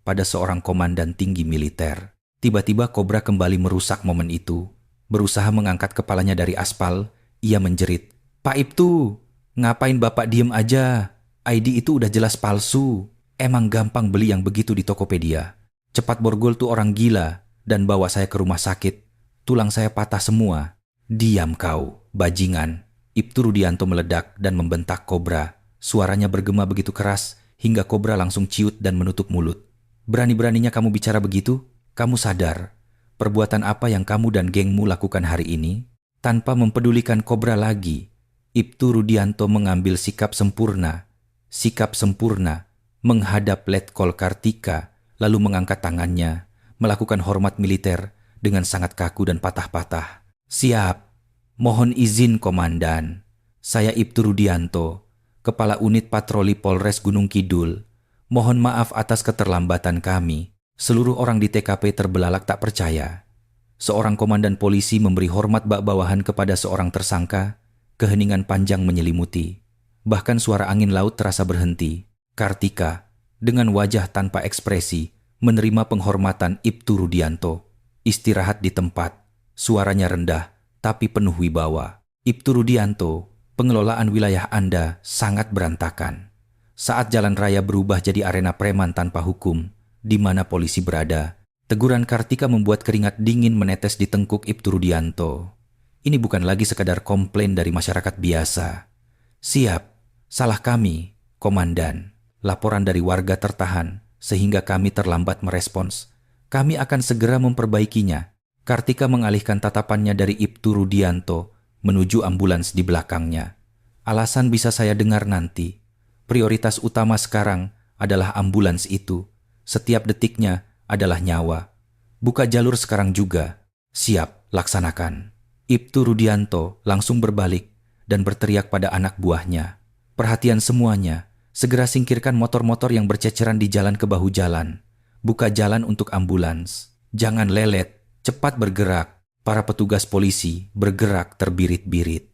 pada seorang komandan tinggi militer. Tiba-tiba Kobra kembali merusak momen itu. Berusaha mengangkat kepalanya dari aspal, ia menjerit, Pak Ibtu, ngapain Bapak diem aja? ID itu udah jelas palsu. Emang gampang beli yang begitu di Tokopedia. Cepat borgol tuh orang gila dan bawa saya ke rumah sakit. Tulang saya patah semua. Diam kau, bajingan. Ibtu Rudianto meledak dan membentak Kobra. Suaranya bergema begitu keras hingga Kobra langsung ciut dan menutup mulut. Berani-beraninya kamu bicara begitu? Kamu sadar perbuatan apa yang kamu dan gengmu lakukan hari ini? Tanpa mempedulikan Kobra lagi, Ibtu Rudianto mengambil sikap sempurna menghadap Letkol Kartika, lalu mengangkat tangannya, melakukan hormat militer dengan sangat kaku dan patah-patah. Siap, mohon izin Komandan. Saya Ibtu Rudianto, Kepala Unit Patroli Polres Gunung Kidul. Mohon maaf atas keterlambatan kami. Seluruh orang di TKP terbelalak tak percaya. Seorang komandan polisi memberi hormat bak bawahan kepada seorang tersangka. Keheningan panjang menyelimuti. Bahkan suara angin laut terasa berhenti. Kartika, dengan wajah tanpa ekspresi, menerima penghormatan Ibtu Rudianto. Istirahat di tempat. Suaranya rendah, tapi penuh wibawa. Ibtu Rudianto, pengelolaan wilayah Anda sangat berantakan. Saat jalan raya berubah jadi arena preman tanpa hukum, di mana polisi berada, Teguran Kartika membuat keringat dingin menetes di tengkuk Ibtu Rudianto. Ini bukan lagi sekadar komplain dari masyarakat biasa. Siap, salah kami, Komandan. Laporan dari warga tertahan, sehingga kami terlambat merespons. Kami akan segera memperbaikinya. Kartika mengalihkan tatapannya dari Ibtu Rudianto menuju ambulans di belakangnya. Alasan bisa saya dengar nanti. Prioritas utama sekarang adalah ambulans itu. Setiap detiknya adalah nyawa. Buka jalur sekarang juga. Siap, laksanakan. Ibtu Rudianto langsung berbalik dan berteriak pada anak buahnya. Perhatian semuanya, segera singkirkan motor-motor yang berceceran di jalan ke bahu jalan. Buka jalan untuk ambulans. Jangan lelet, cepat bergerak. Para petugas polisi bergerak terbirit-birit.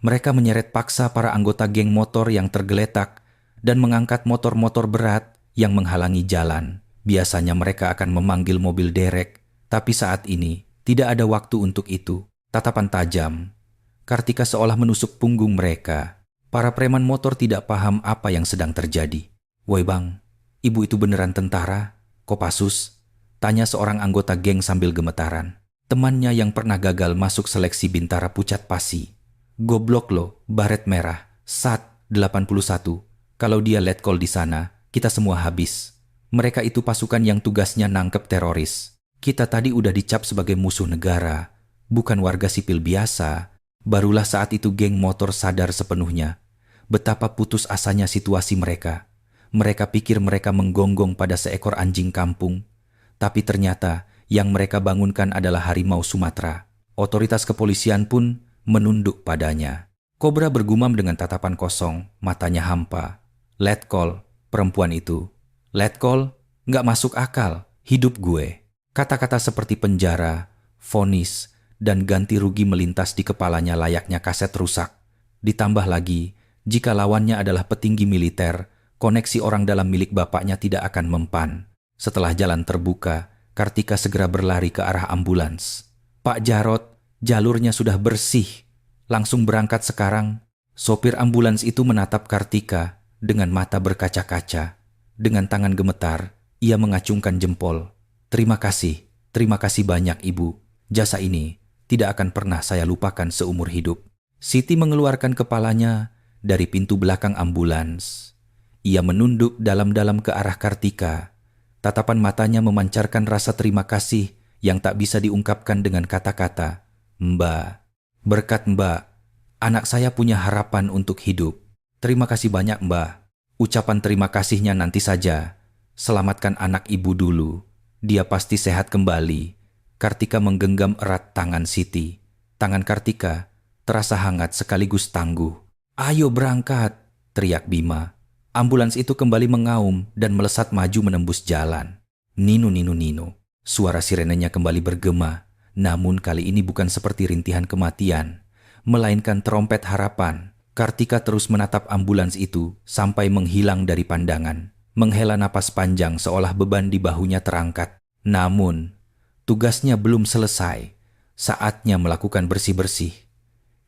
Mereka menyeret paksa para anggota geng motor yang tergeletak dan mengangkat motor-motor berat yang menghalangi jalan. Biasanya mereka akan memanggil mobil derek, tapi saat ini tidak ada waktu untuk itu. Tatapan tajam. Kartika seolah menusuk punggung mereka. Para preman motor tidak paham apa yang sedang terjadi. "Woi bang, ibu itu beneran tentara? Kopassus?" tanya seorang anggota geng sambil gemetaran. Temannya yang pernah gagal masuk seleksi Bintara Pucat Pasi. "Goblok lo, baret merah, SAT 81. Kalau dia let call di sana, kita semua habis. Mereka itu pasukan yang tugasnya nangkep teroris. Kita tadi udah dicap sebagai musuh negara, bukan warga sipil biasa." Barulah saat itu geng motor sadar sepenuhnya betapa putus asanya situasi mereka. Mereka pikir mereka menggonggong pada seekor anjing kampung, tapi ternyata yang mereka bangunkan adalah harimau Sumatera. Otoritas kepolisian pun menunduk padanya. Kobra bergumam dengan tatapan kosong, matanya hampa. "Let call, perempuan itu. Let call, nggak masuk akal, hidup gue." Kata-kata seperti penjara, vonis, dan ganti rugi melintas di kepalanya layaknya kaset rusak. Ditambah lagi, jika lawannya adalah petinggi militer, koneksi orang dalam milik bapaknya tidak akan mempan. Setelah jalan terbuka, Kartika segera berlari ke arah ambulans. "Pak Jarot, jalurnya sudah bersih. Langsung berangkat sekarang." Sopir ambulans itu menatap Kartika dengan mata berkaca-kaca. Dengan tangan gemetar, ia mengacungkan jempol. Terima kasih banyak ibu. Jasa ini tidak akan pernah saya lupakan seumur hidup." Siti mengeluarkan kepalanya dari pintu belakang ambulans. Ia menunduk dalam-dalam ke arah Kartika. Tatapan matanya memancarkan rasa terima kasih yang tak bisa diungkapkan dengan kata-kata. "Mbak, berkat Mbak, anak saya punya harapan untuk hidup. Terima kasih banyak Mbak." Ucapan terima kasihnya nanti saja. Selamatkan anak ibu dulu. Dia pasti sehat kembali. Kartika menggenggam erat tangan Siti. Tangan Kartika terasa hangat sekaligus tangguh. "Ayo berangkat," teriak Bima. Ambulans itu kembali mengaum dan melesat maju menembus jalan. "Nino, Nino, Nino." Suara sirenenya kembali bergema, namun kali ini bukan seperti rintihan kematian, melainkan trompet harapan. Kartika terus menatap ambulans itu sampai menghilang dari pandangan. Menghela napas panjang seolah beban di bahunya terangkat. Namun tugasnya belum selesai. Saatnya melakukan bersih-bersih.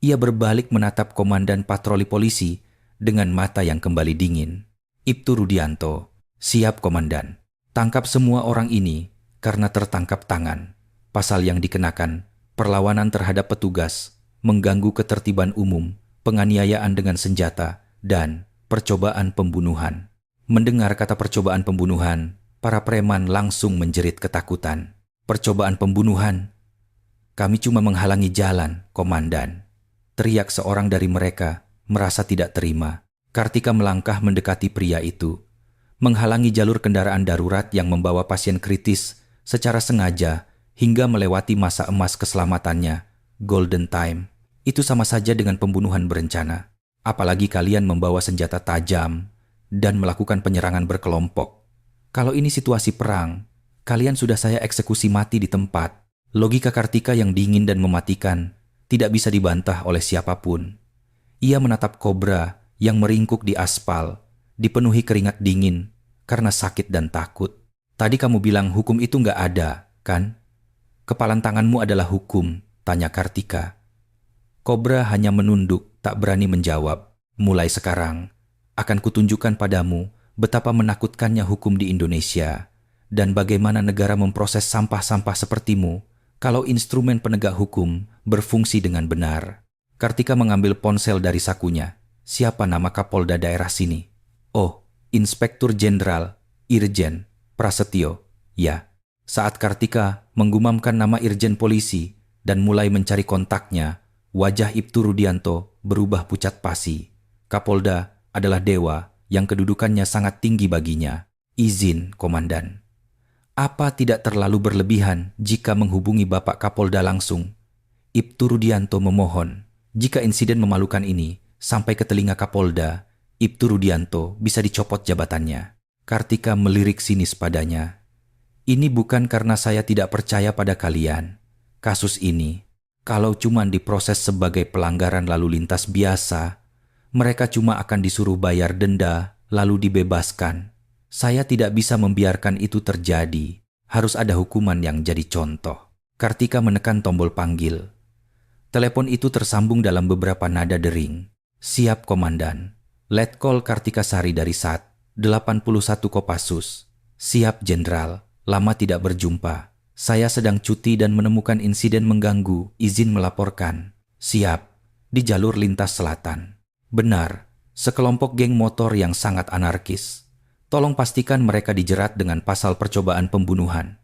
Ia berbalik menatap komandan patroli polisi dengan mata yang kembali dingin. "Ibtu Rudianto." "Siap, Komandan." "Tangkap semua orang ini karena tertangkap tangan. Pasal yang dikenakan, perlawanan terhadap petugas, mengganggu ketertiban umum, penganiayaan dengan senjata, dan percobaan pembunuhan." Mendengar kata percobaan pembunuhan, para preman langsung menjerit ketakutan. "Percobaan pembunuhan? Kami cuma menghalangi jalan, Komandan." Teriak seorang dari mereka, merasa tidak terima. Kartika melangkah mendekati pria itu. Menghalangi jalur kendaraan darurat yang membawa pasien kritis secara sengaja hingga melewati masa emas keselamatannya, golden time. Itu sama saja dengan pembunuhan berencana. Apalagi kalian membawa senjata tajam dan melakukan penyerangan berkelompok. Kalau ini situasi perang, kalian sudah saya eksekusi mati di tempat. Logika Kartika yang dingin dan mematikan tidak bisa dibantah oleh siapapun. Ia menatap kobra yang meringkuk di aspal, dipenuhi keringat dingin karena sakit dan takut. "Tadi kamu bilang hukum itu nggak ada, kan? Kepalan tanganmu adalah hukum," tanya Kartika. Kobra hanya menunduk, tak berani menjawab. "Mulai sekarang, akan kutunjukkan padamu betapa menakutkannya hukum di Indonesia. Dan bagaimana negara memproses sampah-sampah sepertimu kalau instrumen penegak hukum berfungsi dengan benar? Kartika mengambil ponsel dari sakunya. Siapa nama Kapolda daerah sini? Oh, Inspektur Jenderal Irjen Prasetyo. Ya. Saat Kartika menggumamkan nama Irjen Polisi dan mulai mencari kontaknya, wajah Ibtu Rudianto berubah pucat pasi. Kapolda adalah dewa yang kedudukannya sangat tinggi baginya. Izin, Komandan. Apa tidak terlalu berlebihan jika menghubungi Bapak Kapolda langsung? Ibtu Rudianto memohon. Jika insiden memalukan ini sampai ke telinga Kapolda, Ibtu Rudianto bisa dicopot jabatannya. Kartika melirik sinis padanya. Ini bukan karena saya tidak percaya pada kalian. Kasus ini, kalau cuma diproses sebagai pelanggaran lalu lintas biasa, mereka cuma akan disuruh bayar denda lalu dibebaskan. Saya tidak bisa membiarkan itu terjadi. Harus ada hukuman yang jadi contoh. Kartika menekan tombol panggil. Telepon itu tersambung dalam beberapa nada dering. Siap, Komandan. Letkol Kartika Sari dari SAT, 81 Kopassus. Siap, Jenderal. Lama tidak berjumpa. Saya sedang cuti dan menemukan insiden mengganggu. Izin melaporkan. Siap. Di jalur lintas selatan. Benar. Sekelompok geng motor yang sangat anarkis. Tolong pastikan mereka dijerat dengan pasal percobaan pembunuhan.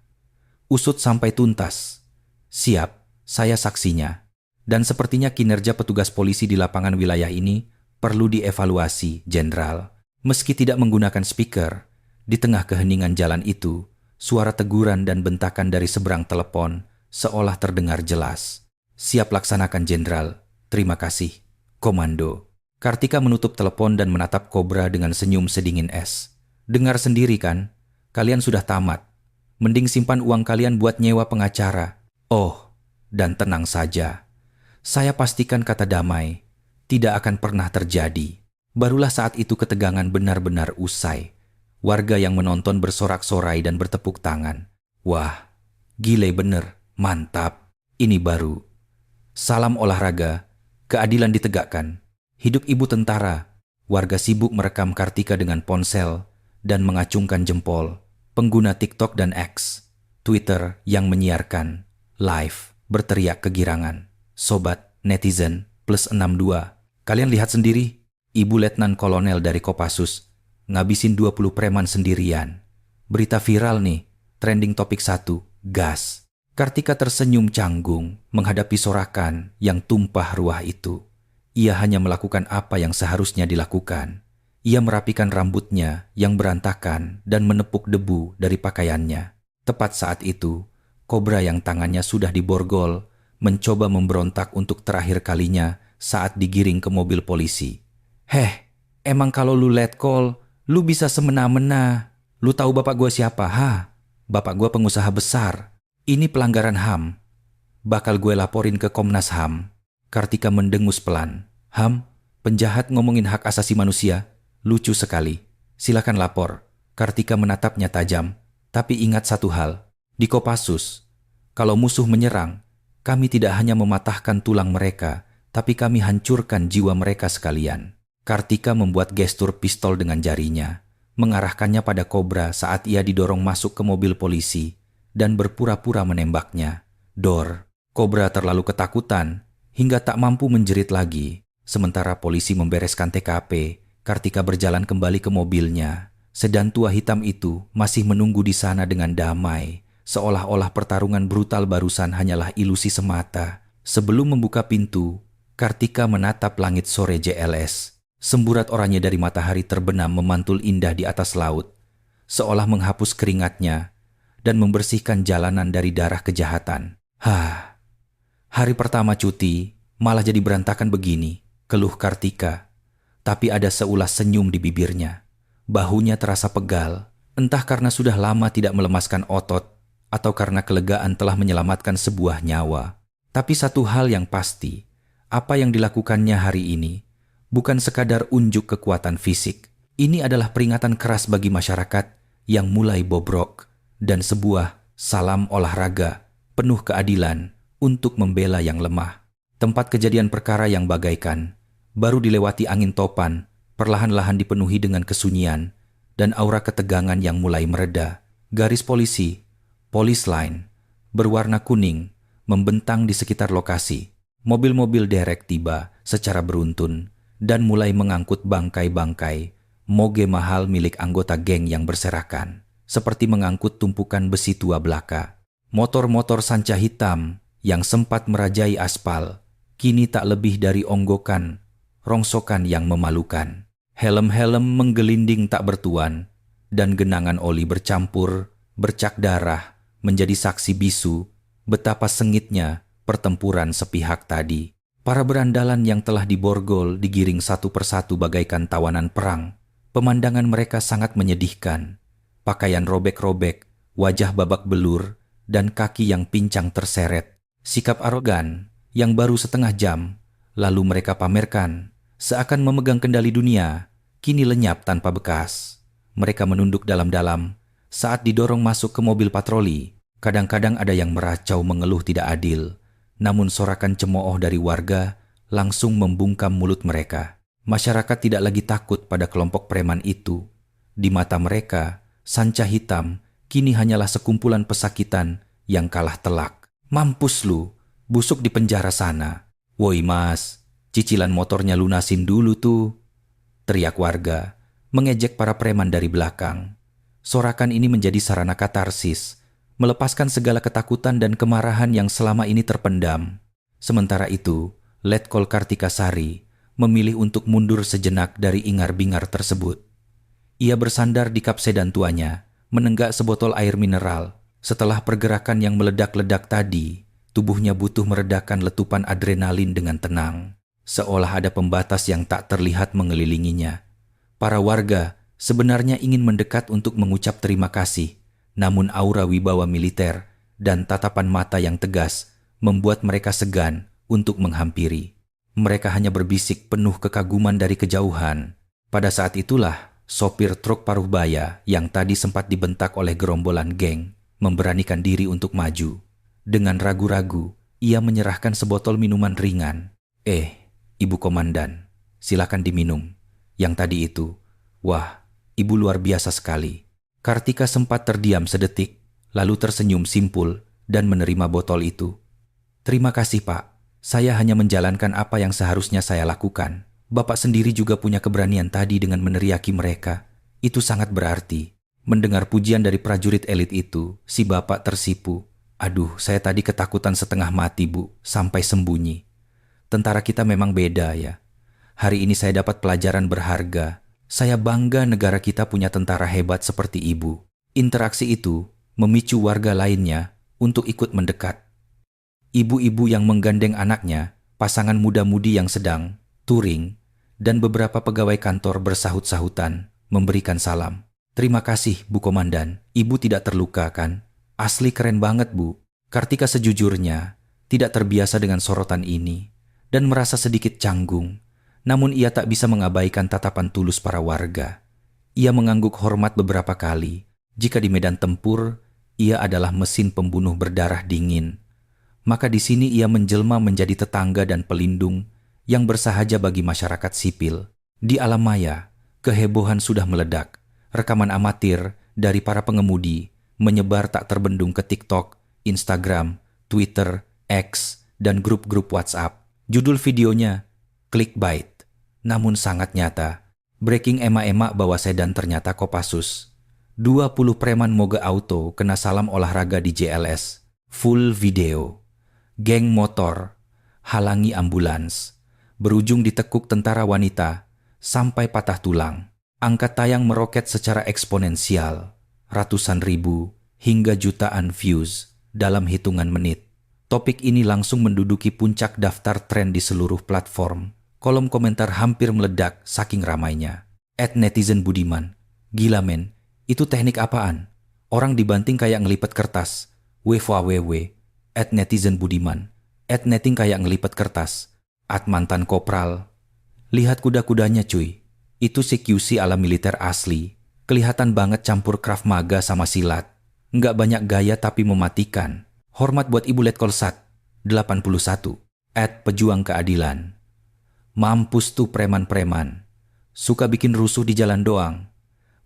Usut sampai tuntas. Siap, saya saksinya. Dan sepertinya kinerja petugas polisi di lapangan wilayah ini perlu dievaluasi, Jenderal. Meski tidak menggunakan speaker, di tengah keheningan jalan itu, suara teguran dan bentakan dari seberang telepon seolah terdengar jelas. Siap laksanakan, Jenderal. Terima kasih, Komando. Kartika menutup telepon dan menatap Kobra dengan senyum sedingin es. Dengar sendiri kan, kalian sudah tamat. Mending simpan uang kalian buat nyewa pengacara. Oh, dan tenang saja. Saya pastikan kata damai tidak akan pernah terjadi. Barulah saat itu ketegangan benar-benar usai. Warga yang menonton bersorak-sorai dan bertepuk tangan. Wah, gile bener, mantap. Ini baru. Salam olahraga, keadilan ditegakkan. Hidup ibu tentara. Warga sibuk merekam Kartika dengan ponsel dan mengacungkan jempol. Pengguna TikTok dan X, Twitter yang menyiarkan live berteriak kegirangan. Sobat netizen plus 62. Kalian lihat sendiri, Ibu Letnan Kolonel dari Kopassus ngabisin 20 preman sendirian. Berita viral nih, trending topik 1, gas. Kartika tersenyum canggung menghadapi sorakan yang tumpah ruah itu. Ia hanya melakukan apa yang seharusnya dilakukan. Ia merapikan rambutnya yang berantakan dan menepuk debu dari pakaiannya. Tepat saat itu, Kobra yang tangannya sudah diborgol mencoba memberontak untuk terakhir kalinya saat digiring ke mobil polisi. Heh, emang kalau lu letkol, lu bisa semena-mena. Lu tahu bapak gue siapa, ha? Bapak gue pengusaha besar. Ini pelanggaran HAM. Bakal gue laporin ke Komnas HAM. Kartika mendengus pelan. HAM, penjahat ngomongin hak asasi manusia. Lucu sekali. Silakan lapor. Kartika menatapnya tajam. Tapi ingat satu hal. Di Kopassus, kalau musuh menyerang, kami tidak hanya mematahkan tulang mereka, tapi kami hancurkan jiwa mereka sekalian. Kartika membuat gestur pistol dengan jarinya, mengarahkannya pada Kobra saat ia didorong masuk ke mobil polisi dan berpura-pura menembaknya. Dor, Kobra terlalu ketakutan hingga tak mampu menjerit lagi. Sementara polisi membereskan TKP, Kartika berjalan kembali ke mobilnya. Sedan tua hitam itu masih menunggu di sana dengan damai, seolah-olah pertarungan brutal barusan hanyalah ilusi semata. Sebelum membuka pintu, Kartika menatap langit sore JLS. Semburat oranye dari matahari terbenam memantul indah di atas laut, seolah menghapus keringatnya dan membersihkan jalanan dari darah kejahatan. Hari pertama cuti malah jadi berantakan begini, keluh Kartika. Tapi ada seulas senyum di bibirnya. Bahunya terasa pegal, entah karena sudah lama tidak melemaskan otot atau karena kelegaan telah menyelamatkan sebuah nyawa. Tapi satu hal yang pasti, apa yang dilakukannya hari ini bukan sekadar unjuk kekuatan fisik. Ini adalah peringatan keras bagi masyarakat yang mulai bobrok dan sebuah salam olahraga penuh keadilan untuk membela yang lemah. Tempat kejadian perkara yang bagaikan baru dilewati angin topan, perlahan-lahan dipenuhi dengan kesunyian dan aura ketegangan yang mulai mereda. Garis polisi, police line, berwarna kuning, membentang di sekitar lokasi. Mobil-mobil derek tiba secara beruntun dan mulai mengangkut bangkai-bangkai moge mahal milik anggota geng yang berserakan, seperti mengangkut tumpukan besi tua belaka. Motor-motor sanca hitam yang sempat merajai aspal, kini tak lebih dari onggokan, rongsokan yang memalukan. Helm-helm menggelinding tak bertuan, dan genangan oli bercampur, bercak darah, menjadi saksi bisu betapa sengitnya pertempuran sepihak tadi. Para berandalan yang telah diborgol digiring satu persatu bagaikan tawanan perang. Pemandangan mereka sangat menyedihkan. Pakaian robek-robek, wajah babak belur, dan kaki yang pincang terseret. Sikap arogan yang baru setengah jam lalu mereka pamerkan seakan memegang kendali dunia, kini lenyap tanpa bekas. Mereka menunduk dalam-dalam saat didorong masuk ke mobil patroli. Kadang-kadang ada yang meracau mengeluh tidak adil, namun sorakan cemooh dari warga langsung membungkam mulut mereka. Masyarakat tidak lagi takut pada kelompok preman itu. Di mata mereka, sanca hitam kini hanyalah sekumpulan pesakitan yang kalah telak. Mampus lu, busuk di penjara sana. Woi mas, cicilan motornya lunasin dulu tuh, teriak warga, mengejek para preman dari belakang. Sorakan ini menjadi sarana katarsis, melepaskan segala ketakutan dan kemarahan yang selama ini terpendam. Sementara itu, Letkol Kartikasari memilih untuk mundur sejenak dari ingar-bingar tersebut. Ia bersandar di kap sedan tuanya, menenggak sebotol air mineral. Setelah pergerakan yang meledak-ledak tadi, tubuhnya butuh meredakan letupan adrenalin dengan tenang. Seolah ada pembatas yang tak terlihat mengelilinginya. Para warga sebenarnya ingin mendekat untuk mengucap terima kasih, namun aura wibawa militer dan tatapan mata yang tegas membuat mereka segan untuk menghampiri. Mereka hanya berbisik penuh kekaguman dari kejauhan. Pada saat itulah, sopir truk paruh baya yang tadi sempat dibentak oleh gerombolan geng memberanikan diri untuk maju. Dengan ragu-ragu, ia menyerahkan sebotol minuman ringan. Ibu komandan, silakan diminum. Yang tadi itu, wah, ibu luar biasa sekali. Kartika sempat terdiam sedetik, lalu tersenyum simpul dan menerima botol itu. Terima kasih pak, saya hanya menjalankan apa yang seharusnya saya lakukan. Bapak sendiri juga punya keberanian tadi dengan meneriaki mereka. Itu sangat berarti. Mendengar pujian dari prajurit elit itu, si bapak tersipu. Aduh, saya tadi ketakutan setengah mati bu, sampai sembunyi. Tentara kita memang beda ya. Hari ini saya dapat pelajaran berharga. Saya bangga negara kita punya tentara hebat seperti ibu. Interaksi itu memicu warga lainnya untuk ikut mendekat. Ibu-ibu yang menggandeng anaknya, pasangan muda-mudi yang sedang touring, dan beberapa pegawai kantor bersahut-sahutan memberikan salam. Terima kasih, Bu Komandan. Ibu tidak terluka kan? Asli keren banget, Bu. Kartika sejujurnya tidak terbiasa dengan sorotan ini dan merasa sedikit canggung. Namun ia tak bisa mengabaikan tatapan tulus para warga. Ia mengangguk hormat beberapa kali. Jika di medan tempur, ia adalah mesin pembunuh berdarah dingin. Maka di sini ia menjelma menjadi tetangga dan pelindung yang bersahaja bagi masyarakat sipil. Di alam maya, kehebohan sudah meledak. Rekaman amatir dari para pengemudi menyebar tak terbendung ke TikTok, Instagram, Twitter, X, dan grup-grup WhatsApp. Judul videonya, clickbait, namun sangat nyata. Breaking emak-emak bawa sedan ternyata Kopassus. 20 preman moge auto kena salam olahraga di JLS. Full video. Geng motor halangi ambulans. Berujung ditekuk tentara wanita sampai patah tulang. Angka tayang meroket secara eksponensial. Ratusan ribu hingga jutaan views dalam hitungan menit. Topik ini langsung menduduki puncak daftar tren di seluruh platform. Kolom komentar hampir meledak saking ramainya. @netizen Budiman, gila men, itu teknik apaan? Orang dibanting kayak ngelipet kertas. WWW, @netizen Budiman, @netting kayak ngelipet kertas. @mantan kopral. Lihat kuda-kudanya cuy. Itu CQC ala militer asli. Kelihatan banget campur Krav Maga sama silat. Nggak banyak gaya tapi mematikan. Hormat buat Ibu Letkol Sat. 81. @pejuang keadilan. Mampus tuh preman-preman. Suka bikin rusuh di jalan doang.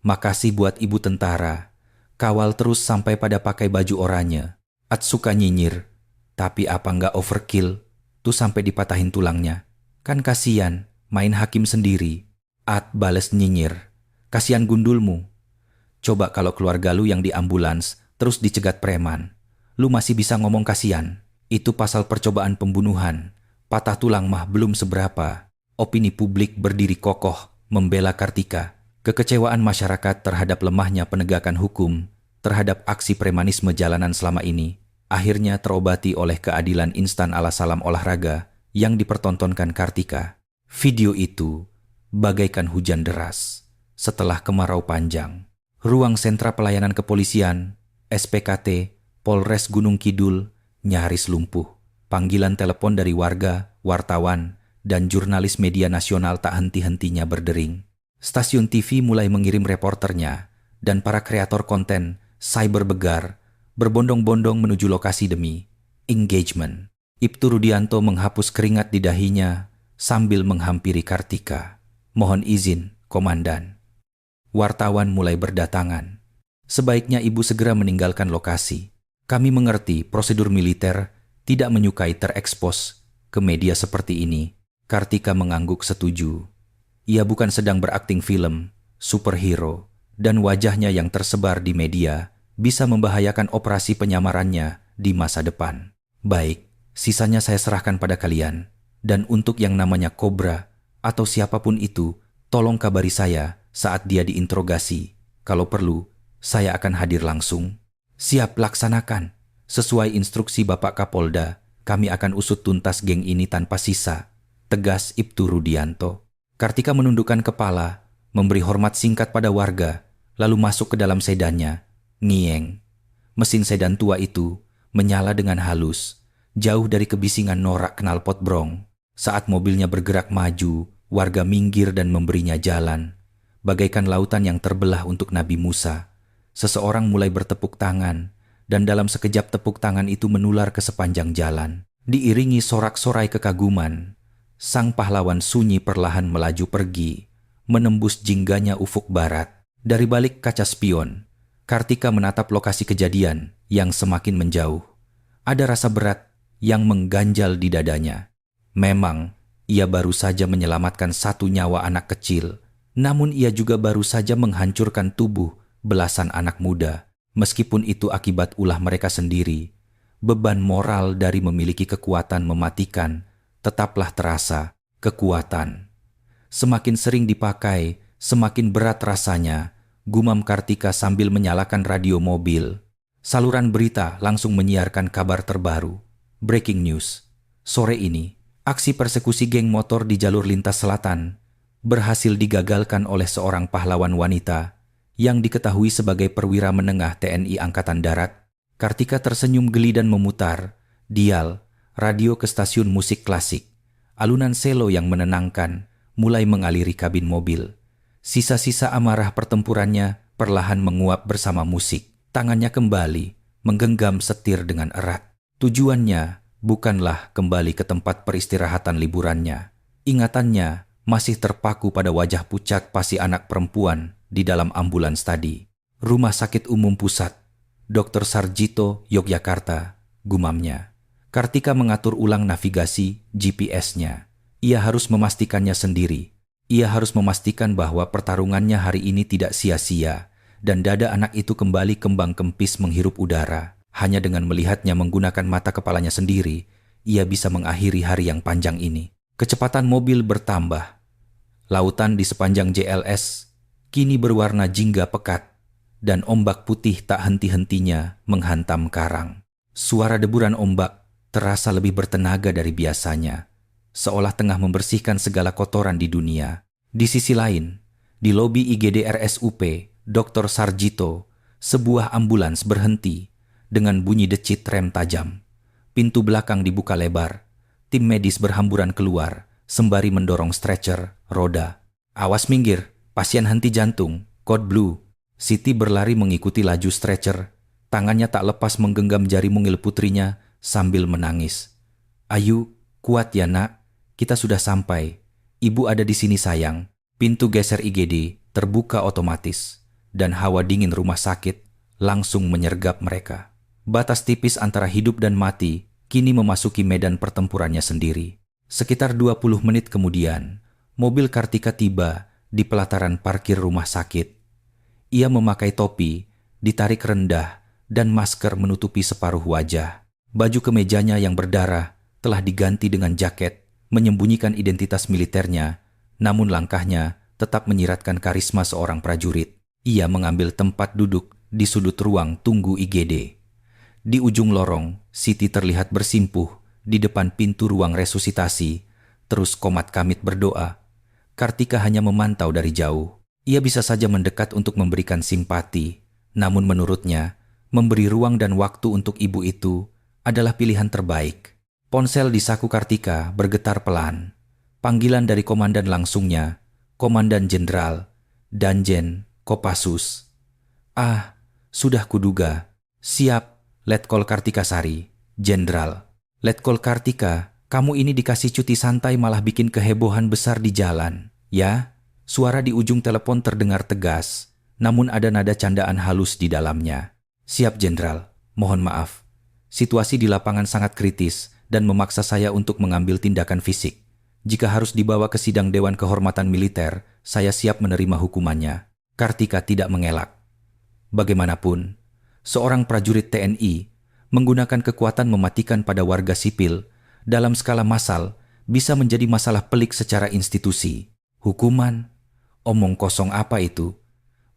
Makasih buat ibu tentara. Kawal terus sampai pada pakai baju oranye. Atsuka nyinyir. Tapi apa nggak overkill? Tuh sampai dipatahin tulangnya. Kan kasian, main hakim sendiri. At bales nyinyir. Kasian gundulmu. Coba kalau keluarga lu yang di ambulans terus dicegat preman. Lu masih bisa ngomong kasian. Itu pasal percobaan pembunuhan. Patah tulang mah belum seberapa. Opini publik berdiri kokoh membela Kartika. Kekecewaan masyarakat terhadap lemahnya penegakan hukum terhadap aksi premanisme jalanan selama ini akhirnya terobati oleh keadilan instan ala salam olahraga yang dipertontonkan Kartika. Video itu bagaikan hujan deras setelah kemarau panjang. Ruang sentra pelayanan kepolisian, SPKT, Polres Gunung Kidul, nyaris lumpuh. Panggilan telepon dari warga, wartawan, dan jurnalis media nasional tak henti-hentinya berdering. Stasiun TV mulai mengirim reporternya, dan para kreator konten cyber begar berbondong-bondong menuju lokasi demi engagement. Ibtu Rudianto menghapus keringat di dahinya sambil menghampiri Kartika. Mohon izin, Komandan. Wartawan mulai berdatangan. Sebaiknya ibu segera meninggalkan lokasi. Kami mengerti prosedur militer tidak menyukai terekspos ke media seperti ini. Kartika mengangguk setuju. Ia bukan sedang berakting film, superhero, dan wajahnya yang tersebar di media bisa membahayakan operasi penyamarannya di masa depan. Baik, sisanya saya serahkan pada kalian. Dan untuk yang namanya Cobra atau siapapun itu, tolong kabari saya saat dia diinterogasi. Kalau perlu, saya akan hadir langsung. Siap, laksanakan. Sesuai instruksi Bapak Kapolda, kami akan usut tuntas geng ini tanpa sisa. Tegas Ibtu Rudianto. Kartika menundukkan kepala, memberi hormat singkat pada warga, lalu masuk ke dalam sedannya. Ngieng. Mesin sedan tua itu menyala dengan halus, jauh dari kebisingan norak knalpot brong. Saat mobilnya bergerak maju, warga minggir dan memberinya jalan. Bagaikan lautan yang terbelah untuk Nabi Musa. Seseorang mulai bertepuk tangan, dan dalam sekejap tepuk tangan itu menular ke sepanjang jalan. Diiringi sorak-sorai kekaguman, sang pahlawan sunyi perlahan melaju pergi, menembus jingganya ufuk barat. Dari balik kaca spion, Kartika menatap lokasi kejadian yang semakin menjauh. Ada rasa berat yang mengganjal di dadanya. Memang, ia baru saja menyelamatkan satu nyawa anak kecil, namun ia juga baru saja menghancurkan tubuh belasan anak muda. Meskipun itu akibat ulah mereka sendiri, beban moral dari memiliki kekuatan mematikan tetaplah terasa. Kekuatan semakin sering dipakai, semakin berat rasanya, gumam Kartika sambil menyalakan radio mobil. Saluran berita langsung menyiarkan kabar terbaru. Breaking news. Sore ini, aksi persekusi geng motor di jalur lintas selatan berhasil digagalkan oleh seorang pahlawan wanita yang diketahui sebagai perwira menengah TNI Angkatan Darat. Kartika tersenyum geli dan memutar dial radio ke stasiun musik klasik. Alunan selo yang menenangkan mulai mengaliri kabin mobil. Sisa-sisa amarah pertempurannya perlahan menguap bersama musik. Tangannya kembali menggenggam setir dengan erat. Tujuannya bukanlah kembali ke tempat peristirahatan liburannya. Ingatannya masih terpaku pada wajah pucat pasi anak perempuan di dalam ambulans tadi. Rumah Sakit Umum Pusat, Dr. Sarjito, Yogyakarta, gumamnya. Kartika mengatur ulang navigasi GPS-nya. Ia harus memastikannya sendiri. Ia harus memastikan bahwa pertarungannya hari ini tidak sia-sia dan dada anak itu kembali kembang kempis menghirup udara. Hanya dengan melihatnya menggunakan mata kepalanya sendiri, ia bisa mengakhiri hari yang panjang ini. Kecepatan mobil bertambah. Lautan di sepanjang JLS kini berwarna jingga pekat dan ombak putih tak henti-hentinya menghantam karang. Suara deburan ombak terasa lebih bertenaga dari biasanya, seolah tengah membersihkan segala kotoran di dunia. Di sisi lain, di lobi IGD RSUP Dr. Sarjito, sebuah ambulans berhenti dengan bunyi decit rem tajam. Pintu belakang dibuka lebar. Tim medis berhamburan keluar sembari mendorong stretcher roda. Awas minggir, pasien henti jantung, kode blue. Siti berlari mengikuti laju stretcher. Tangannya tak lepas menggenggam jari mungil putrinya sambil menangis. Ayu, kuat ya nak, kita sudah sampai. Ibu ada di sini sayang. Pintu geser IGD terbuka otomatis dan hawa dingin rumah sakit langsung menyergap mereka. Batas tipis antara hidup dan mati kini memasuki medan pertempurannya sendiri. Sekitar 20 menit kemudian, mobil Kartika tiba di pelataran parkir rumah sakit. Ia memakai topi, ditarik rendah, dan masker menutupi separuh wajah. Baju kemejanya yang berdarah telah diganti dengan jaket, menyembunyikan identitas militernya, namun langkahnya tetap menyiratkan karisma seorang prajurit. Ia mengambil tempat duduk di sudut ruang tunggu IGD. Di ujung lorong, Siti terlihat bersimpuh di depan pintu ruang resusitasi, terus komat kamit berdoa. Kartika hanya memantau dari jauh. Ia bisa saja mendekat untuk memberikan simpati, namun menurutnya, memberi ruang dan waktu untuk ibu itu adalah pilihan terbaik. Ponsel di saku Kartika bergetar pelan. Panggilan dari komandan langsungnya, Komandan Jenderal Danjen Kopassus. Ah, sudah kuduga. Siap, Letkol Kartika Sari, Jenderal. Letkol Kartika, kamu ini dikasih cuti santai malah bikin kehebohan besar di jalan, ya? Suara di ujung telepon terdengar tegas, namun ada nada candaan halus di dalamnya. Siap, Jenderal. Mohon maaf. Situasi di lapangan sangat kritis dan memaksa saya untuk mengambil tindakan fisik. Jika harus dibawa ke sidang Dewan Kehormatan Militer, saya siap menerima hukumannya. Kartika tidak mengelak. Bagaimanapun, seorang prajurit TNI menggunakan kekuatan mematikan pada warga sipil dalam skala massal bisa menjadi masalah pelik secara institusi. Hukuman? Omong kosong apa itu?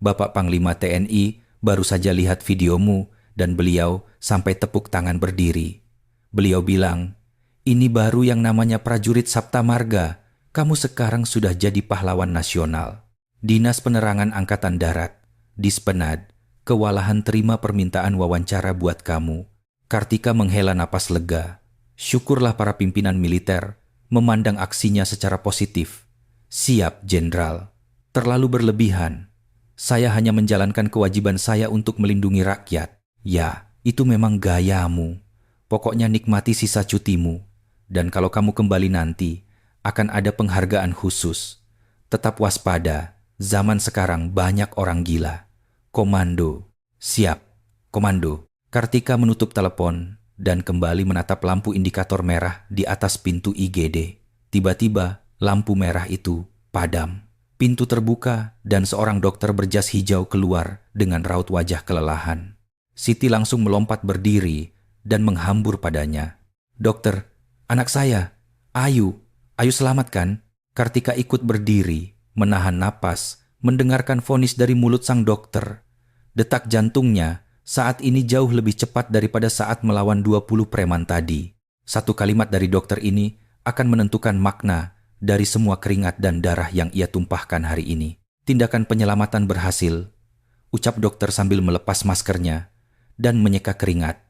Bapak Panglima TNI baru saja lihat videomu dan beliau sampai tepuk tangan berdiri. Beliau bilang, ini baru yang namanya prajurit Sapta Marga. Kamu sekarang sudah jadi pahlawan nasional. Dinas Penerangan Angkatan Darat, Dispenad, kewalahan terima permintaan wawancara buat kamu. Kartika menghela napas lega. Syukurlah para pimpinan militer memandang aksinya secara positif. Siap, Jenderal. Terlalu berlebihan. Saya hanya menjalankan kewajiban saya untuk melindungi rakyat. Ya, itu memang gayamu. Pokoknya nikmati sisa cutimu. Dan kalau kamu kembali nanti, akan ada penghargaan khusus. Tetap waspada, zaman sekarang banyak orang gila. Komando. Siap, Komando. Kartika menutup telepon dan kembali menatap lampu indikator merah di atas pintu IGD. Tiba-tiba, lampu merah itu padam. Pintu terbuka dan seorang dokter berjas hijau keluar dengan raut wajah kelelahan. Siti langsung melompat berdiri dan menghambur padanya. Dokter, anak saya, Ayu selamat kan? Kartika ikut berdiri, menahan napas, mendengarkan vonis dari mulut sang dokter. Detak jantungnya saat ini jauh lebih cepat daripada saat melawan 20 preman tadi. Satu kalimat dari dokter ini akan menentukan makna dari semua keringat dan darah yang ia tumpahkan hari ini. Tindakan penyelamatan berhasil, ucap dokter sambil melepas maskernya dan menyeka keringat.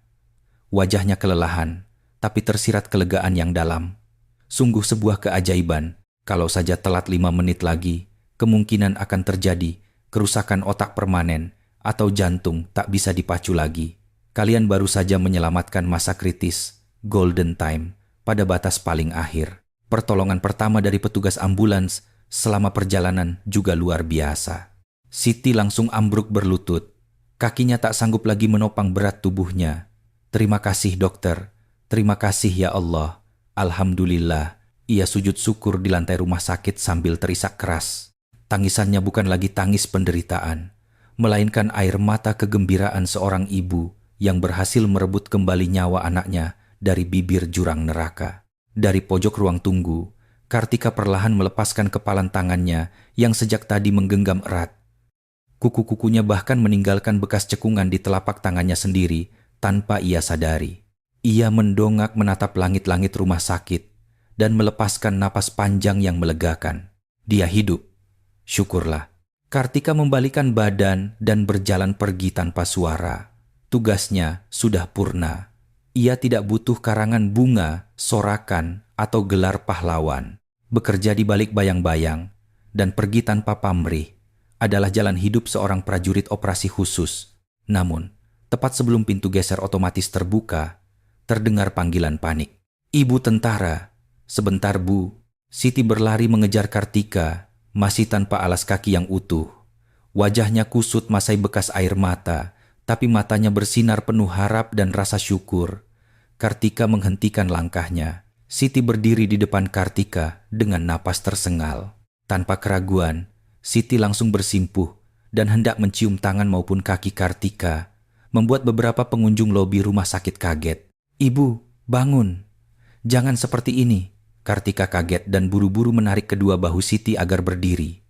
Wajahnya kelelahan, tapi tersirat kelegaan yang dalam. Sungguh sebuah keajaiban, kalau saja telat 5 menit lagi, kemungkinan akan terjadi kerusakan otak permanen atau jantung tak bisa dipacu lagi. Kalian baru saja menyelamatkan masa kritis, golden time, pada batas paling akhir. Pertolongan pertama dari petugas ambulans selama perjalanan juga luar biasa. Siti langsung ambruk berlutut. Kakinya tak sanggup lagi menopang berat tubuhnya. Terima kasih dokter. Terima kasih ya Allah. Alhamdulillah. Ia sujud syukur di lantai rumah sakit sambil terisak keras. Tangisannya bukan lagi tangis penderitaan, melainkan air mata kegembiraan seorang ibu yang berhasil merebut kembali nyawa anaknya dari bibir jurang neraka. Dari pojok ruang tunggu, Kartika perlahan melepaskan kepalan tangannya yang sejak tadi menggenggam erat. Kuku-kukunya bahkan meninggalkan bekas cekungan di telapak tangannya sendiri tanpa ia sadari. Ia mendongak menatap langit-langit rumah sakit dan melepaskan napas panjang yang melegakan. Dia hidup. Syukurlah. Kartika membalikan badan dan berjalan pergi tanpa suara. Tugasnya sudah purna. Ia tidak butuh karangan bunga, sorakan, atau gelar pahlawan. Bekerja di balik bayang-bayang dan pergi tanpa pamrih adalah jalan hidup seorang prajurit operasi khusus. Namun, tepat sebelum pintu geser otomatis terbuka, terdengar panggilan panik. Ibu tentara, sebentar Bu. Siti berlari mengejar Kartika, masih tanpa alas kaki yang utuh. Wajahnya kusut masai bekas air mata, tapi matanya bersinar penuh harap dan rasa syukur. Kartika menghentikan langkahnya. Siti berdiri di depan Kartika dengan napas tersengal. Tanpa keraguan, Siti langsung bersimpuh dan hendak mencium tangan maupun kaki Kartika, membuat beberapa pengunjung lobi rumah sakit kaget. "Ibu, bangun. Jangan seperti ini." Kartika kaget dan buru-buru menarik kedua bahu Siti agar berdiri.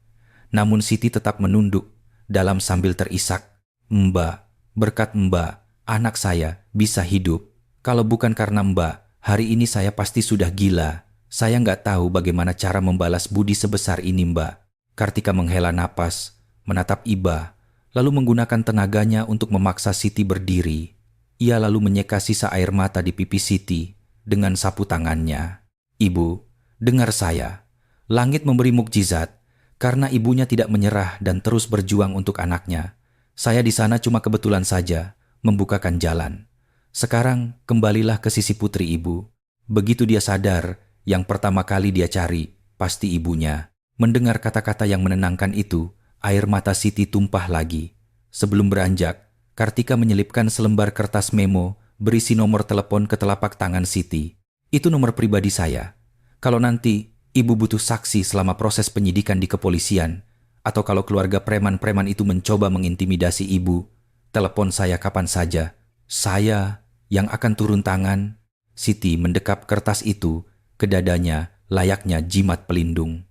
Namun Siti tetap menunduk dalam sambil terisak. "Mbak, berkat Mbak, anak saya bisa hidup. Kalau bukan karena Mbak, hari ini saya pasti sudah gila. Saya nggak tahu bagaimana cara membalas budi sebesar ini, Mbak." Kartika menghela napas, menatap Iba, lalu menggunakan tenaganya untuk memaksa Siti berdiri. Ia lalu menyeka sisa air mata di pipi Siti dengan sapu tangannya. "Ibu, dengar saya. Langit memberi mukjizat karena ibunya tidak menyerah dan terus berjuang untuk anaknya. Saya di sana cuma kebetulan saja membukakan jalan. Sekarang kembalilah ke sisi putri ibu." Begitu dia sadar, yang pertama kali dia cari pasti ibunya. Mendengar kata-kata yang menenangkan itu, air mata Siti tumpah lagi. Sebelum beranjak, Kartika menyelipkan selembar kertas memo berisi nomor telepon ke telapak tangan Siti. "Itu nomor pribadi saya. Kalau nanti ibu butuh saksi selama proses penyidikan di kepolisian, atau kalau keluarga preman-preman itu mencoba mengintimidasi ibu, telepon saya kapan saja. Saya yang akan turun tangan." Siti mendekap kertas itu ke dadanya layaknya jimat pelindung.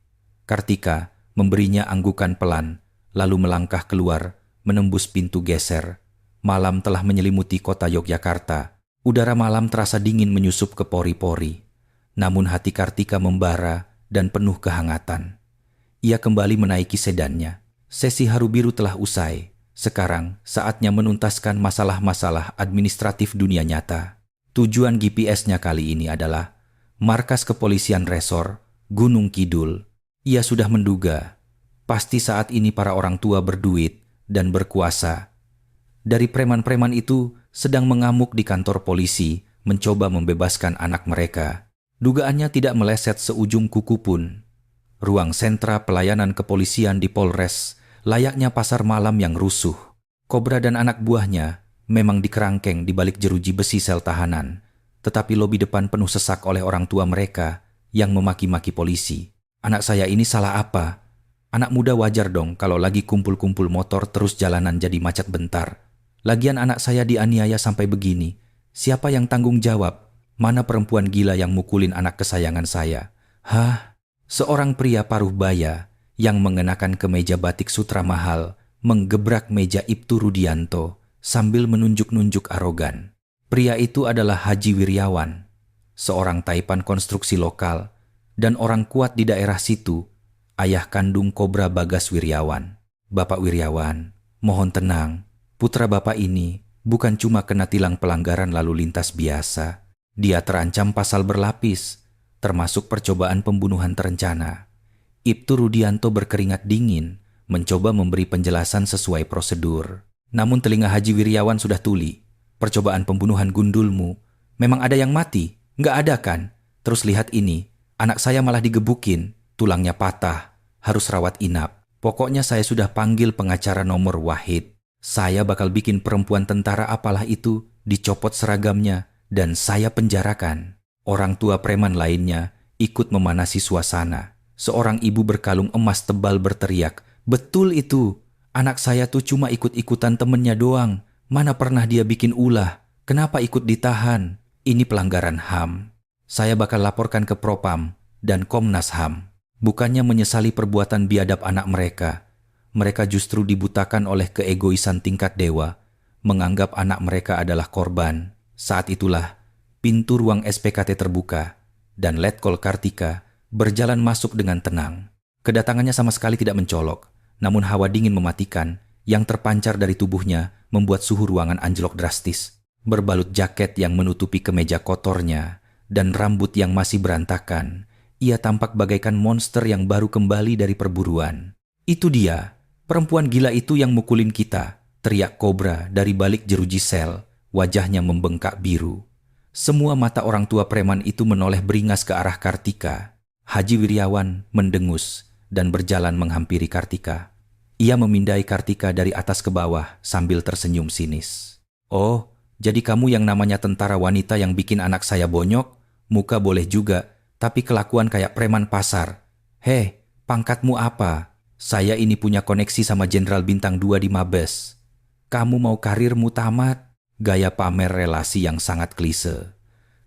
Kartika memberinya anggukan pelan, lalu melangkah keluar, menembus pintu geser. Malam telah menyelimuti kota Yogyakarta. Udara malam terasa dingin menyusup ke pori-pori. Namun hati Kartika membara dan penuh kehangatan. Ia kembali menaiki sedannya. Sesi haru biru telah usai. Sekarang saatnya menuntaskan masalah-masalah administratif dunia nyata. Tujuan GPS-nya kali ini adalah markas kepolisian resor Gunung Kidul. Ia sudah menduga, pasti saat ini para orang tua berduit dan berkuasa. Dari preman-preman itu sedang mengamuk di kantor polisi, mencoba membebaskan anak mereka. Dugaannya tidak meleset seujung kuku pun. Ruang sentra pelayanan kepolisian di Polres layaknya pasar malam yang rusuh. Kobra dan anak buahnya memang dikerangkeng di balik jeruji besi sel tahanan, tetapi lobi depan penuh sesak oleh orang tua mereka yang memaki-maki polisi. "Anak saya ini salah apa? Anak muda wajar dong kalau lagi kumpul-kumpul motor terus jalanan jadi macet bentar. Lagian anak saya dianiaya sampai begini. Siapa yang tanggung jawab? Mana perempuan gila yang mukulin anak kesayangan saya?" "Hah?" Seorang pria paruh baya yang mengenakan kemeja batik sutra mahal menggebrak meja Ibtu Rudianto sambil menunjuk-nunjuk arogan. Pria itu adalah Haji Wiryawan, seorang taipan konstruksi lokal dan orang kuat di daerah situ, ayah kandung Kobra Bagas Wiryawan. "Bapak Wiryawan, mohon tenang. Putra Bapak ini bukan cuma kena tilang pelanggaran lalu lintas biasa. Dia terancam pasal berlapis, termasuk percobaan pembunuhan terencana." Ibtu Rudianto berkeringat dingin, mencoba memberi penjelasan sesuai prosedur. Namun telinga Haji Wiryawan sudah tuli. "Percobaan pembunuhan gundulmu, memang ada yang mati? Nggak ada kan? Terus lihat ini, anak saya malah digebukin, tulangnya patah, harus rawat inap. Pokoknya saya sudah panggil pengacara nomor Wahid. Saya bakal bikin perempuan tentara apalah itu dicopot seragamnya dan saya penjarakan." Orang tua preman lainnya ikut memanasi suasana. Seorang ibu berkalung emas tebal berteriak, "Betul itu, anak saya tuh cuma ikut-ikutan temennya doang. Mana pernah dia bikin ulah? Kenapa ikut ditahan? Ini pelanggaran HAM. Saya bakal laporkan ke Propam dan Komnas HAM." Bukannya menyesali perbuatan biadab anak mereka, mereka justru dibutakan oleh keegoisan tingkat dewa, menganggap anak mereka adalah korban. Saat itulah pintu ruang SPKT terbuka dan Letkol Kartika berjalan masuk dengan tenang. Kedatangannya sama sekali tidak mencolok, namun hawa dingin mematikan yang terpancar dari tubuhnya membuat suhu ruangan anjlok drastis. Berbalut jaket yang menutupi kemeja kotornya dan rambut yang masih berantakan, ia tampak bagaikan monster yang baru kembali dari perburuan. "Itu dia, perempuan gila itu yang mukulin kita," teriak Kobra dari balik jeruji sel, wajahnya membengkak biru. Semua mata orang tua preman itu menoleh beringas ke arah Kartika. Haji Wiryawan mendengus dan berjalan menghampiri Kartika. Ia memindai Kartika dari atas ke bawah sambil tersenyum sinis. Oh, jadi kamu yang namanya tentara wanita yang bikin anak saya bonyok? Muka boleh juga, tapi kelakuan kayak preman pasar. Heh, pangkatmu apa? Saya ini punya koneksi sama Jenderal Bintang 2 di Mabes. Kamu mau karirmu tamat? Gaya pamer relasi yang sangat klise.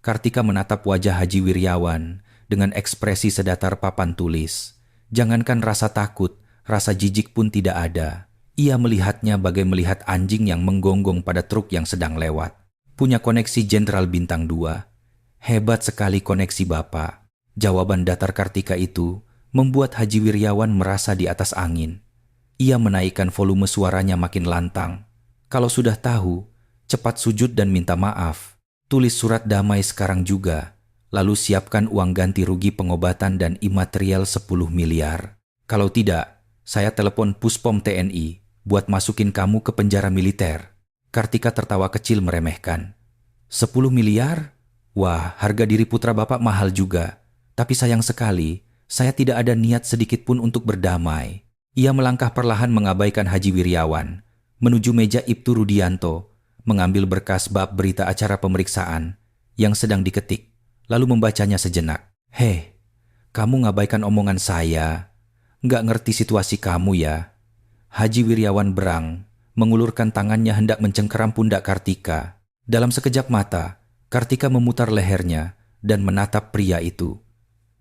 Kartika menatap wajah Haji Wiryawan dengan ekspresi sedatar papan tulis. Jangankan rasa takut, rasa jijik pun tidak ada. Ia melihatnya bagai melihat anjing yang menggonggong pada truk yang sedang lewat. Punya koneksi Jenderal Bintang 2. Hebat sekali koneksi Bapak. Jawaban datar Kartika itu membuat Haji Wiryawan merasa di atas angin. Ia menaikkan volume suaranya makin lantang. Kalau sudah tahu, cepat sujud dan minta maaf. Tulis surat damai sekarang juga. Lalu siapkan uang ganti rugi pengobatan dan imaterial 10 miliar. Kalau tidak, saya telepon Puspom TNI buat masukin kamu ke penjara militer. Kartika tertawa kecil meremehkan. 10 miliar? Wah, harga diri putra Bapak mahal juga. Tapi sayang sekali, saya tidak ada niat sedikit pun untuk berdamai. Ia melangkah perlahan mengabaikan Haji Wiryawan, menuju meja Ibtu Rudianto, mengambil berkas bab berita acara pemeriksaan yang sedang diketik, lalu membacanya sejenak. Heh, kamu ngabaikan omongan saya. Nggak ngerti situasi kamu ya. Haji Wiryawan berang, mengulurkan tangannya hendak mencengkeram pundak Kartika. Dalam sekejap mata, Kartika memutar lehernya dan menatap pria itu.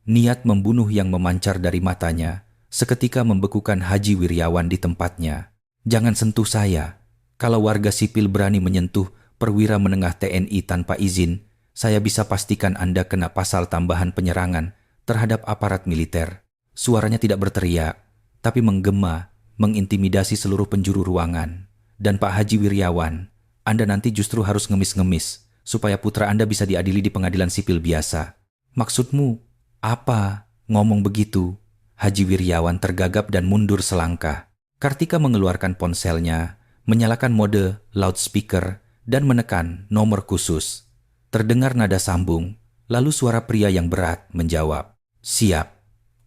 Niat membunuh yang memancar dari matanya seketika membekukan Haji Wiryawan di tempatnya. Jangan sentuh saya. Kalau warga sipil berani menyentuh perwira menengah TNI tanpa izin, saya bisa pastikan Anda kena pasal tambahan penyerangan terhadap aparat militer. Suaranya tidak berteriak, tapi menggema, mengintimidasi seluruh penjuru ruangan. Dan Pak Haji Wiryawan, Anda nanti justru harus ngemis-ngemis supaya putra Anda bisa diadili di pengadilan sipil biasa. Maksudmu apa? Ngomong begitu? Haji Wiryawan tergagap dan mundur selangkah. Kartika mengeluarkan ponselnya, menyalakan mode loudspeaker, dan menekan nomor khusus. Terdengar nada sambung, lalu suara pria yang berat menjawab. Siap.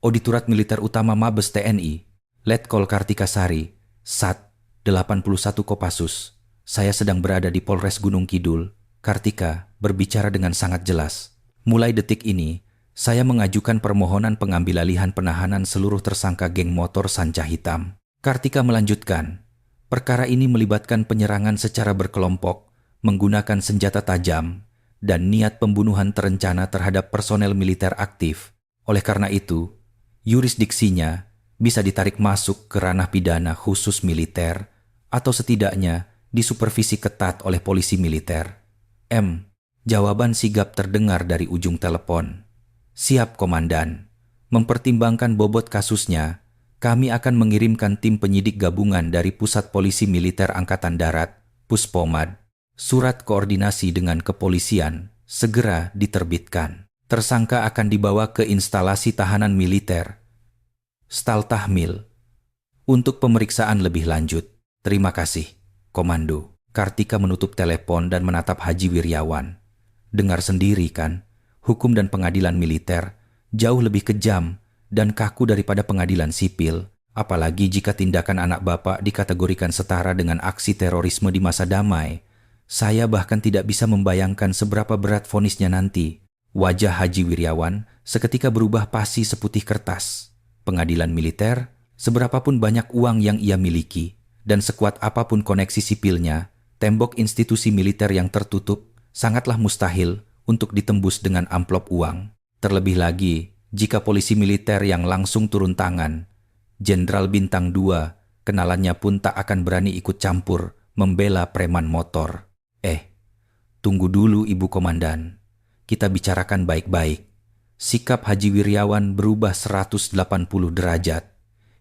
Auditorat Militer Utama Mabes TNI, Letkol Kartika Sari, SAT 81 Kopassus. Saya sedang berada di Polres Gunung Kidul. Kartika berbicara dengan sangat jelas. Mulai detik ini, saya mengajukan permohonan pengambil alihan penahanan seluruh tersangka geng motor Sanca Hitam. Kartika melanjutkan, perkara ini melibatkan penyerangan secara berkelompok, menggunakan senjata tajam, dan niat pembunuhan terencana terhadap personel militer aktif. Oleh karena itu, yurisdiksinya bisa ditarik masuk ke ranah pidana khusus militer atau setidaknya disupervisi ketat oleh polisi militer. Jawaban sigap terdengar dari ujung telepon. Siap, Komandan. Mempertimbangkan bobot kasusnya, kami akan mengirimkan tim penyidik gabungan dari Pusat Polisi Militer Angkatan Darat, Puspomad. Surat koordinasi dengan kepolisian segera diterbitkan. Tersangka akan dibawa ke instalasi tahanan militer, Staltahmil, untuk pemeriksaan lebih lanjut. Terima kasih, Komando. Kartika menutup telepon dan menatap Haji Wiryawan. Dengar sendiri kan, hukum dan pengadilan militer jauh lebih kejam dan kaku daripada pengadilan sipil, apalagi jika tindakan anak bapak dikategorikan setara dengan aksi terorisme di masa damai. Saya bahkan tidak bisa membayangkan seberapa berat vonisnya nanti. Wajah Haji Wiryawan seketika berubah pasi seputih kertas. Pengadilan militer, seberapapun banyak uang yang ia miliki, dan sekuat apapun koneksi sipilnya, tembok institusi militer yang tertutup sangatlah mustahil untuk ditembus dengan amplop uang. Terlebih lagi, jika polisi militer yang langsung turun tangan, Jenderal Bintang 2, kenalannya pun tak akan berani ikut campur membela preman motor. Tunggu dulu Ibu Komandan. Kita bicarakan baik-baik. Sikap Haji Wiryawan berubah 180 derajat.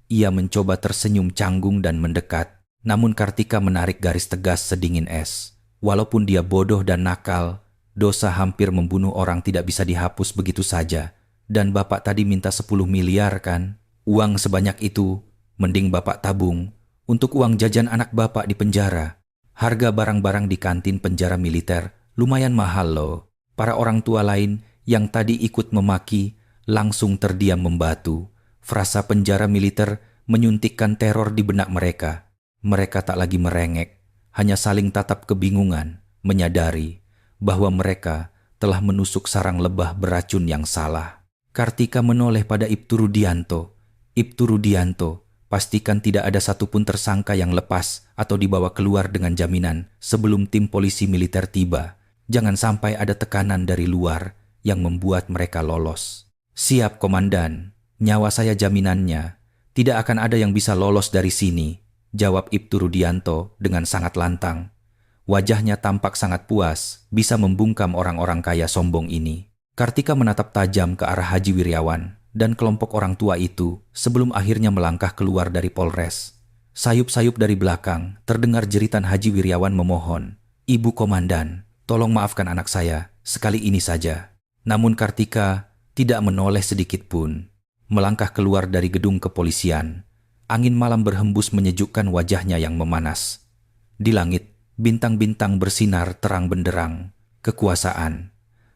Ia mencoba tersenyum canggung dan mendekat. Namun Kartika menarik garis tegas sedingin es. Walaupun dia bodoh dan nakal, dosa hampir membunuh orang tidak bisa dihapus begitu saja. Dan Bapak tadi minta 10 miliar kan? Uang sebanyak itu, mending Bapak tabung untuk uang jajan anak Bapak di penjara. Harga barang-barang di kantin penjara militer lumayan mahal loh. Para orang tua lain yang tadi ikut memaki langsung terdiam membatu. Frasa penjara militer menyuntikkan teror di benak mereka. Mereka tak lagi merengek, hanya saling tatap kebingungan, menyadari bahwa mereka telah menusuk sarang lebah beracun yang salah. Kartika menoleh pada Ibtu Rudianto. Ibtu Rudianto, pastikan tidak ada satupun tersangka yang lepas atau dibawa keluar dengan jaminan sebelum tim polisi militer tiba. Jangan sampai ada tekanan dari luar yang membuat mereka lolos. Siap, Komandan. Nyawa saya jaminannya. Tidak akan ada yang bisa lolos dari sini, jawab Ibtu Rudianto dengan sangat lantang. Wajahnya tampak sangat puas, bisa membungkam orang-orang kaya sombong ini. Kartika menatap tajam ke arah Haji Wiryawan dan kelompok orang tua itu sebelum akhirnya melangkah keluar dari Polres. Sayup-sayup dari belakang terdengar jeritan Haji Wiryawan memohon, "Ibu Komandan, tolong maafkan anak saya, sekali ini saja." Namun Kartika tidak menoleh sedikit pun. Melangkah keluar dari gedung kepolisian, angin malam berhembus menyejukkan wajahnya yang memanas. Di langit, bintang-bintang bersinar terang benderang. Kekuasaan.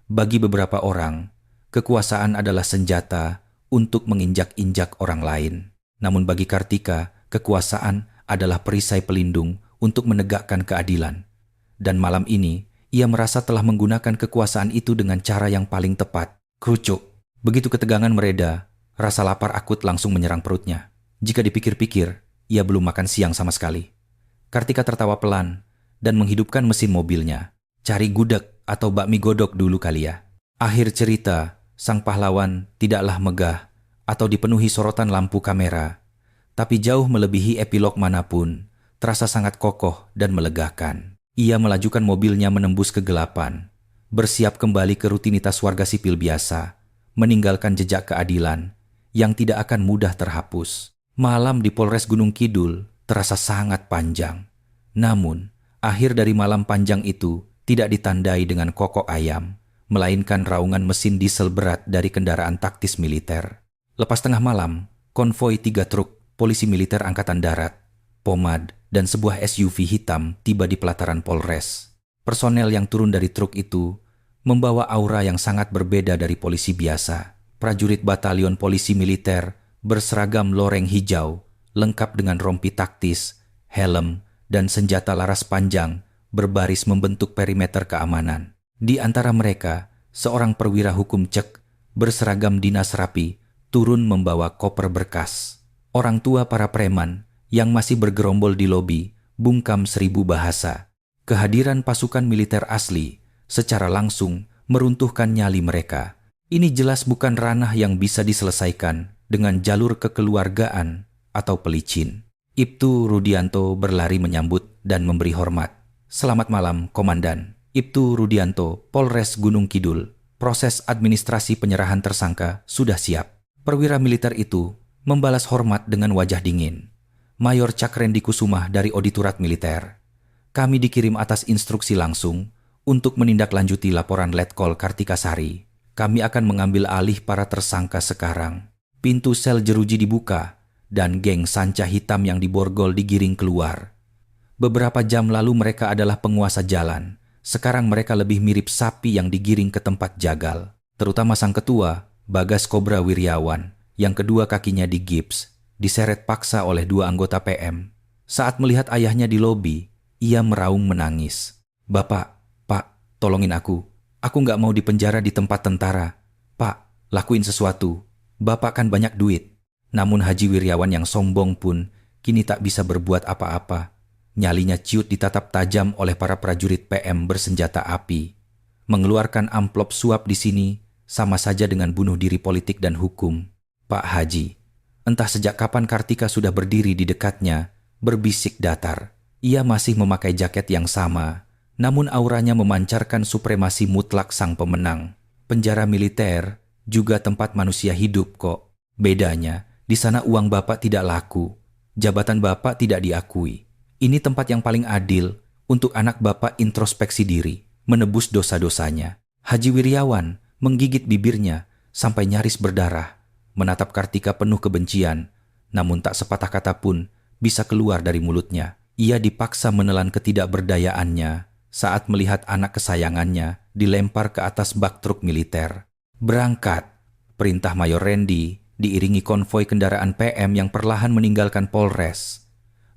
Bagi beberapa orang, kekuasaan adalah senjata untuk menginjak-injak orang lain. Namun bagi Kartika, kekuasaan adalah perisai pelindung untuk menegakkan keadilan. Dan malam ini, ia merasa telah menggunakan kekuasaan itu dengan cara yang paling tepat. Kerucuk. Begitu ketegangan mereda, rasa lapar akut langsung menyerang perutnya. Jika dipikir-pikir, ia belum makan siang sama sekali. Kartika tertawa pelan dan menghidupkan mesin mobilnya. Cari gudeg atau bakmi godok dulu kali ya. Akhir cerita, sang pahlawan tidaklah megah atau dipenuhi sorotan lampu kamera, tapi jauh melebihi epilog manapun, terasa sangat kokoh dan melegakan. Ia melajukan mobilnya menembus kegelapan, bersiap kembali ke rutinitas warga sipil biasa, meninggalkan jejak keadilan yang tidak akan mudah terhapus. Malam di Polres Gunung Kidul terasa sangat panjang. Namun, akhir dari malam panjang itu tidak ditandai dengan kokok ayam, melainkan raungan mesin diesel berat dari kendaraan taktis militer. Lepas tengah malam, konvoi 3 truk polisi militer angkatan darat, pomad, dan sebuah SUV hitam tiba di pelataran Polres. Personel yang turun dari truk itu membawa aura yang sangat berbeda dari polisi biasa. Prajurit batalion polisi militer berseragam loreng hijau, lengkap dengan rompi taktis, helm, dan senjata laras panjang berbaris membentuk perimeter keamanan. Di antara mereka, seorang perwira hukum cek berseragam dinas rapi turun membawa koper berkas. Orang tua para preman yang masih bergerombol di lobi bungkam 1000 bahasa. Kehadiran pasukan militer asli secara langsung meruntuhkan nyali mereka. Ini jelas bukan ranah yang bisa diselesaikan dengan jalur kekeluargaan atau pelicin. Ibtu Rudianto berlari menyambut dan memberi hormat. "Selamat malam, Komandan." Ibtu Rudianto, Polres Gunung Kidul. Proses administrasi penyerahan tersangka sudah siap. Perwira militer itu membalas hormat dengan wajah dingin. "Mayor Cakrendi Kusumah dari Auditorat Militer. Kami dikirim atas instruksi langsung untuk menindaklanjuti laporan Letkol Kartika Sari. Kami akan mengambil alih para tersangka sekarang." Pintu sel jeruji dibuka dan geng sanca hitam yang diborgol digiring keluar. Beberapa jam lalu mereka adalah penguasa jalan. Sekarang mereka lebih mirip sapi yang digiring ke tempat jagal. Terutama sang ketua, Bagas Kobra Wiryawan, yang kedua kakinya digips, diseret paksa oleh 2 anggota PM. Saat melihat ayahnya di lobi, ia meraung menangis. "Bapak, Pak, tolongin aku. Aku nggak mau dipenjara di tempat tentara. Pak, lakuin sesuatu. Bapak kan banyak duit." Namun Haji Wiryawan yang sombong pun kini tak bisa berbuat apa-apa. Nyalinya ciut ditatap tajam oleh para prajurit PM bersenjata api. Mengeluarkan amplop suap di sini sama saja dengan bunuh diri politik dan hukum. "Pak Haji," entah sejak kapan Kartika sudah berdiri di dekatnya, berbisik datar. Ia masih memakai jaket yang sama, namun auranya memancarkan supremasi mutlak sang pemenang. "Penjara militer juga tempat manusia hidup kok. Bedanya, di sana uang Bapak tidak laku, jabatan Bapak tidak diakui. Ini tempat yang paling adil untuk anak Bapak introspeksi diri, menebus dosa-dosanya." Haji Wiryawan menggigit bibirnya sampai nyaris berdarah, menatap Kartika penuh kebencian, namun tak sepatah kata pun bisa keluar dari mulutnya. Ia dipaksa menelan ketidakberdayaannya saat melihat anak kesayangannya dilempar ke atas bak truk militer. "Berangkat," perintah Mayor Randy diiringi konvoi kendaraan PM yang perlahan meninggalkan Polres.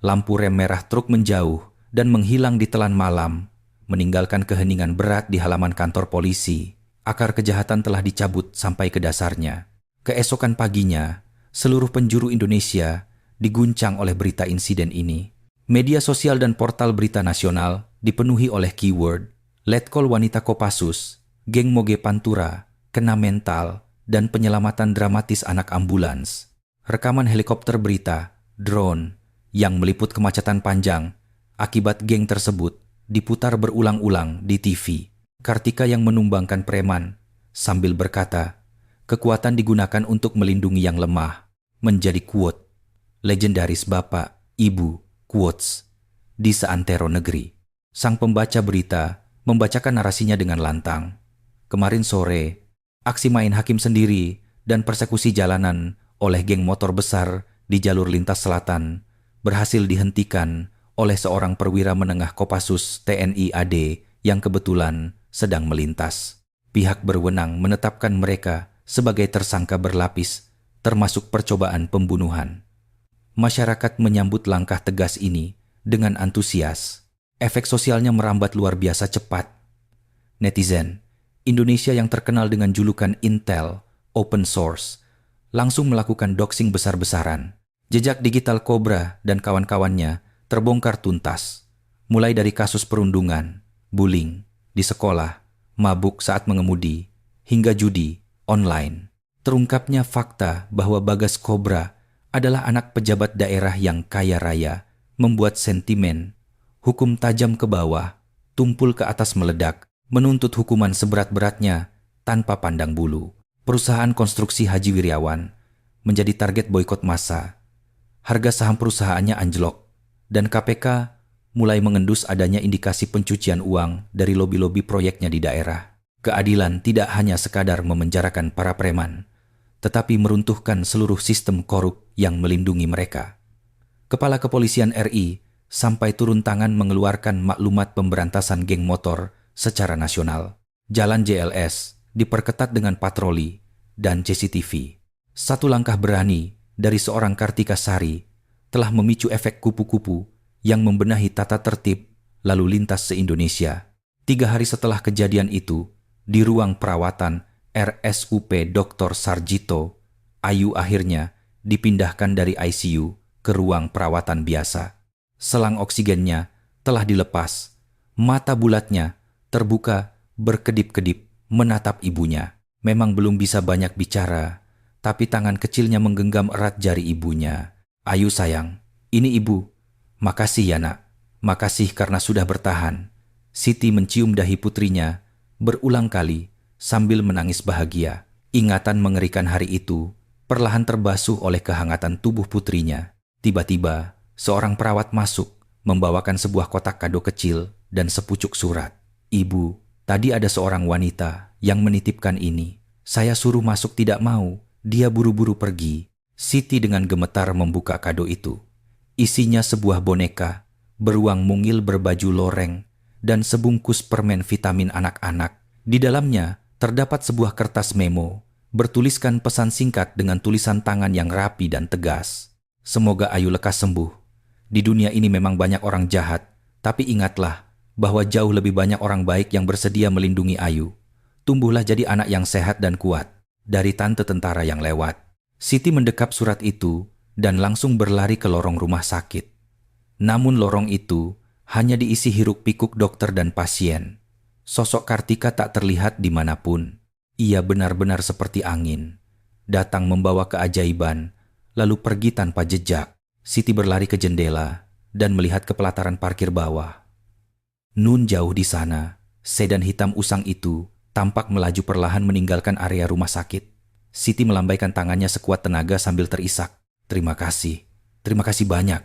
Lampu rem merah truk menjauh dan menghilang di telan malam, meninggalkan keheningan berat di halaman kantor polisi. Akar kejahatan telah dicabut sampai ke dasarnya. Keesokan paginya, seluruh penjuru Indonesia diguncang oleh berita insiden ini. Media sosial dan portal berita nasional dipenuhi oleh keyword Letkol Wanita Kopassus, Geng Moge Pantura, Kena Mental, dan penyelamatan dramatis anak ambulans. Rekaman helikopter berita, drone, yang meliput kemacetan panjang akibat geng tersebut diputar berulang-ulang di TV. Kartika yang menumbangkan preman sambil berkata, kekuatan digunakan untuk melindungi yang lemah, menjadi quote legendaris Bapak, Ibu, quotes, di seantero negeri. Sang pembaca berita membacakan narasinya dengan lantang. Kemarin sore, aksi main hakim sendiri dan persekusi jalanan oleh geng motor besar di jalur lintas selatan berhasil dihentikan oleh seorang perwira menengah Kopassus TNI AD yang kebetulan sedang melintas. Pihak berwenang menetapkan mereka sebagai tersangka berlapis, termasuk percobaan pembunuhan. Masyarakat menyambut langkah tegas ini dengan antusias. Efek sosialnya merambat luar biasa cepat. Netizen Indonesia yang terkenal dengan julukan Intel, open source, langsung melakukan doxing besar-besaran. Jejak digital Cobra dan kawan-kawannya terbongkar tuntas, mulai dari kasus perundungan, bullying di sekolah, mabuk saat mengemudi, hingga judi online. Terungkapnya fakta bahwa Bagas Cobra adalah anak pejabat daerah yang kaya raya, membuat sentimen, hukum tajam ke bawah, tumpul ke atas meledak, menuntut hukuman seberat-beratnya tanpa pandang bulu. Perusahaan konstruksi Haji Wiryawan menjadi target boikot massa. Harga saham perusahaannya anjlok dan KPK mulai mengendus adanya indikasi pencucian uang dari lobi-lobi proyeknya di daerah. Keadilan tidak hanya sekadar memenjarakan para preman, tetapi meruntuhkan seluruh sistem korup yang melindungi mereka. Kepala Kepolisian RI sampai turun tangan mengeluarkan maklumat pemberantasan geng motor secara nasional. Jalan JLS diperketat dengan patroli dan CCTV. Satu langkah berani dari seorang Kartika Sari telah memicu efek kupu-kupu yang membenahi tata tertib lalu lintas se-Indonesia. 3 hari setelah kejadian itu, di ruang perawatan RSUP Dr. Sarjito, Ayu akhirnya dipindahkan dari ICU ke ruang perawatan biasa. Selang oksigennya telah dilepas. Mata bulatnya terbuka berkedip-kedip menatap ibunya. Memang belum bisa banyak bicara, tapi tangan kecilnya menggenggam erat jari ibunya. Ayu sayang, ini ibu. Makasih ya nak, makasih karena sudah bertahan. Siti mencium dahi putrinya berulang kali sambil menangis bahagia. Ingatan mengerikan hari itu perlahan terbasuh oleh kehangatan tubuh putrinya. Tiba-tiba, seorang perawat masuk membawakan sebuah kotak kado kecil dan sepucuk surat. Ibu, tadi ada seorang wanita yang menitipkan ini. Saya suruh masuk tidak mau, dia buru-buru pergi. Siti dengan gemetar membuka kado itu. Isinya sebuah boneka, beruang mungil berbaju loreng, dan sebungkus permen vitamin anak-anak. Di dalamnya terdapat sebuah kertas memo, bertuliskan pesan singkat dengan tulisan tangan yang rapi dan tegas. Semoga Ayu lekas sembuh. Di dunia ini memang banyak orang jahat, tapi ingatlah bahwa jauh lebih banyak orang baik yang bersedia melindungi Ayu. Tumbuhlah jadi anak yang sehat dan kuat. Dari tante tentara yang lewat. Siti mendekap surat itu dan langsung berlari ke lorong rumah sakit. Namun lorong itu hanya diisi hiruk-pikuk dokter dan pasien. Sosok Kartika tak terlihat dimanapun. Ia benar-benar seperti angin. Datang membawa keajaiban, lalu pergi tanpa jejak. Siti berlari ke jendela dan melihat ke pelataran parkir bawah. Nun jauh di sana, sedan hitam usang itu tampak melaju perlahan meninggalkan area rumah sakit. Siti melambaikan tangannya sekuat tenaga sambil terisak. Terima kasih banyak.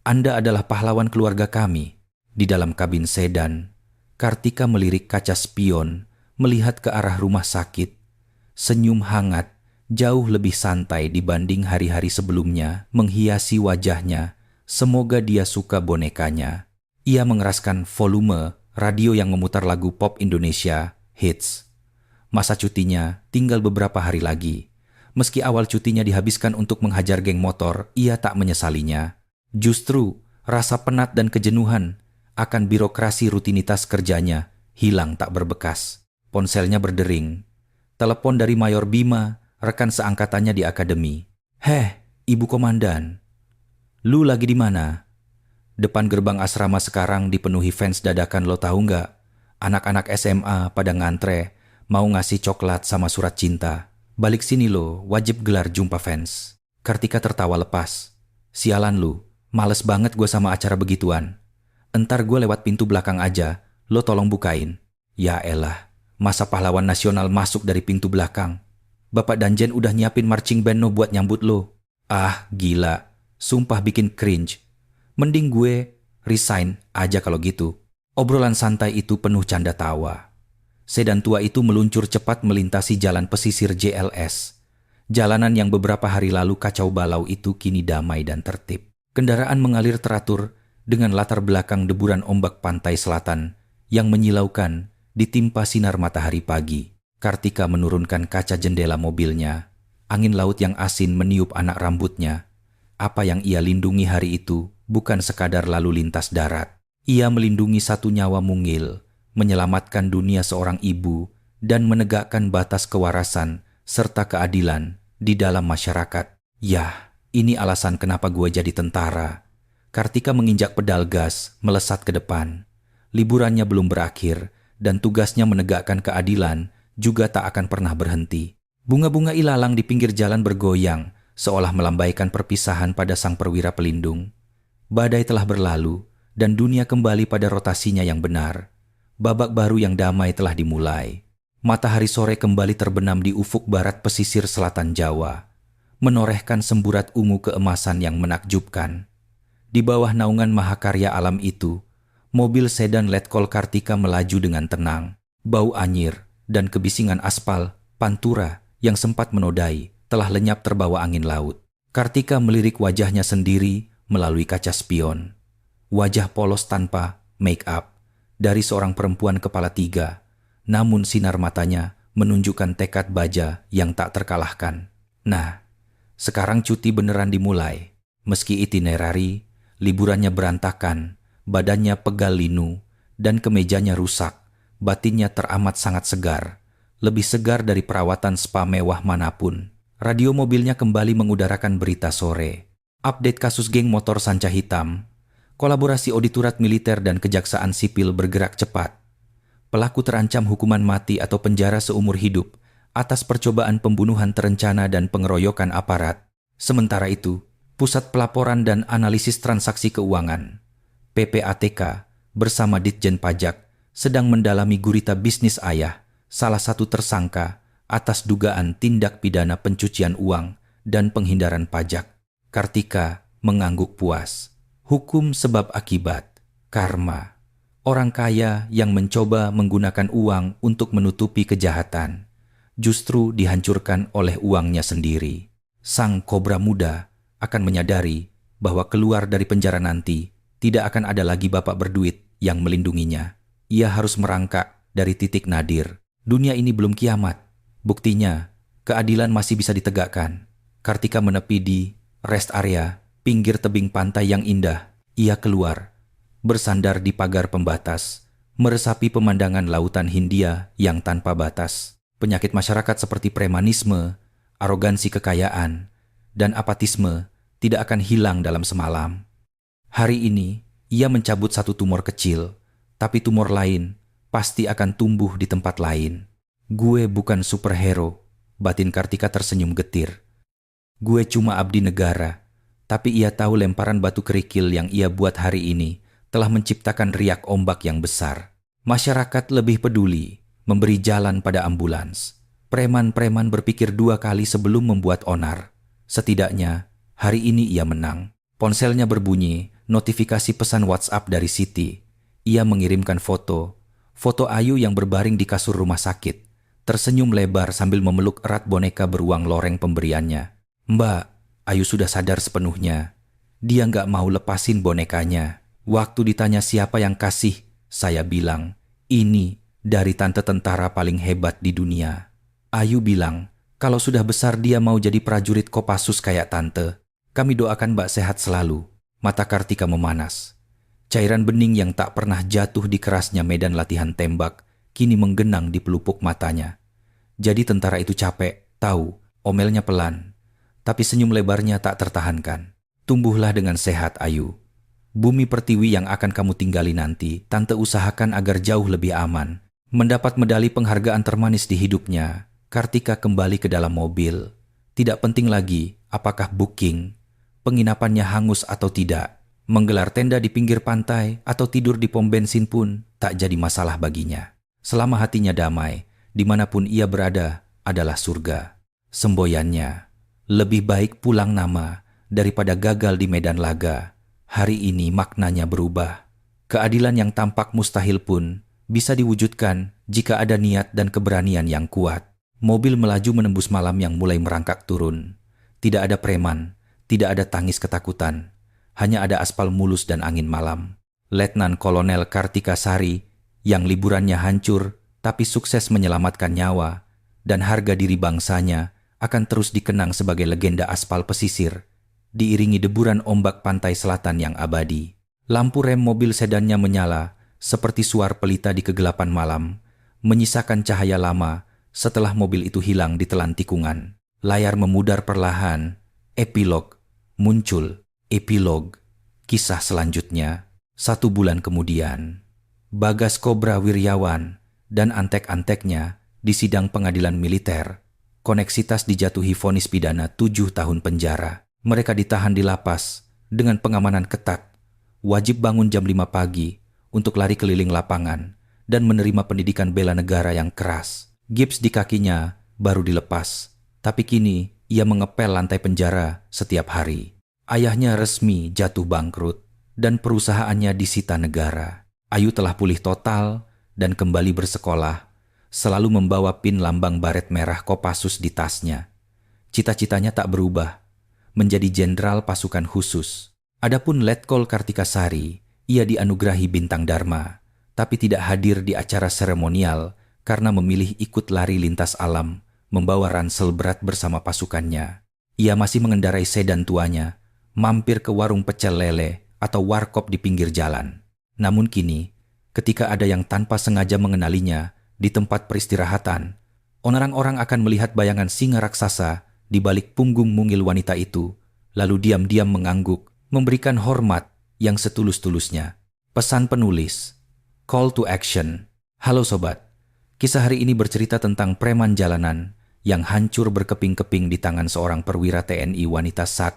Anda adalah pahlawan keluarga kami. Di dalam kabin sedan, Kartika melirik kaca spion, melihat ke arah rumah sakit. Senyum hangat, jauh lebih santai dibanding hari-hari sebelumnya, menghiasi wajahnya. Semoga dia suka bonekanya. Ia mengeraskan volume radio yang memutar lagu pop Indonesia, hits. Masa cutinya tinggal beberapa hari lagi. Meski awal cutinya dihabiskan untuk menghajar geng motor, ia tak menyesalinya. Justru, rasa penat dan kejenuhan akan birokrasi rutinitas kerjanya hilang tak berbekas. Ponselnya berdering. Telepon dari Mayor Bima, rekan seangkatannya di akademi. "Heh, Ibu Komandan. Lu lagi di mana?" "Depan gerbang asrama sekarang dipenuhi fans dadakan, lo tahu nggak? Anak-anak SMA pada ngantre, mau ngasih coklat sama surat cinta. Balik sini lo, wajib gelar jumpa fans." Kartika tertawa lepas. "Sialan lu, males banget gue sama acara begituan. Entar gue lewat pintu belakang aja, lo tolong bukain." "Ya elah, masa pahlawan nasional masuk dari pintu belakang? Bapak Danjen udah nyiapin marching band no buat nyambut lo." "Ah, gila. Sumpah bikin cringe. Mending gue resign aja kalau gitu." Obrolan santai itu penuh canda tawa. Sedan tua itu meluncur cepat melintasi jalan pesisir JLS. Jalanan yang beberapa hari lalu kacau balau itu kini damai dan tertib. Kendaraan mengalir teratur dengan latar belakang deburan ombak pantai selatan yang menyilaukan ditimpa sinar matahari pagi. Kartika menurunkan kaca jendela mobilnya. Angin laut yang asin meniup anak rambutnya. Apa yang ia lindungi hari itu bukan sekadar lalu lintas darat. Ia melindungi satu nyawa mungil, menyelamatkan dunia seorang ibu, dan menegakkan batas kewarasan serta keadilan di dalam masyarakat. Yah, ini alasan kenapa gue jadi tentara. Kartika menginjak pedal gas, melesat ke depan. Liburannya belum berakhir, dan tugasnya menegakkan keadilan juga tak akan pernah berhenti. Bunga-bunga ilalang di pinggir jalan bergoyang, seolah melambaikan perpisahan pada sang perwira pelindung. Badai telah berlalu, dan dunia kembali pada rotasinya yang benar. Babak baru yang damai telah dimulai. Matahari sore kembali terbenam di ufuk barat pesisir selatan Jawa, menorehkan semburat ungu keemasan yang menakjubkan. Di bawah naungan mahakarya alam itu, mobil sedan letkol Kartika melaju dengan tenang. Bau anyir dan kebisingan aspal, pantura yang sempat menodai telah lenyap terbawa angin laut. Kartika melirik wajahnya sendiri melalui kaca spion. Wajah polos tanpa make up dari seorang perempuan kepala tiga, namun sinar matanya menunjukkan tekad baja yang tak terkalahkan. Nah, sekarang cuti beneran dimulai. Meski itinerari, liburannya berantakan, badannya pegal linu, dan kemejanya rusak, batinnya teramat sangat segar. Lebih segar dari perawatan spa mewah manapun. Radio mobilnya kembali mengudarakan berita sore. Update kasus geng motor Sanca Hitam. Kolaborasi auditorat militer dan kejaksaan sipil bergerak cepat. Pelaku terancam hukuman mati atau penjara seumur hidup atas percobaan pembunuhan terencana dan pengeroyokan aparat. Sementara itu, Pusat Pelaporan dan Analisis Transaksi Keuangan (PPATK) bersama Ditjen Pajak sedang mendalami gurita bisnis ayah, salah satu tersangka atas dugaan tindak pidana pencucian uang dan penghindaran pajak. Kartika mengangguk puas. Hukum sebab akibat, karma. Orang kaya yang mencoba menggunakan uang untuk menutupi kejahatan, justru dihancurkan oleh uangnya sendiri. Sang kobra muda akan menyadari bahwa keluar dari penjara nanti tidak akan ada lagi bapak berduit yang melindunginya. Ia harus merangkak dari titik nadir. Dunia ini belum kiamat. Buktinya, keadilan masih bisa ditegakkan. Kartika menepi di rest area pinggir tebing pantai yang indah. Ia keluar, bersandar di pagar pembatas, meresapi pemandangan lautan Hindia yang tanpa batas. Penyakit masyarakat seperti premanisme, arogansi kekayaan, dan apatisme tidak akan hilang dalam semalam. Hari ini, ia mencabut satu tumor kecil, tapi tumor lain pasti akan tumbuh di tempat lain. Gue bukan superhero, batin Kartika tersenyum getir. Gue cuma abdi negara. Tapi ia tahu lemparan batu kerikil yang ia buat hari ini telah menciptakan riak ombak yang besar. Masyarakat lebih peduli memberi jalan pada ambulans. Preman-preman berpikir dua kali sebelum membuat onar. Setidaknya, hari ini ia menang. Ponselnya berbunyi, notifikasi pesan WhatsApp dari Siti. Ia mengirimkan foto Ayu yang berbaring di kasur rumah sakit, tersenyum lebar sambil memeluk erat boneka beruang loreng pemberiannya. "Mbak, Ayu sudah sadar sepenuhnya. Dia nggak mau lepasin bonekanya. Waktu ditanya siapa yang kasih, saya bilang, ini dari tante tentara paling hebat di dunia." Ayu bilang, Kalau sudah besar dia mau jadi prajurit Kopassus kayak tante. Kami doakan Mbak sehat selalu. Mata Kartika memanas. Cairan bening yang tak pernah jatuh di kerasnya medan latihan tembak kini menggenang di pelupuk matanya. Jadi tentara itu capek, tahu, omelnya pelan. Tapi senyum lebarnya tak tertahankan. Tumbuhlah dengan sehat, Ayu. Bumi pertiwi yang akan kamu tinggali nanti, tante usahakan agar jauh lebih aman. Mendapat medali penghargaan termanis di hidupnya, Kartika kembali ke dalam mobil. Tidak penting lagi apakah booking, penginapannya hangus atau tidak. Menggelar tenda di pinggir pantai atau tidur di pom bensin pun tak jadi masalah baginya. Selama hatinya damai, dimanapun ia berada adalah surga. Semboyannya, lebih baik pulang nama daripada gagal di medan laga. Hari ini maknanya berubah. Keadilan yang tampak mustahil pun bisa diwujudkan jika ada niat dan keberanian yang kuat. Mobil melaju menembus malam yang mulai merangkak turun. Tidak ada preman, tidak ada tangis ketakutan. Hanya ada aspal mulus dan angin malam. Letnan Kolonel Kartika Sari yang liburannya hancur tapi sukses menyelamatkan nyawa dan harga diri bangsanya akan terus dikenang sebagai legenda aspal pesisir, diiringi deburan ombak pantai selatan yang abadi. Lampu rem mobil sedannya menyala seperti suar pelita di kegelapan malam, menyisakan cahaya lama setelah mobil itu hilang di telan tikungan. Layar memudar perlahan, epilog muncul, epilog, kisah selanjutnya. 1 bulan kemudian, Bagas Kobra Wiryawan dan antek-anteknya di sidang pengadilan militer. Koneksitas dijatuhi vonis pidana 7 tahun penjara. Mereka ditahan di lapas dengan pengamanan ketat. Wajib bangun jam 5 pagi untuk lari keliling lapangan dan menerima pendidikan bela negara yang keras. Gips di kakinya baru dilepas, tapi kini ia mengepel lantai penjara setiap hari. Ayahnya resmi jatuh bangkrut dan perusahaannya disita negara. Ayu telah pulih total dan kembali bersekolah, selalu membawa pin lambang baret merah Kopassus di tasnya. Cita-citanya tak berubah, menjadi jenderal pasukan khusus. Adapun Letkol Kartika Sari, ia dianugerahi bintang Dharma, tapi tidak hadir di acara seremonial karena memilih ikut lari lintas alam, membawa ransel berat bersama pasukannya. Ia masih mengendarai sedan tuanya, mampir ke warung pecel lele atau warkop di pinggir jalan. Namun kini, ketika ada yang tanpa sengaja mengenalinya di tempat peristirahatan, orang-orang akan melihat bayangan singa raksasa di balik punggung mungil wanita itu, lalu diam-diam mengangguk, memberikan hormat yang setulus-tulusnya. Pesan penulis, call to action. Halo sobat, kisah hari ini bercerita tentang preman jalanan yang hancur berkeping-keping di tangan seorang perwira TNI wanita SAK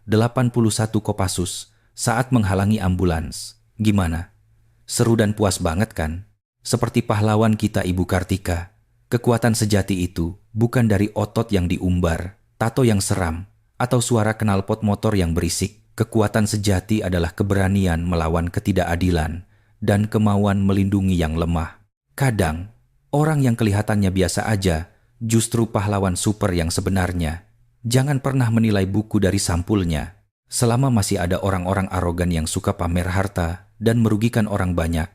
81 Kopassus saat menghalangi ambulans. Gimana? Seru dan puas banget kan? Seperti pahlawan kita Ibu Kartika. Kekuatan sejati itu bukan dari otot yang diumbar, tato yang seram, atau suara knalpot motor yang berisik. Kekuatan sejati adalah keberanian melawan ketidakadilan dan kemauan melindungi yang lemah. Kadang, orang yang kelihatannya biasa aja justru pahlawan super yang sebenarnya. Jangan pernah menilai buku dari sampulnya. Selama masih ada orang-orang arogan yang suka pamer harta dan merugikan orang banyak,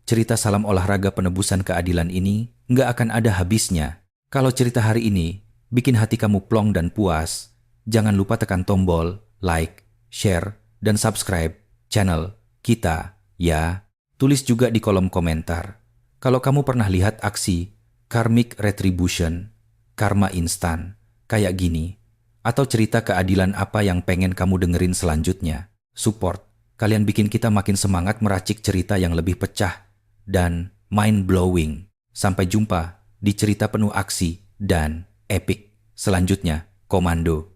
cerita salam olahraga penebusan keadilan ini nggak akan ada habisnya. Kalau cerita hari ini bikin hati kamu plong dan puas, jangan lupa tekan tombol like, share, dan subscribe channel kita, ya. Tulis juga di kolom komentar kalau kamu pernah lihat aksi karmic retribution, karma instan, kayak gini. Atau cerita keadilan apa yang pengen kamu dengerin selanjutnya. Support, kalian bikin kita makin semangat meracik cerita yang lebih pecah dan mind-blowing. Sampai jumpa di cerita penuh aksi dan epic selanjutnya, Komando.